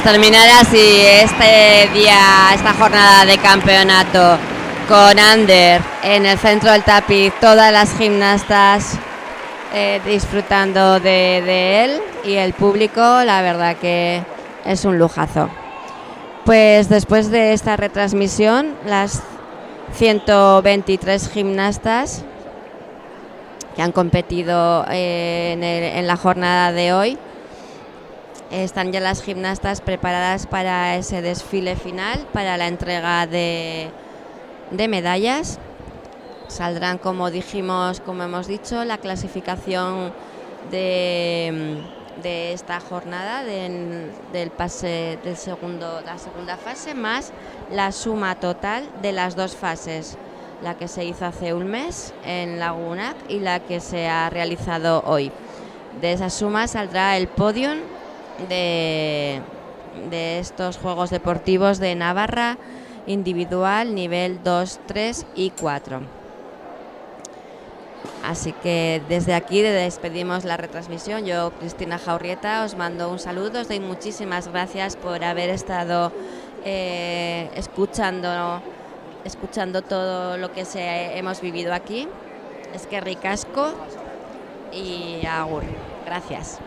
Terminar así esta jornada de campeonato con Ander en el centro del tapiz, todas las gimnastas disfrutando de él, y el público, la verdad que es un lujazo. Pues después de esta retransmisión, las 123 gimnastas que han competido en la jornada de hoy, están ya las gimnastas preparadas para ese desfile final, para la entrega de medallas. Saldrán, como hemos dicho, la clasificación de esta jornada del pase la segunda fase, más la suma total de las dos fases, la que se hizo hace un mes en Lagunac y la que se ha realizado hoy. De esa suma saldrá el podium de estos Juegos Deportivos de Navarra individual nivel 2, 3 y 4. Así que desde aquí despedimos la retransmisión. Yo, Cristina Jaurrieta, os mando un saludo, os doy muchísimas gracias por haber estado escuchando todo lo que hemos vivido aquí. Es que ricasco y agur. Gracias.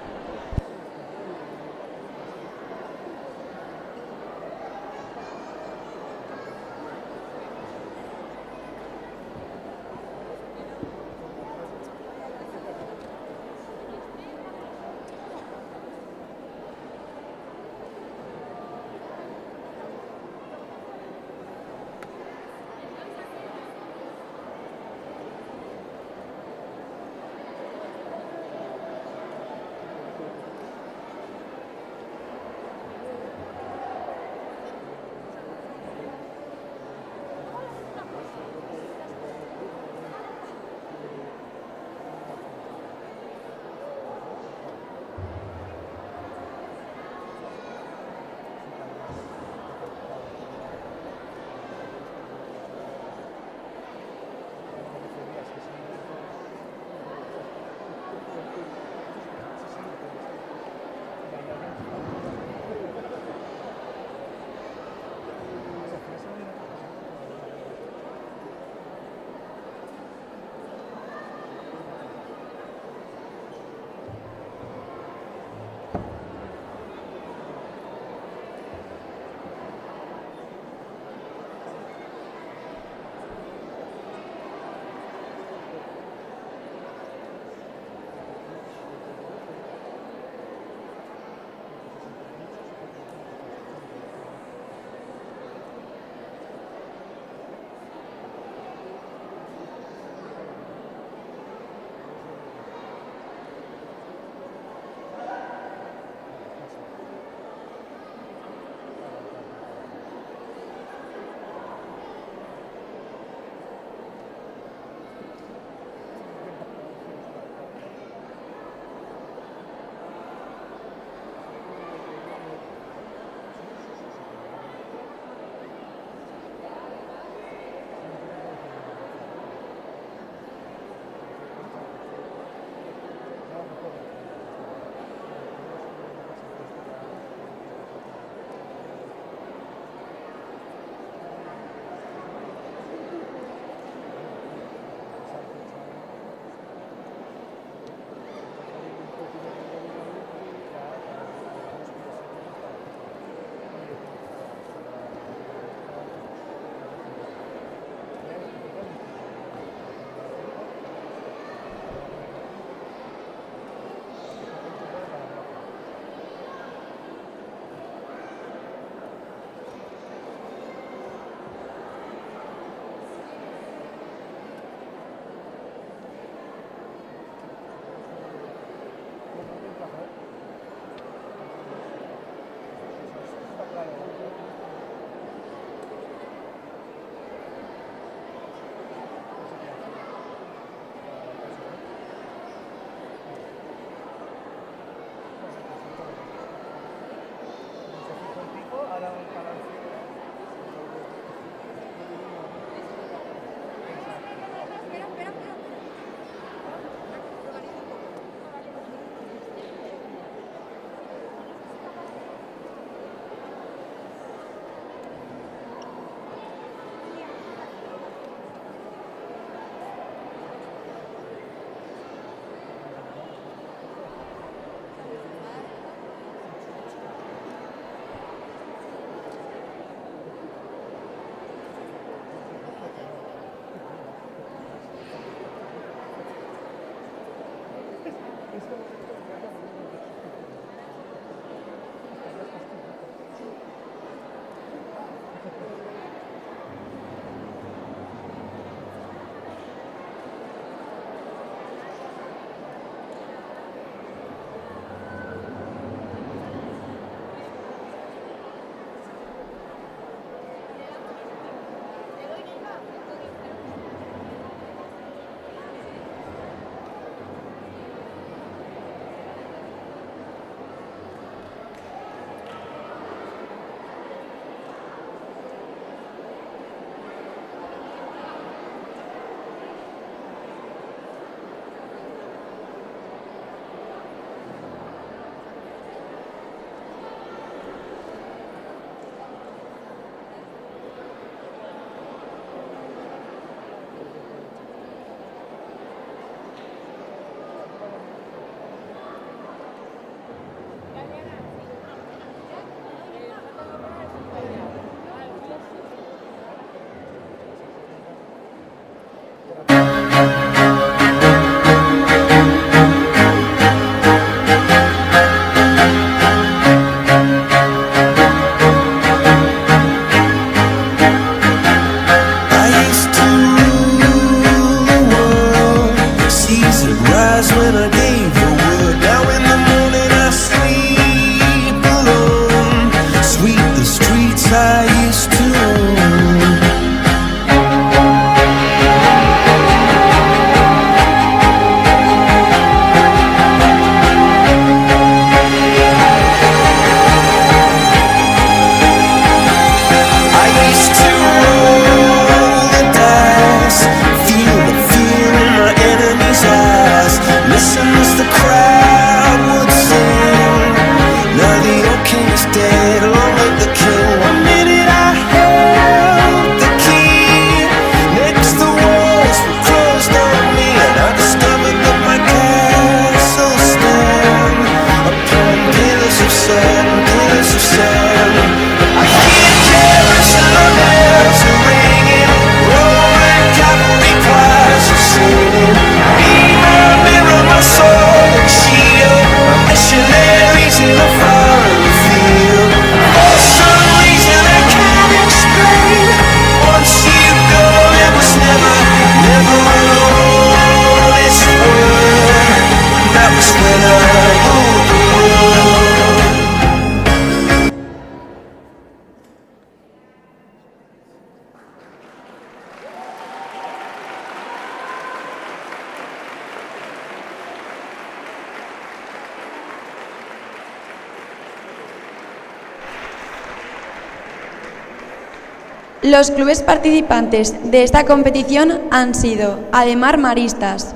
Los clubes participantes de esta competición han sido Ademar Maristas,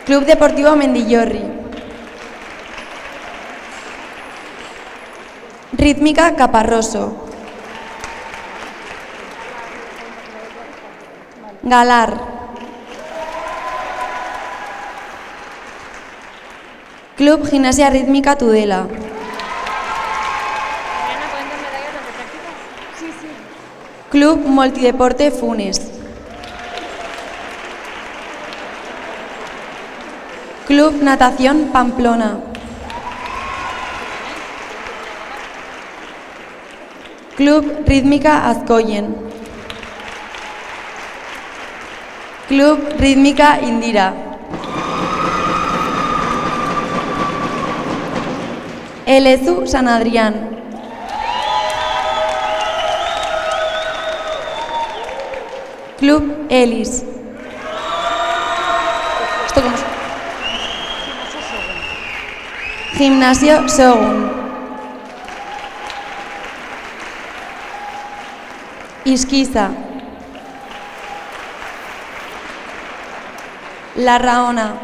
Club Deportivo Mendillorri, Rítmica Caparroso, Galar, Club Gimnasia Rítmica Tudela, Club Multideporte Funes, Club Natación Pamplona, Club Rítmica Azcoyen, Club Rítmica Indira, Elezu San Adrián, Club Elis. ¿Esto cómo es? Gimnasio Sogun. Isquiza. La Raona.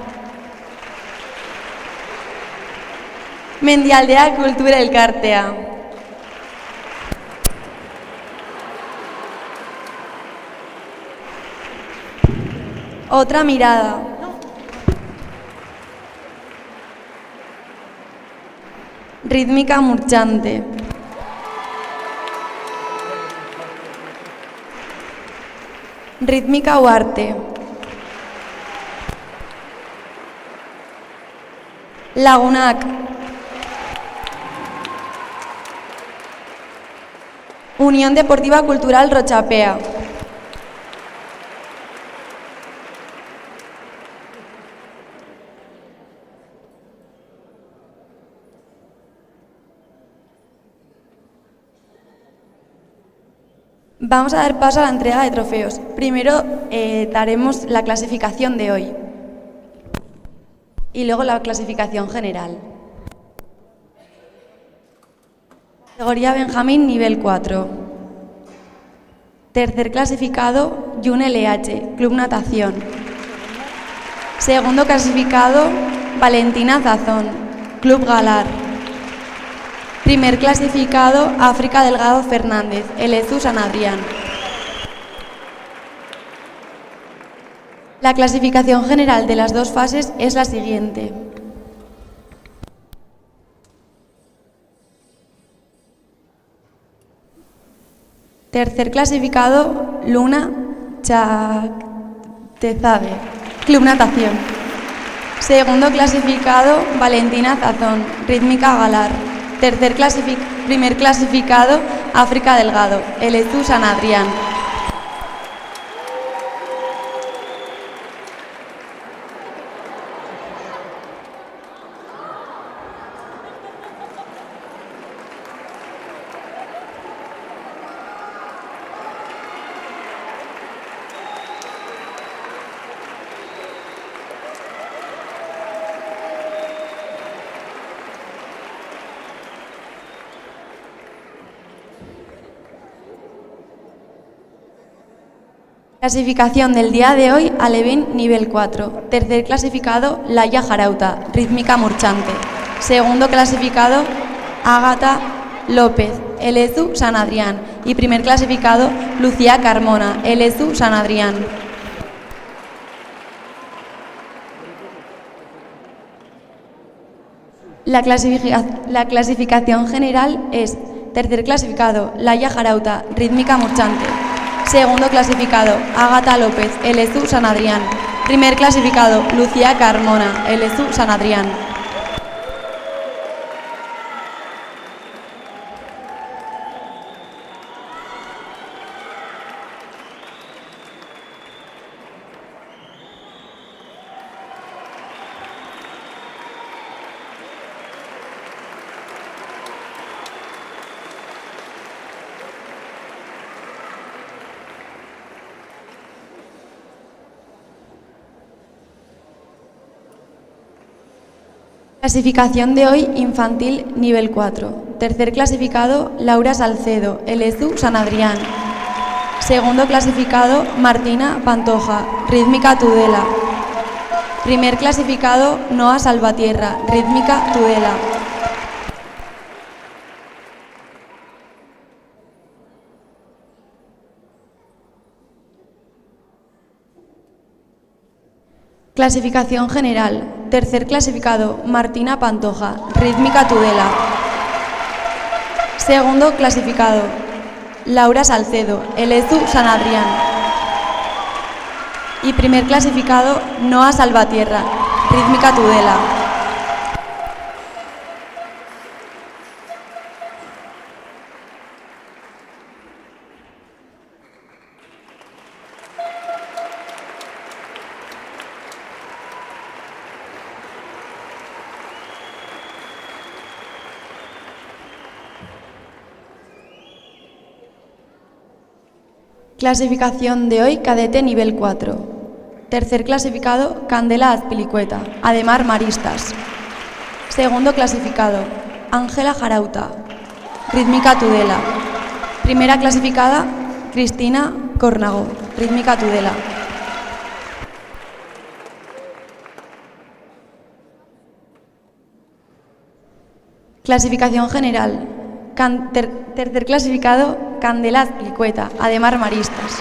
Mendialdea Cultura Elkartea. Otra mirada. Rítmica Murchante. Rítmica Huarte. Lagunac. Unión Deportiva Cultural Rochapea. Vamos a dar paso a la entrega de trofeos. Primero daremos la clasificación de hoy y luego la clasificación general. Categoría Benjamín, nivel 4. Tercer clasificado, Yun LH, Club Natación. Segundo clasificado, Valentina Zazón, Club Galar. Primer clasificado, África Delgado Fernández, LSU San Adrián. La clasificación general de las dos fases es la siguiente. Tercer clasificado, Luna Chactezague, Club Natación. Segundo clasificado, Valentina Zazón, Rítmica Galar. Primer clasificado, África Delgado, LSU San Adrián. Clasificación del día de hoy, Alevín nivel 4. Tercer clasificado, Laia Jarauta, Rítmica Murchante. Segundo clasificado, Ágata López, LSU San Adrián. Y primer clasificado, Lucía Carmona, LSU San Adrián. La clasificación general es: tercer clasificado, Laia Jarauta, Rítmica Murchante. Segundo clasificado, Ágata López, LSU San Adrián. Primer clasificado, Lucía Carmona, LSU San Adrián. Clasificación de hoy, infantil nivel 4. Tercer clasificado, Laura Salcedo, LSU San Adrián. Segundo clasificado, Martina Pantoja, Rítmica Tudela. Primer clasificado, Noa Salvatierra, Rítmica Tudela. Clasificación general. Tercer clasificado, Martina Pantoja, Rítmica Tudela. Segundo clasificado, Laura Salcedo, LSU San Adrián. Y primer clasificado, Noa Salvatierra, Rítmica Tudela. Clasificación de hoy, cadete nivel 4. Tercer clasificado, Candela Azpilicueta, Ademar Maristas. Segundo clasificado, Ángela Jarauta, Rítmica Tudela. Primera clasificada, Cristina Córnago, Rítmica Tudela. Clasificación general. Tercer clasificado, Candela Azpilicueta, Ademar Maristas.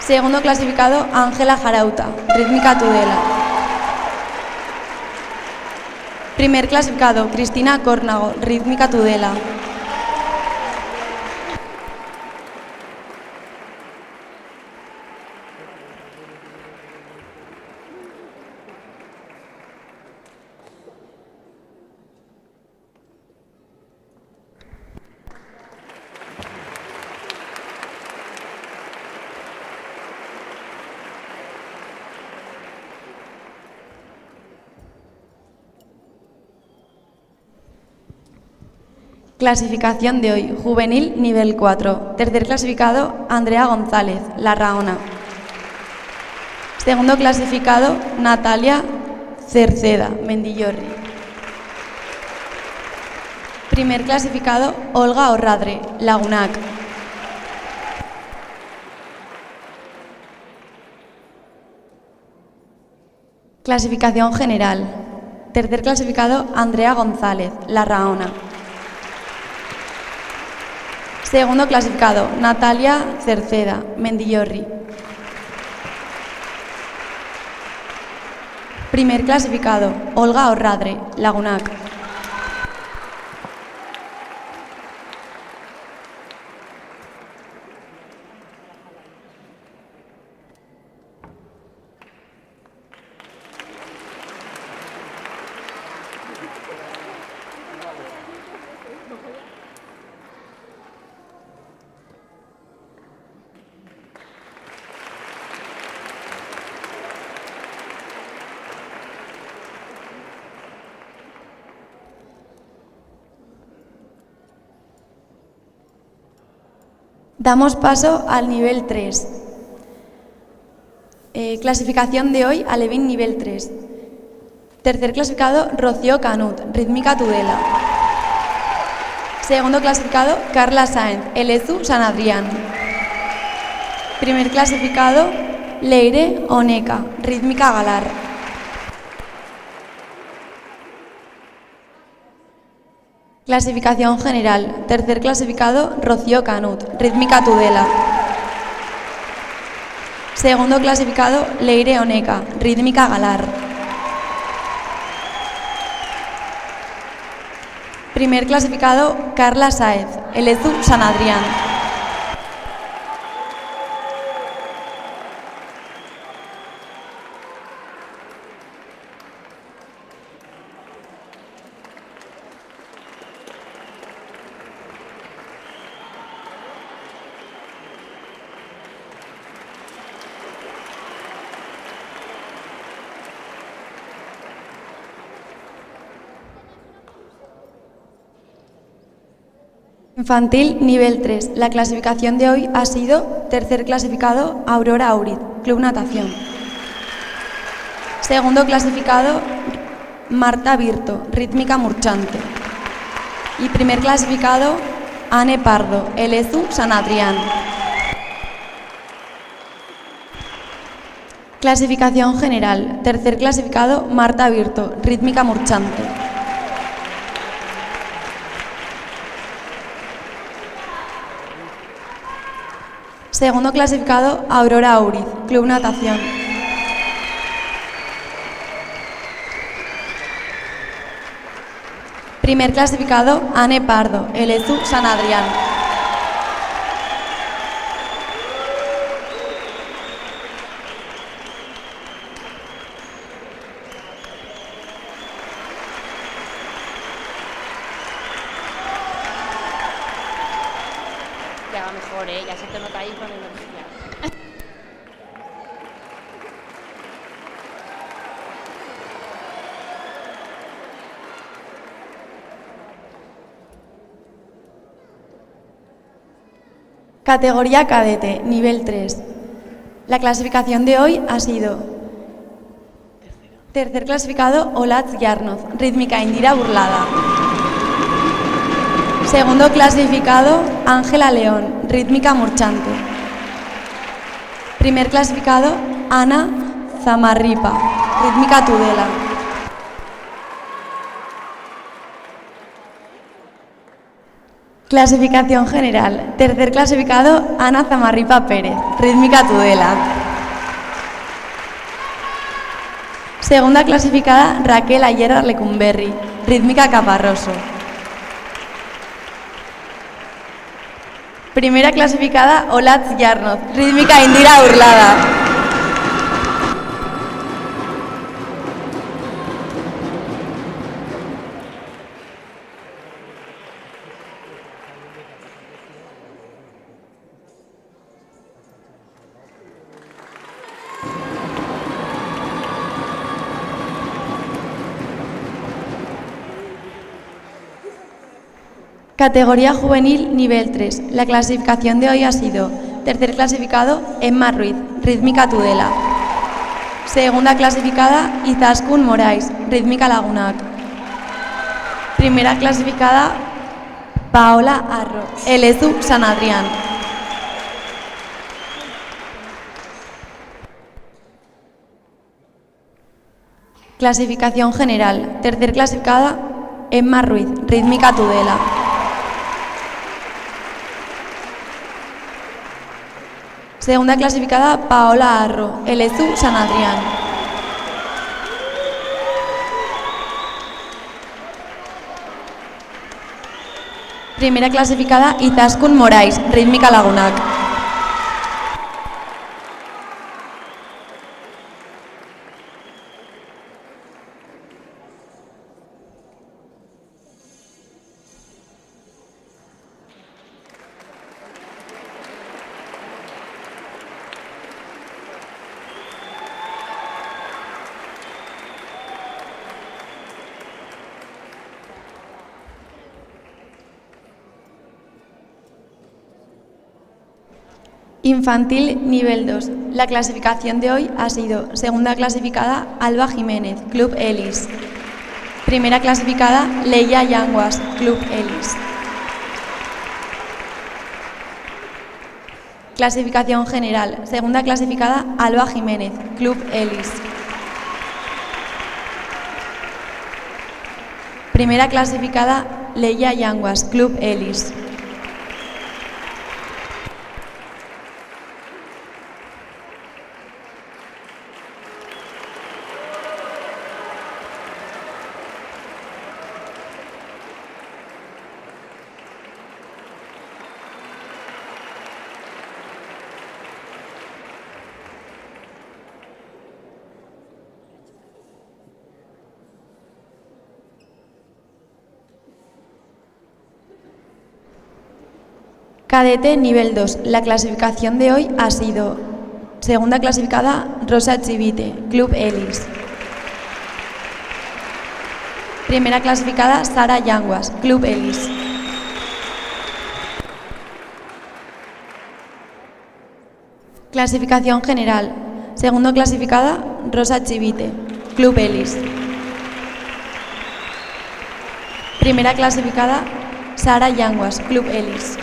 Segundo clasificado, Ángela Jarauta, Rítmica Tudela. Primer clasificado, Cristina Córnago, Rítmica Tudela. Clasificación de hoy, juvenil nivel 4. Tercer clasificado, Andrea González, La Raona. Segundo clasificado, Natalia Cerceda, Mendillorri. Primer clasificado, Olga Orradre, Lagunac. Clasificación general. Tercer clasificado, Andrea González, La Raona. Segundo clasificado, Natalia Cerceda, Mendillorri. Primer clasificado, Olga Orradre, Lagunac. Damos paso al nivel 3. Clasificación de hoy, Alevín nivel 3. Tercer clasificado, Rocío Canut, Rítmica Tudela. Segundo clasificado, Carla Sáenz, Elezu San Adrián. Primer clasificado, Leire Oneca, Rítmica Galar. Clasificación general. Tercer clasificado, Rocío Canut, Rítmica Tudela. Segundo clasificado, Leire Oneca, Rítmica Galar. Primer clasificado, Carla Sáenz, Elezu San Adrián. Infantil nivel 3. La clasificación de hoy ha sido tercer clasificado Aurora Auriz, Club Natación. Segundo clasificado Marta Virto, Rítmica Murchante. Y primer clasificado Ane Pardo, Elezu San Adrián. Clasificación general. Tercer clasificado Marta Virto, Rítmica Murchante. Segundo clasificado, Aurora Auriz, Club Natación. Primer clasificado, Ane Pardo, Elezu San Adrián. Ya va mejor, ya se te nota ahí con energía. Categoría cadete, nivel 3. La clasificación de hoy ha sido tercer clasificado Olatz Yarnoz, Rítmica Indira Burlada. Segundo clasificado Ángela León, Rítmica Murchante. Primer clasificado Ana Zamarripa, Rítmica Tudela. Clasificación general. Tercer clasificado Ana Zamarripa Pérez, Rítmica Tudela. Segunda clasificada Raquel Ayer Lecumberri, Rítmica Caparroso. Primera clasificada Olatz Yarnoz, Rítmica Indira Burlada. Categoría juvenil nivel 3. La clasificación de hoy ha sido: tercer clasificado, Emma Ruiz, rítmica Tudela. Segunda clasificada, Izaskun Morais, rítmica Lagunac. Primera clasificada, Paola Arro, Elezu San Adrián. Clasificación general. Tercer clasificada, Emma Ruiz, rítmica Tudela. Segunda clasificada, Paola Arro, Elezu San Adrián. Primera clasificada, Izaskun Morais, rítmica Lagunac. Infantil nivel 2. La clasificación de hoy ha sido: segunda clasificada, Alba Jiménez, Club Elis. Primera clasificada, Leia Yanguas, Club Elis. Clasificación general. Segunda clasificada, Alba Jiménez, Club Elis. Primera clasificada, Leia Yanguas, Club Elis. Cadete nivel 2. La clasificación de hoy ha sido: segunda clasificada, Rosa Chivite, Club Elis. Primera clasificada, Sara Yanguas, Club Elis. Clasificación general. Segunda clasificada, Rosa Chivite, Club Elis. Primera clasificada, Sara Yanguas, Club Elis.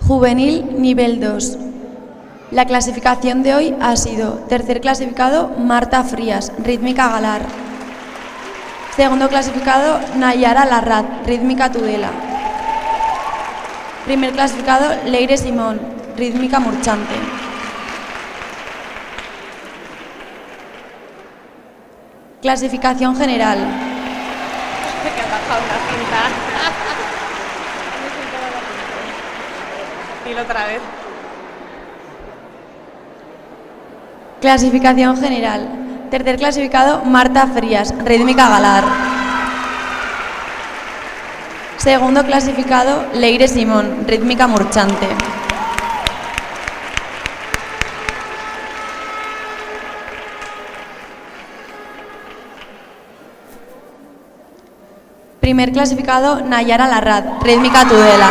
Juvenil nivel 2. La clasificación de hoy ha sido: tercer clasificado, Marta Frías, rítmica Galar. Segundo clasificado, Nayara Larraz, rítmica Tudela. Primer clasificado, Leire Simón, rítmica Murchante. Clasificación general. Otra vez. Clasificación general. Tercer clasificado, Marta Frías, rítmica Galar. Segundo clasificado, Leire Simón, rítmica Murchante. Primer clasificado, Nayara Larraz, rítmica Tudela.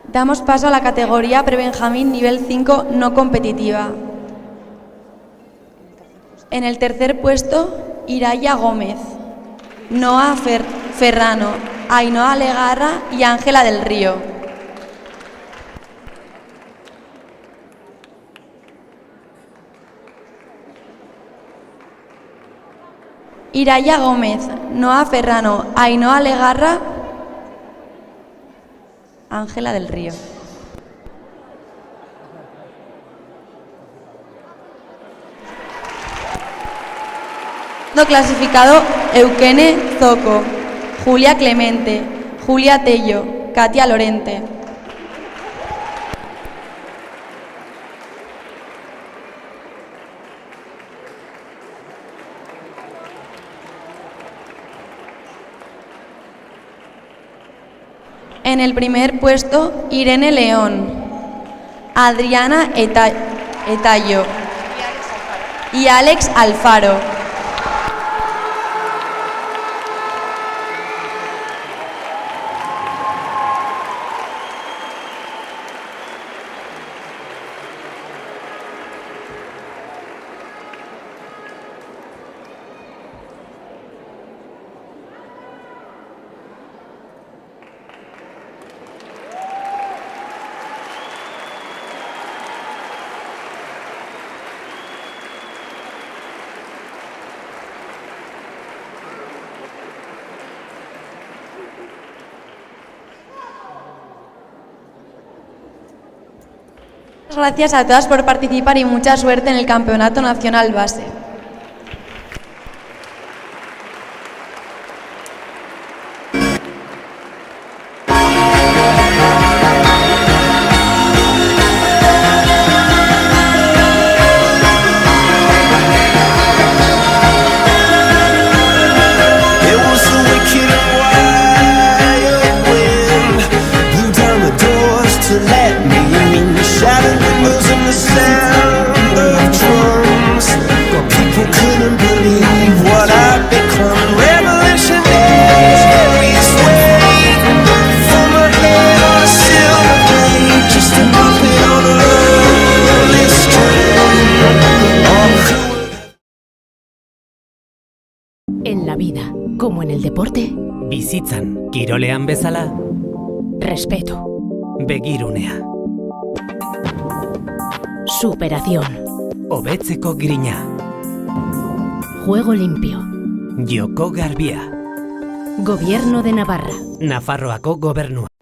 Damos paso a la categoría prebenjamín nivel 5 no competitiva. En el tercer puesto, Iraya Gómez, Noa Ferrano, Ainhoa Legarra y Ángela del Río. Iraya Gómez, Noa Ferrano, Ainhoa Legarra, Ángela del Río. Clasificado Eukene Zoco, Julia Clemente, Julia Tello, Katia Lorente. En el primer puesto, Irene León, Adriana Etallo y Alex Alfaro. Gracias a todas por participar y mucha suerte en el Campeonato Nacional Base. En la vida, como en el deporte, bizitzan, kirolean bezala, respeto, begirunea, superación, hobetzeko grina, juego limpio, joko garbia, Gobierno de Navarra, Nafarroako gobernua.